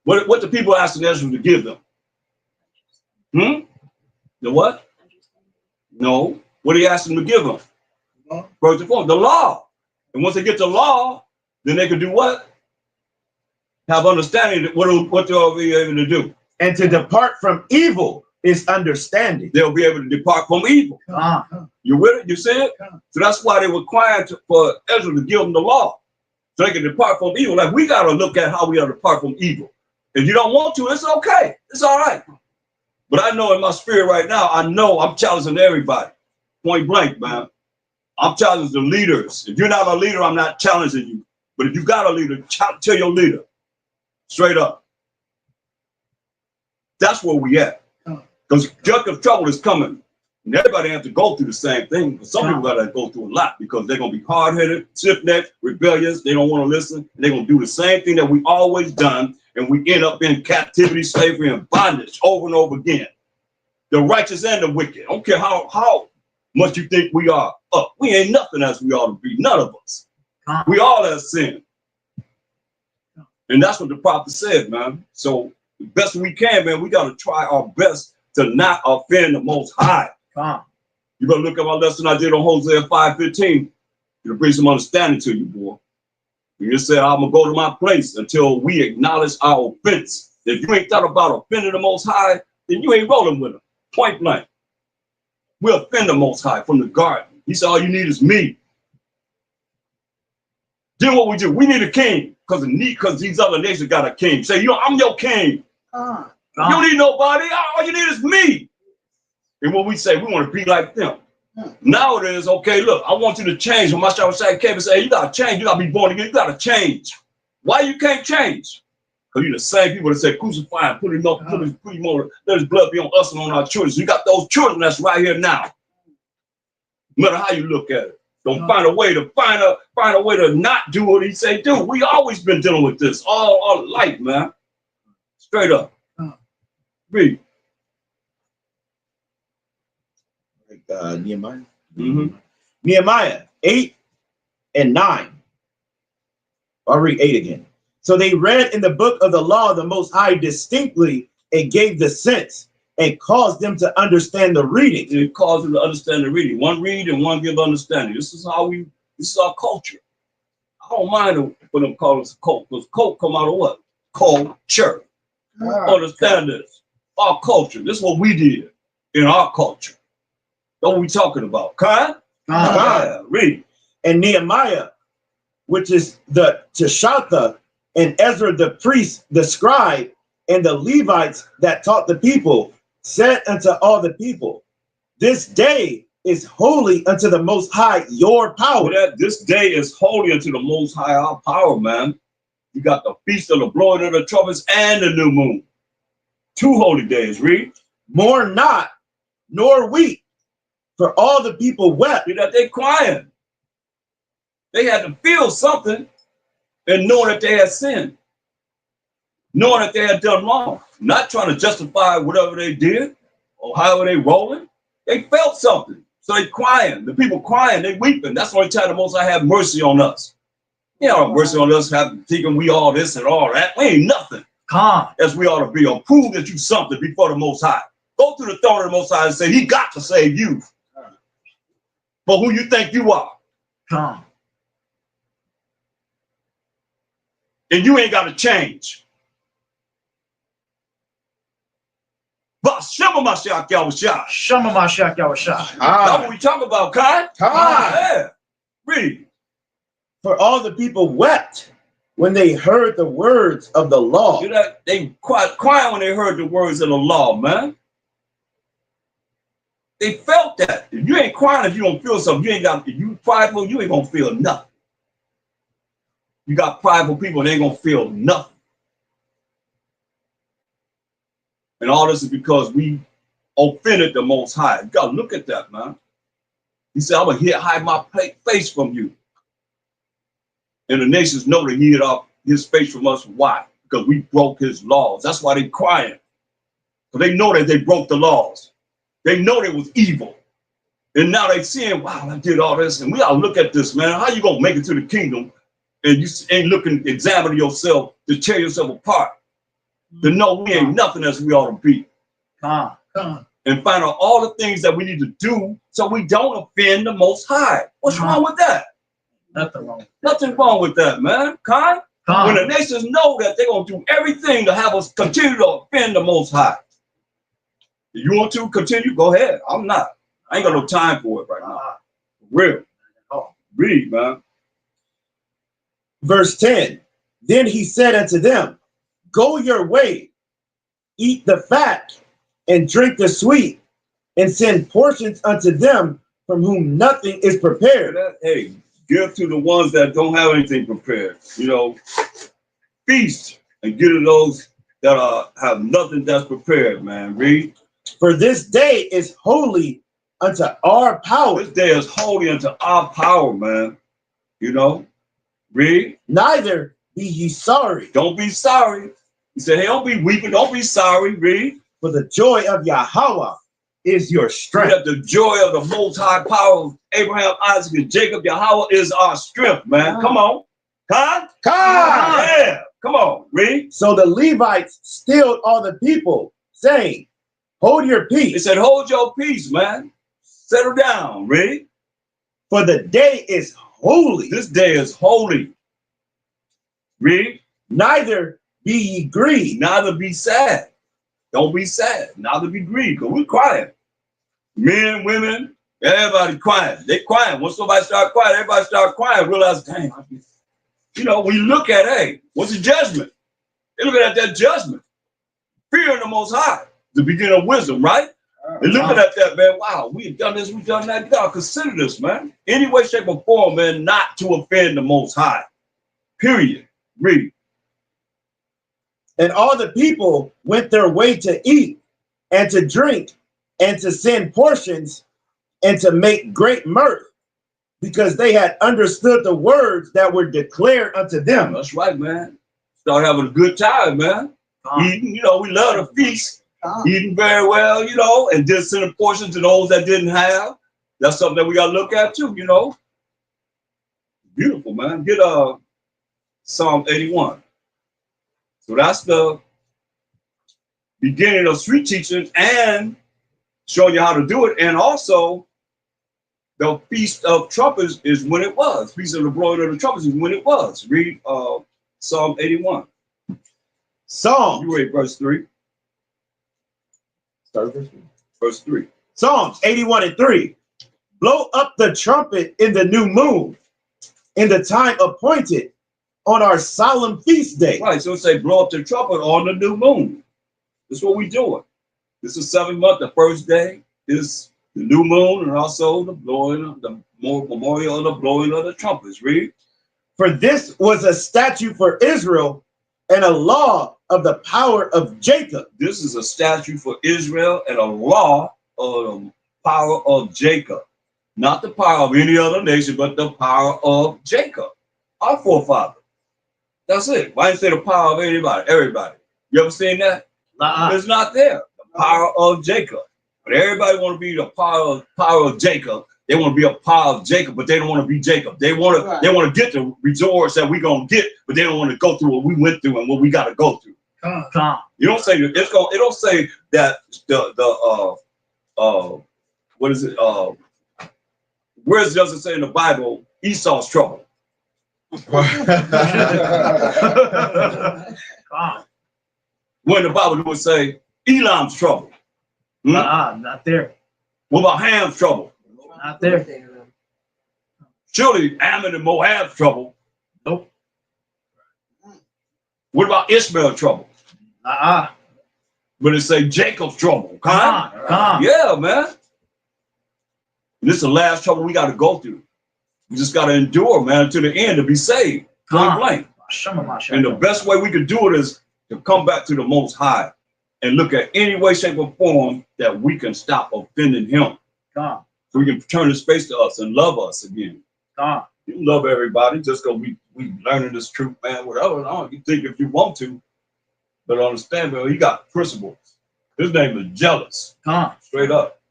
What the people asking Ezra to give them? The what? No. What are you asking them to give them? First and foremost, the law. And once they get the law, then they can do what? Have understanding that what they'll be able to do. And to depart from evil is understanding. They'll be able to depart from evil. You with it? You see it? So that's why they were required for Ezra to give them the law. So they can depart from evil. Like we got to look at how we are to depart from evil. If you don't want to, it's okay. It's all right. But I know in my spirit right now, I know I'm challenging everybody. Point blank, man. I'm challenging the leaders. If you're not a leader, I'm not challenging you. But if you got a leader, tell your leader. Straight up. That's where we at. Because junk of trouble is coming. And everybody has to go through the same thing. But some people got to go through a lot because they're going to be hard-headed, stiff-necked, rebellious. They don't want to listen. They're going to do the same thing that we always done. And we end up in captivity, slavery, and bondage over and over again. The righteous and the wicked. I don't care how much you think we are up. We ain't nothing as we ought to be. None of us. We all have sinned. And that's what the prophet said, man. So the best we can, man, we got to try our best to not offend the Most High. You better look at my lesson I did on Hosea 5:15. It'll bring some understanding to you, boy. You just say, I'm going to go to my place until we acknowledge our offense. If you ain't thought about offending the Most High, then you ain't rolling with him. Point blank. We offend the Most High from the garden. He said, all you need is me. Then what we do? We need a king because these other nations got a king. Say, I'm your king. You don't need nobody. All you need is me. And what we say, we want to be like them. Now it is, okay, look, I want you to change. When Mashayach Yahawashi came and said, hey, you got to change. You got to be born again. You got to change. Why you can't change? Because you're the same people that say, crucify him, put him up, put him on, let his blood be on us and on our children. So you got those children that's right here now. No matter how you look at it. Don't find a way to not do what he say do. We always been dealing with this all our life, man. Straight up. Read. Nehemiah. Mm-hmm. Nehemiah 8 and 9. I'll read 8 again. So they read in the book of the law of the Most High distinctly and gave the sense and caused them to understand the reading. It caused them to understand the reading. One read and one give understanding. This is our culture. I don't mind when them call us a cult, because cult come out of what? Culture. Understand this. Our culture. This is what we did in our culture. That's what we talking about. Read. And Nehemiah, which is the Teshatha, and Ezra the priest, the scribe, and the Levites that taught the people, said unto all the people, this day is holy unto the Most High, your power. This day is holy unto the Most High, our power, man. You got the feast of the blowing of the trumpets and the new moon. 2 holy days. Read. Mourn not, nor weep, for all the people wept. See that they crying. They had to feel something and know that they had sinned. Knowing that they had done wrong. Not trying to justify whatever they did or however they rolling. They felt something. So they crying. The people crying, they weeping. That's the only time the Most High have mercy on us. He don't have mercy on us, thinking we all this and all that. We ain't nothing. As we ought to be. Or prove that you something before the Most High. Go to the throne of the Most High and say, he got to save you. But who you think you are? And you ain't got to change. But Mashayach Yahawashi. Mashayach Yahawashi. That's what we talk about, Kai. Yeah. Read. For all the people wept when they heard the words of the law. See that? They crying when they heard the words of the law, man. They felt that. If you ain't crying, if you don't feel something, if you prideful, you ain't gonna feel nothing. You got prideful people, they ain't gonna feel nothing. And all this is because we offended the Most High. You gotta look at that, man. He said, I'm gonna hide my face from you. And the nations know that he hid off his face from us. Why? Because we broke his laws. That's why they crying. Because they know that they broke the laws. They know they was evil. And now they seeing, wow, I did all this. And we gotta look at this, man. How you gonna make it to the kingdom and you ain't looking, examining yourself to tear yourself apart? To know we ain't nothing as we ought to be. And find out all the things that we need to do so we don't offend the Most High. What's wrong with that? Nothing wrong. Nothing wrong with that, man. When the nations know that they're going to do everything to have us continue to offend the Most High. If you want to continue, go ahead. I'm not. I ain't got no time for it right now. For real. Read, man. Verse 10. Then he said unto them, go your way, eat the fat, and drink the sweet, and send portions unto them from whom nothing is prepared. Hey, give to the ones that don't have anything prepared. You know, feast and give to those that have nothing that's prepared, man. Read. For this day is holy unto our power. This day is holy unto our power, man. You know, read. Neither be ye sorry. Don't be sorry. He said, hey, don't be weeping. Don't be sorry. Read. For the joy of Yahweh is your strength. That the joy of the Most High power of Abraham, Isaac, and Jacob, Yahweh is our strength, man. Come on. Yeah. Come on. Read. So the Levites stilled all the people, saying, hold your peace. He said, hold your peace, man. Settle down. Read. For the day is holy. This day is holy. Read. Neither be ye grieved. Neither be sad. Don't be sad. Neither be grieved, because we're crying. Men, women, everybody crying. They crying. Once somebody start crying, everybody start crying. Realize, dang, you know, when you look at, hey, what's the judgment? They're looking at that judgment. Fearing the Most High, the beginning of wisdom, right? And looking at that, man, wow, we've done this, we've done that. You gotta consider this, man. Any way, shape, or form, man, not to offend the Most High. Period. Read. And all the people went their way to eat and to drink and to send portions and to make great mirth, because they had understood the words that were declared unto them. That's right, man. Start having a good time, man. Eating, you know, we love to feast. eating very well, you know, and just send a portion to those that didn't have. That's something that we got to look at too, you know. Beautiful, man. Get Psalm 81. So that's the beginning of street teaching and showing you how to do it. And also, the Feast of Trumpets is when it was. Feast of the Blowing of the Trumpets is when it was. Read Psalm 81. Psalms. You read verse 3. Start verse 3. Verse 3. Psalms 81 and 3. Blow up the trumpet in the new moon, in the time appointed, on our solemn feast day. Right, so it say blow up the trumpet on the new moon. That's what we doing. This is 7th month. The first day is the new moon, and also the blowing of the memorial of the blowing of the trumpets. Read. For this was a statute for Israel and a law of the power of Jacob. This is a statute for Israel and a law of the power of Jacob. Not the power of any other nation, but the power of Jacob, our forefather. That's it. Why didn't say the power of anybody? Everybody. You ever seen that? It's not there. The power of Jacob. But everybody want to be the power of Jacob. They want to be a power of Jacob, but they don't want to be Jacob. They want to get the rewards that we're gonna get, but they don't want to go through what we went through and what we got to go through. You don't say that. It don't say that what is it? Where does it say in the Bible Esau's trouble? When the Bible would say Elam's trouble. Not there. What about Ham's trouble? Not there. Surely Ammon and Moab's trouble. Nope. What about Ishmael's trouble? But it say Jacob's trouble. Come on. Yeah, man. This is the last trouble we got to go through. We just got to endure, man, to the end to be saved. Point blank. And the best way we could do it is to come back to the Most High and look at any way, shape, or form that we can stop offending Him. So we can turn His face to us and love us again. You love everybody just because we learning this truth, man. Whatever. You think if you want to, but understand, man, he got principles. His name is jealous. Straight up.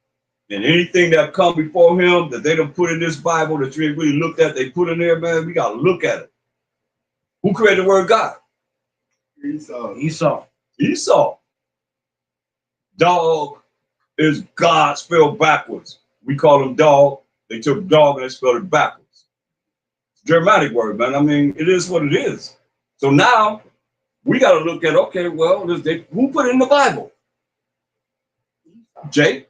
And anything that come before him that they don't put in this Bible that you ain't really looked at, they put in there, man, we got to look at it. Who created the word God? Esau. Dog is God spelled backwards. We call him dog. They took dog and they spelled it backwards. It's a Germanic word, man. I mean, it is what it is. So now we got to look at, okay, well, who put it in the Bible? Jake?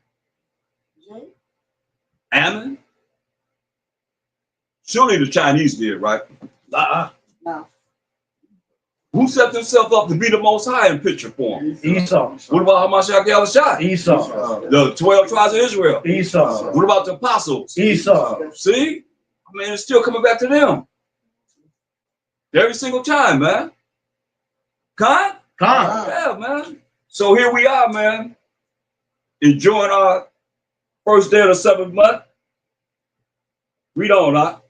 Ammon? Surely the Chinese did, right? No. Who set themselves up to be the Most High in picture form? Esau. What about Mashayach Yahawashi? Esau. The 12 tribes of Israel. Esau. What about the apostles? Esau. See? I mean, it's still coming back to them. Every single time, man. Yeah, man. So here we are, man. Enjoying our first day of the 7th month. Read on, huh?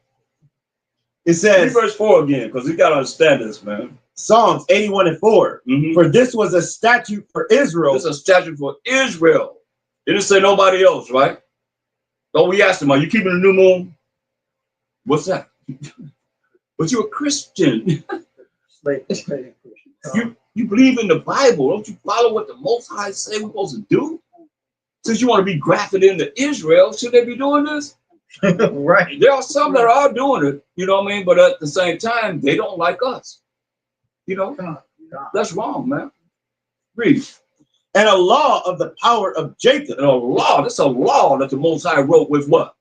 It says, read verse 4 again, because you got to understand this, man. Psalms 81 and 4. For this was a statute for Israel. This is a statute for Israel. It didn't say nobody else, right? So we asked him, are you keeping the new moon? What's that? But you're a Christian. You believe in the Bible. Don't you follow what the Most High say we're supposed to do? Since you want to be grafted into Israel, should they be doing this? Right. There are some that are doing it, you know what I mean? But at the same time, they don't like us. You know? That's wrong, man. Read. And a law of the power of Jacob. And a law. That's a law that the Most High wrote with what?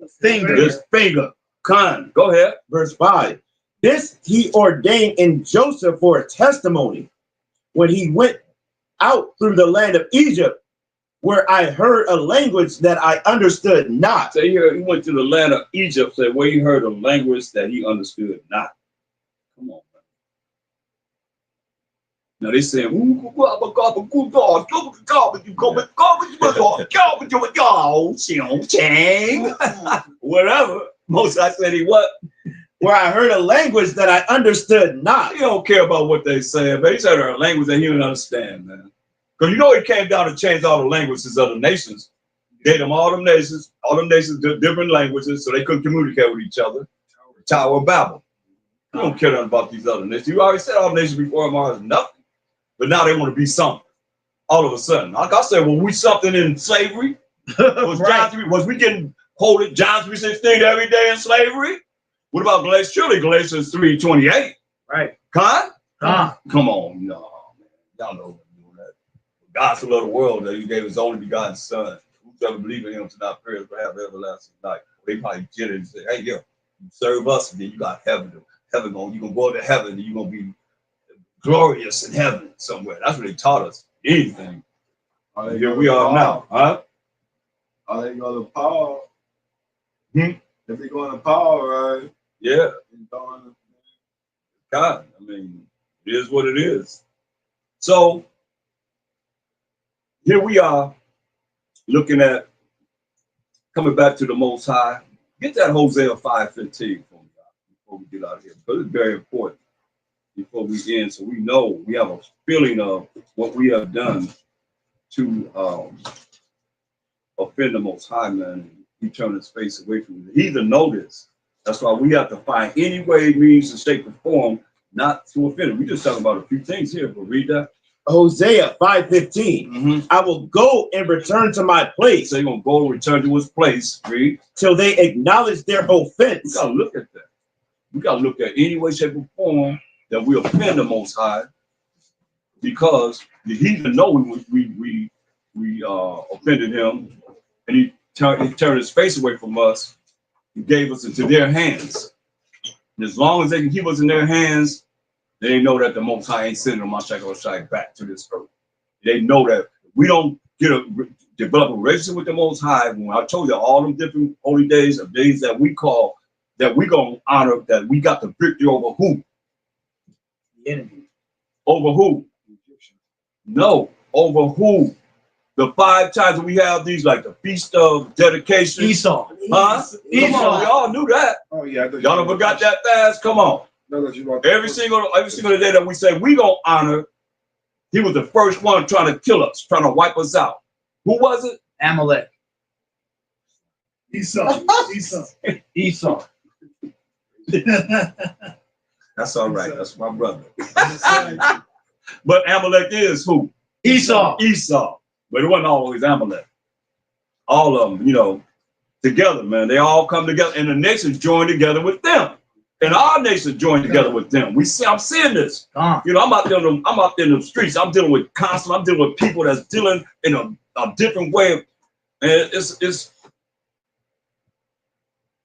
His finger. Go ahead. Verse 5. This he ordained in Joseph for a testimony when he went out through the land of Egypt, where I heard a language that I understood not. So he went to the land of Egypt, said where he heard a language that he understood not. Come on, man. Now they saying, whatever. Most I said he what? Where I heard a language that I understood not. He don't care about what they say, but he said a language that he didn't understand, man. Because you know he came down and changed all the languages of the nations. Gave them all them nations different languages, so they couldn't communicate with each other. Tower of Babel. You don't care nothing about these other nations. You already said all nations before him are nothing. But now they want to be something. All of a sudden. Like I said, were we something in slavery? Was we getting quoted John 3:16 every day in slavery? What about Galatians? Surely Galatians 3:28. Right. Come on, no, man. Y'all know what doing that. The gospel of the world that he gave his only begotten son. Whosoever believe in him to not perish but have everlasting life. They probably did it and say, hey, yo, you serve us, and then you got heaven. You're gonna go to heaven, and you're gonna be glorious in heaven somewhere. That's what they taught us. Anything. Here we are now, huh? Are they going to Paul? If they're going to Paul, right? Yeah. God, I mean, it is what it is. So here we are looking at coming back to the Most High. Get that Hosea 5:15 for me before we get out of here, because it's very important before we end, so we know we have a feeling of what we have done to offend the Most High, man. He turned his face away from it. He even know this. That's why we have to find any way, means, and shape, or form not to offend him. We just talking about a few things here, but read that. Hosea 5:15. I will go and return to my place. So you're gonna go and return to his place, read, till they acknowledge their offense. We gotta look at that. We gotta look at any way, shape, or form that we offend the Most High, because the heathen know we offended him, and he turned his face away from us. He gave us into their hands. And as long as they can keep us in their hands, they know that the Most High ain't sending Mashayach Yahawashi back to this earth. They know that we don't develop a relationship with the Most High. When I told you all them different holy days of days that we call, that we gonna honor, that we got the victory over who? The enemy. Over who? No, over who? The 5 times that we have these, like the Feast of Dedication. Esau. Huh? Come on, we all knew that. Oh yeah. Y'all never forgot that fast? Come on. Every single day that we say we gonna honor, he was the first one trying to kill us, trying to wipe us out. Who was it? Amalek. Esau. Esau. That's all right. That's my brother. But Amalek is who? Esau. But it wasn't always Amalek. All of them, together, man. They all come together, and the nations join together with them. And our nation joined together with them. I'm seeing this. I'm out there in the streets. I'm dealing with I'm dealing with people that's dealing in a different way. And it's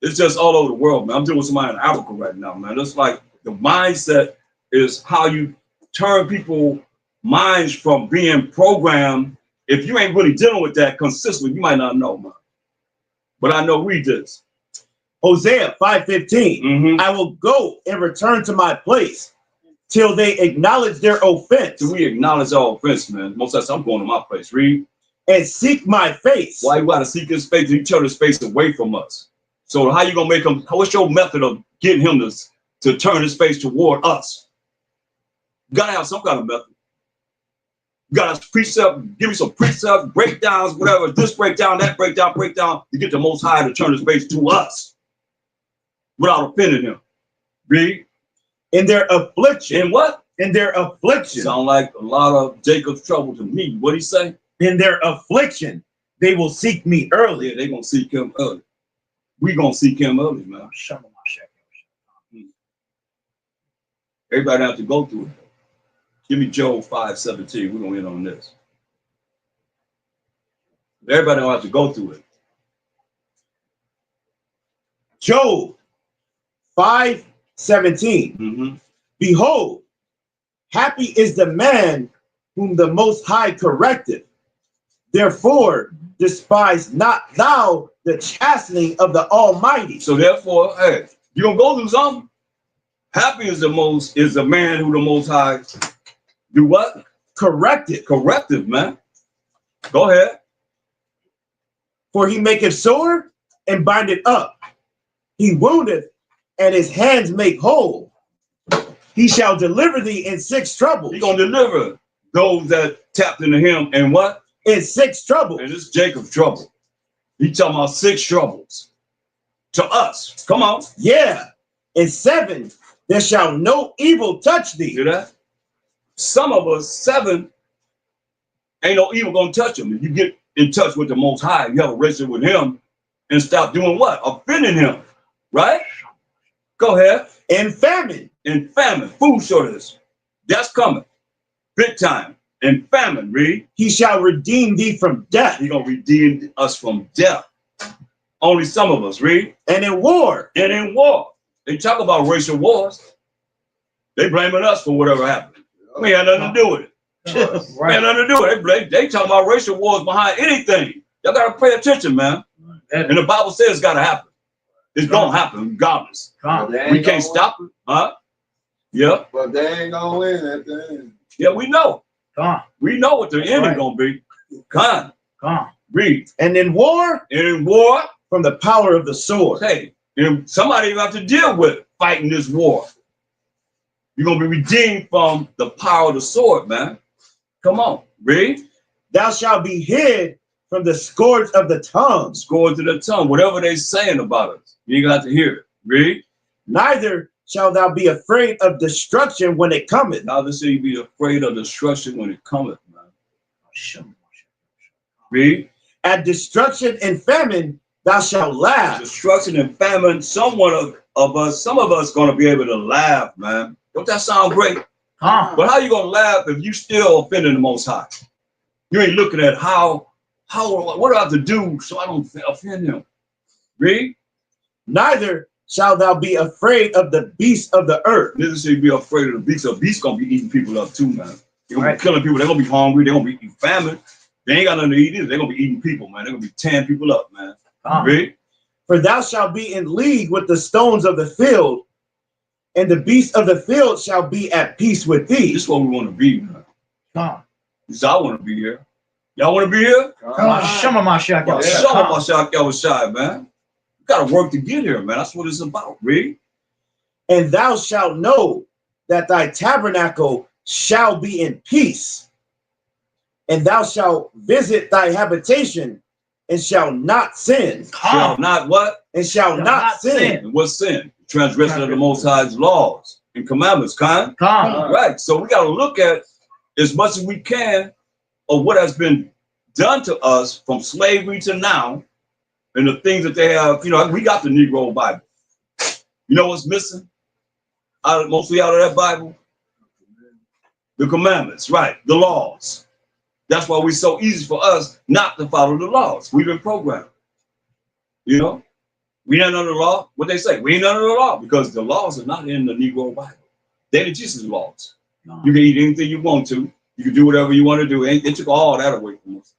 just all over the world, man. I'm dealing with somebody in Africa right now, man. It's like the mindset is how you turn people's minds from being programmed. If you ain't really dealing with that consistently, you might not know, man. But I know read this. Hosea 5:15. I will go and return to my place till they acknowledge their offense. Till we acknowledge our offense, man. Most of the time, I'm going to my place. Read. And seek my face. Why you gotta seek his face? He turn his face away from us. So how you gonna make him? What's your method of getting him to turn his face toward us? You gotta have some kind of method. You gotta give me some precepts, breakdowns, whatever. This breakdown, that breakdown, to get the Most High to turn his face to us without offending him. Read. In their affliction. In what? In their affliction. Sound like a lot of Jacob's trouble to me. What he say? In their affliction, they will seek me early. Yeah, they gonna seek him early. We gonna seek him early, man. Everybody have to go through it. Give me Job 5:17. We're gonna end on this. Everybody don't have to go through it. Job 5:17. Behold, happy is the man whom the Most High correcteth. Therefore, despise not thou the chastening of the Almighty. So therefore, hey, you're gonna go through something. Happy is the man who the Most High do what? Corrective, man. Go ahead. For he maketh sore and bindeth up. He woundeth, and his hands make whole. He shall deliver thee in 6 troubles. He gonna deliver those that tapped into him and what? In 6 troubles. And it's Jacob's trouble. He talking about 6 troubles to us. Come on. Yeah. In 7, there shall no evil touch thee. See that? Some of us, 7, ain't no evil gonna touch them. If you get in touch with the Most High, you have a relationship with him and stop doing what? Offending him. Right? Go ahead. In famine. In famine, food shortage. That's coming. Big time. In famine, read. He shall redeem thee from death. He gonna redeem us from death. Only some of us, read. And in war. And in war. They talk about racial wars. They blaming us for whatever happened. We had nothing to do with it. We had nothing to do with it. They talk about racial wars behind anything. Y'all gotta pay attention, man. And the Bible says it's gotta happen. It's gonna happen regardless. We can't stop it, huh? Yeah. But they ain't gonna win that thing. Yeah, we know. We know what the end is gonna be. Come on. Read. And in war. And in war. From the power of the sword. Hey, and somebody you have to deal with fighting this war. You're gonna be redeemed from the power of the sword, man. Come on, read. Thou shalt be hid from the scourge of the tongue. Scourge of the tongue, whatever they saying about us, you got to hear it. Read. Neither shalt thou be afraid of destruction when it cometh. Neither shall you be afraid of destruction when it cometh, man. Read. At destruction and famine thou shalt laugh. Destruction and famine, some of us gonna be able to laugh, man. Don't that sound great? But how you gonna laugh if you still offending the Most High? You ain't looking at what do I have to do so I don't offend him? Read. Neither shalt thou be afraid of the beasts of the earth. Neither shall you be afraid of the beasts. The beasts gonna be eating people up too, man. They're gonna be killing people. They're gonna be hungry. They're gonna be eating famine. They ain't got nothing to eat either. They're gonna be eating people, man. They're gonna be tearing people up, man. Read. For thou shalt be in league with the stones of the field, and the beasts of the field shall be at peace with thee. This is what we want to be, man. This is I want to be here. Y'all want to be here? Mashayach Yahawashi, man. You gotta work to get here, man. That's what it's about. Read. And thou shalt know that thy tabernacle shall be in peace, and thou shalt visit thy habitation, and shall not sin. Shall not what? And shall not sin. And what's sin? Transgression of the Most High's laws and commandments. Right. So we got to look at as much as we can of what has been done to us from slavery to now, and the things that they have. You know, we got the Negro Bible. You know what's missing? Mostly out of that Bible? The commandments, right? The laws. That's why it's so easy for us not to follow the laws. We've been programmed. You know, we ain't under the law. What they say, we ain't under the law because the laws are not in the Negro Bible. They're the Jesus laws. You can eat anything you want to. You can do whatever you want to do. They took all that away from us.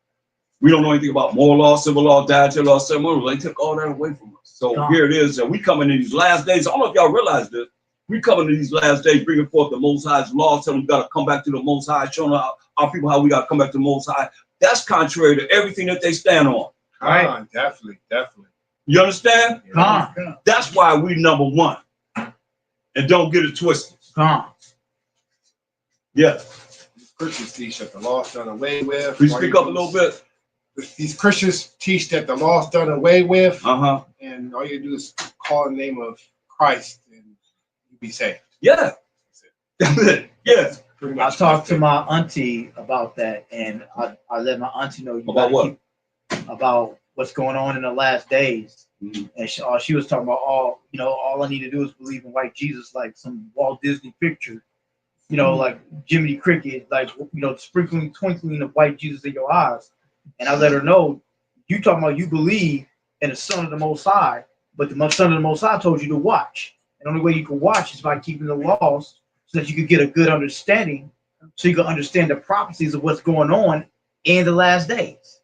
We don't know anything about moral law, civil law, dietary law, ceremonial law. They took all that away from us. So here it is. We coming in these last days. I don't know if y'all realize this. We coming in these last days, bringing forth the Most High's law, telling them we got to come back to the Most High, showing our people how we got to come back to the Most High. That's contrary to everything that they stand on. Right. Definitely. You understand? That's why we number one. And don't get it twisted. Yeah. Christians teach that the law's done away with. Please speak up a little bit. These Christians teach that the law's done away with. And all you do is call the name of Christ and you be saved. Yeah. Yeah. I talked to my auntie about that, and I let my auntie know about what? About what's going on in the last days. And she was talking about all I need to do is believe in white Jesus, like some Walt Disney picture, like Jiminy Cricket, like sprinkling, twinkling of white Jesus in your eyes. And I let her know, you talking about you believe in the Son of the Most High, but the Son of the Most High told you to watch. And the only way you can watch is by keeping the laws, so that you could get a good understanding, so you can understand the prophecies of what's going on in the last days.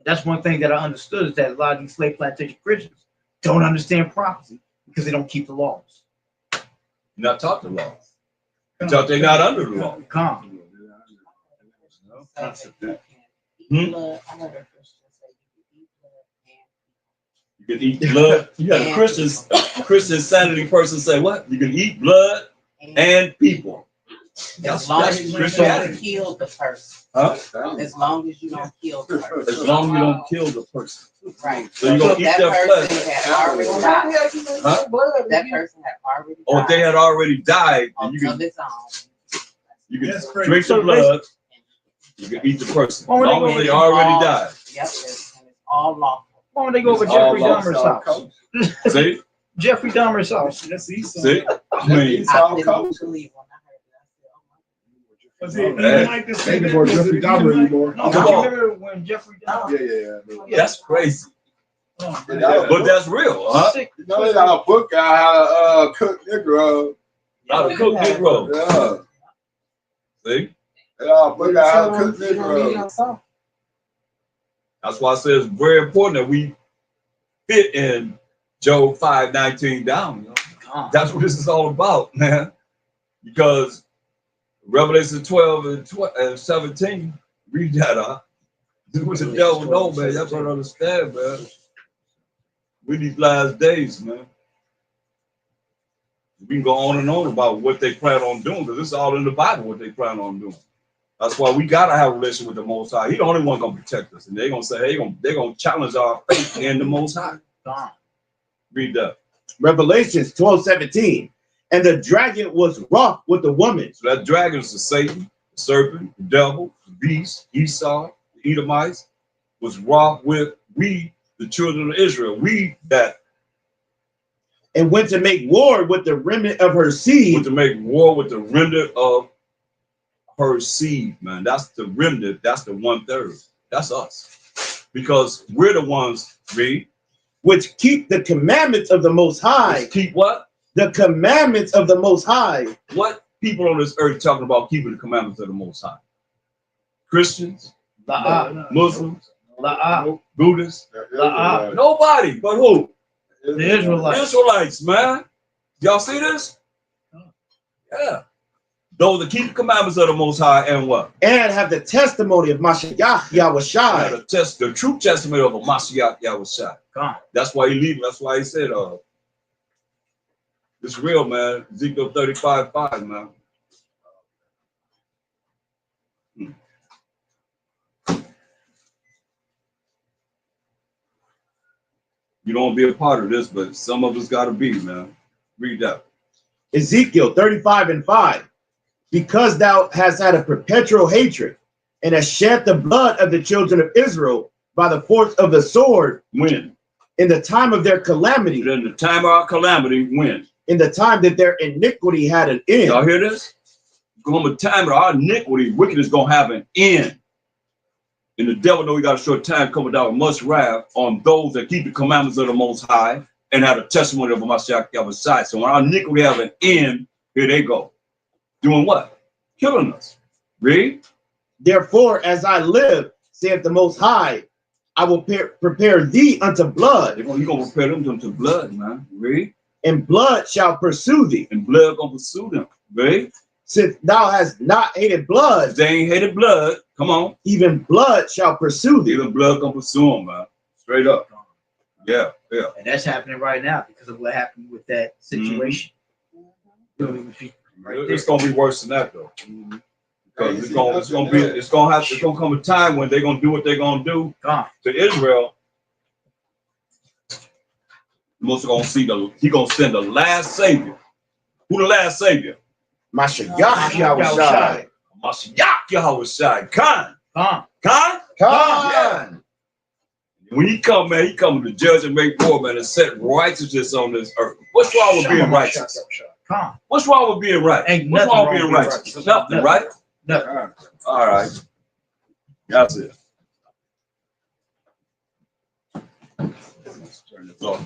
That's one thing that I understood, is that a lot of these slave plantation Christians don't understand prophecy because they don't keep the laws. You're not taught the laws. You're taught they're not under the law. You can eat blood. You got a Christian sanity person say what? You can eat blood and people. As long as you don't kill the person. Huh? As long as you don't kill the person. As long as you don't kill the person. Right. So you're gonna eat that their person flesh. had already died. Huh? That person had already died. Or if they had already died, then you Of can, its own. you can That's crazy. drink the blood, you can eat the person. As Why would they long go as they with already all- died. Yep, and it's all lawful. Why don't they go with It's all Jeffrey lost. Dahmer's house? See? Jeffrey Dahmer's house. That's Esau. See? I mean, I didn't believe when I heard that. Was it Hey. like this? Ain't no more Jeffrey Dahmer anymore. No, Come but you on. remember when Jeffrey Dahmer? Yeah. that's crazy. Oh, Yeah. man. But that's real, huh? Sick. You know, they got a book out how to cook Negro. How to cook Negro. Yeah. See? They got a book out how to cook Negro. That's why I say it's very important that we fit in Job 5:19 down. You know? That's what this is all about, man. Because Revelation 12 and 17, read that, this was the devil know, man. Y'all better understand, man. We these last days, man. We can go on and on about what they plan on doing, because it's all in the Bible what they plan on doing. That's why we gotta have a relationship with the Most High. He the only one gonna protect us, and they're gonna say, hey, they're gonna challenge our faith in the Most High. Read that. Revelations 12:17. And the dragon was wroth with the woman. So that dragon is the Satan, the serpent, the devil, the beast, Esau, the Edomites, was wroth with we, the children of Israel. We that And went to make war with the remnant of her went seed. to make war with the remnant of her seed, man. That's the remnant. That's the 1/3. That's us. Because we're the ones, read. Which keep the commandments of the Most High. Keep what? The commandments of the Most High. What people on this earth talking about keeping the commandments of the Most High? Christians, Muslims, Buddhists, nobody. But who? The Israelites. Israelites, man. Y'all see this? Yeah. Those that keep the commandments of the Most High and what? And have the testimony of Mashayach Yahawashi. The true testament of a Mashayach Yahawashi. That's why he leaving. That's why he said, it's real, man. Ezekiel 35:5, man. You don't be a part of this, but some of us got to be, man. Read that. Ezekiel 35:5. Because thou hast had a perpetual hatred and hast shed the blood of the children of Israel by the force of the sword. When? In the time of their calamity. In the time of our calamity, when? In the time that their iniquity had an end. Y'all hear this? Going to time of our iniquity, wickedness going to have an end. And the devil know we got a short time coming down with much wrath on those that keep the commandments of the Most High and have a testimony of Mashayach Yahawashi. So when our iniquity have an end, here they go. Doing what? Killing us. Read. Therefore, as I live, saith the Most High, I will prepare thee unto blood. You're going to prepare them unto blood, man. Read. And blood shall pursue thee. And blood going to pursue them. Read. Since thou hast not hated blood. They ain't hated blood. Come on. Even blood shall pursue thee. Even blood going to pursue them, man. Straight up. Yeah. And that's happening right now because of what happened with that situation. It's gonna be worse than that though. Because it's gonna come a time when they're gonna do what they're gonna do to Israel. Most gonna see he gonna send the last savior. Who the last savior? Mashayach Yahawashi. Mashayach Yahawashi. Khan. When he come, man, he coming to judge and make war, man, and set righteousness on this earth. What's wrong with being righteous? What's wrong with being right? What's wrong with being righteous? Nothing, right? Nothing. All right. That's it. Let's turn this off.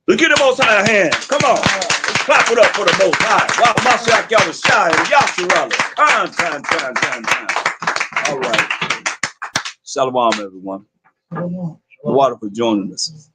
Let's get the Most High a hand. Come on. Let's clap it up for the Most High. Wow, Mashayach Yahawashi and Yahshua. Time. All right. Shalawam, everyone. The water for joining us.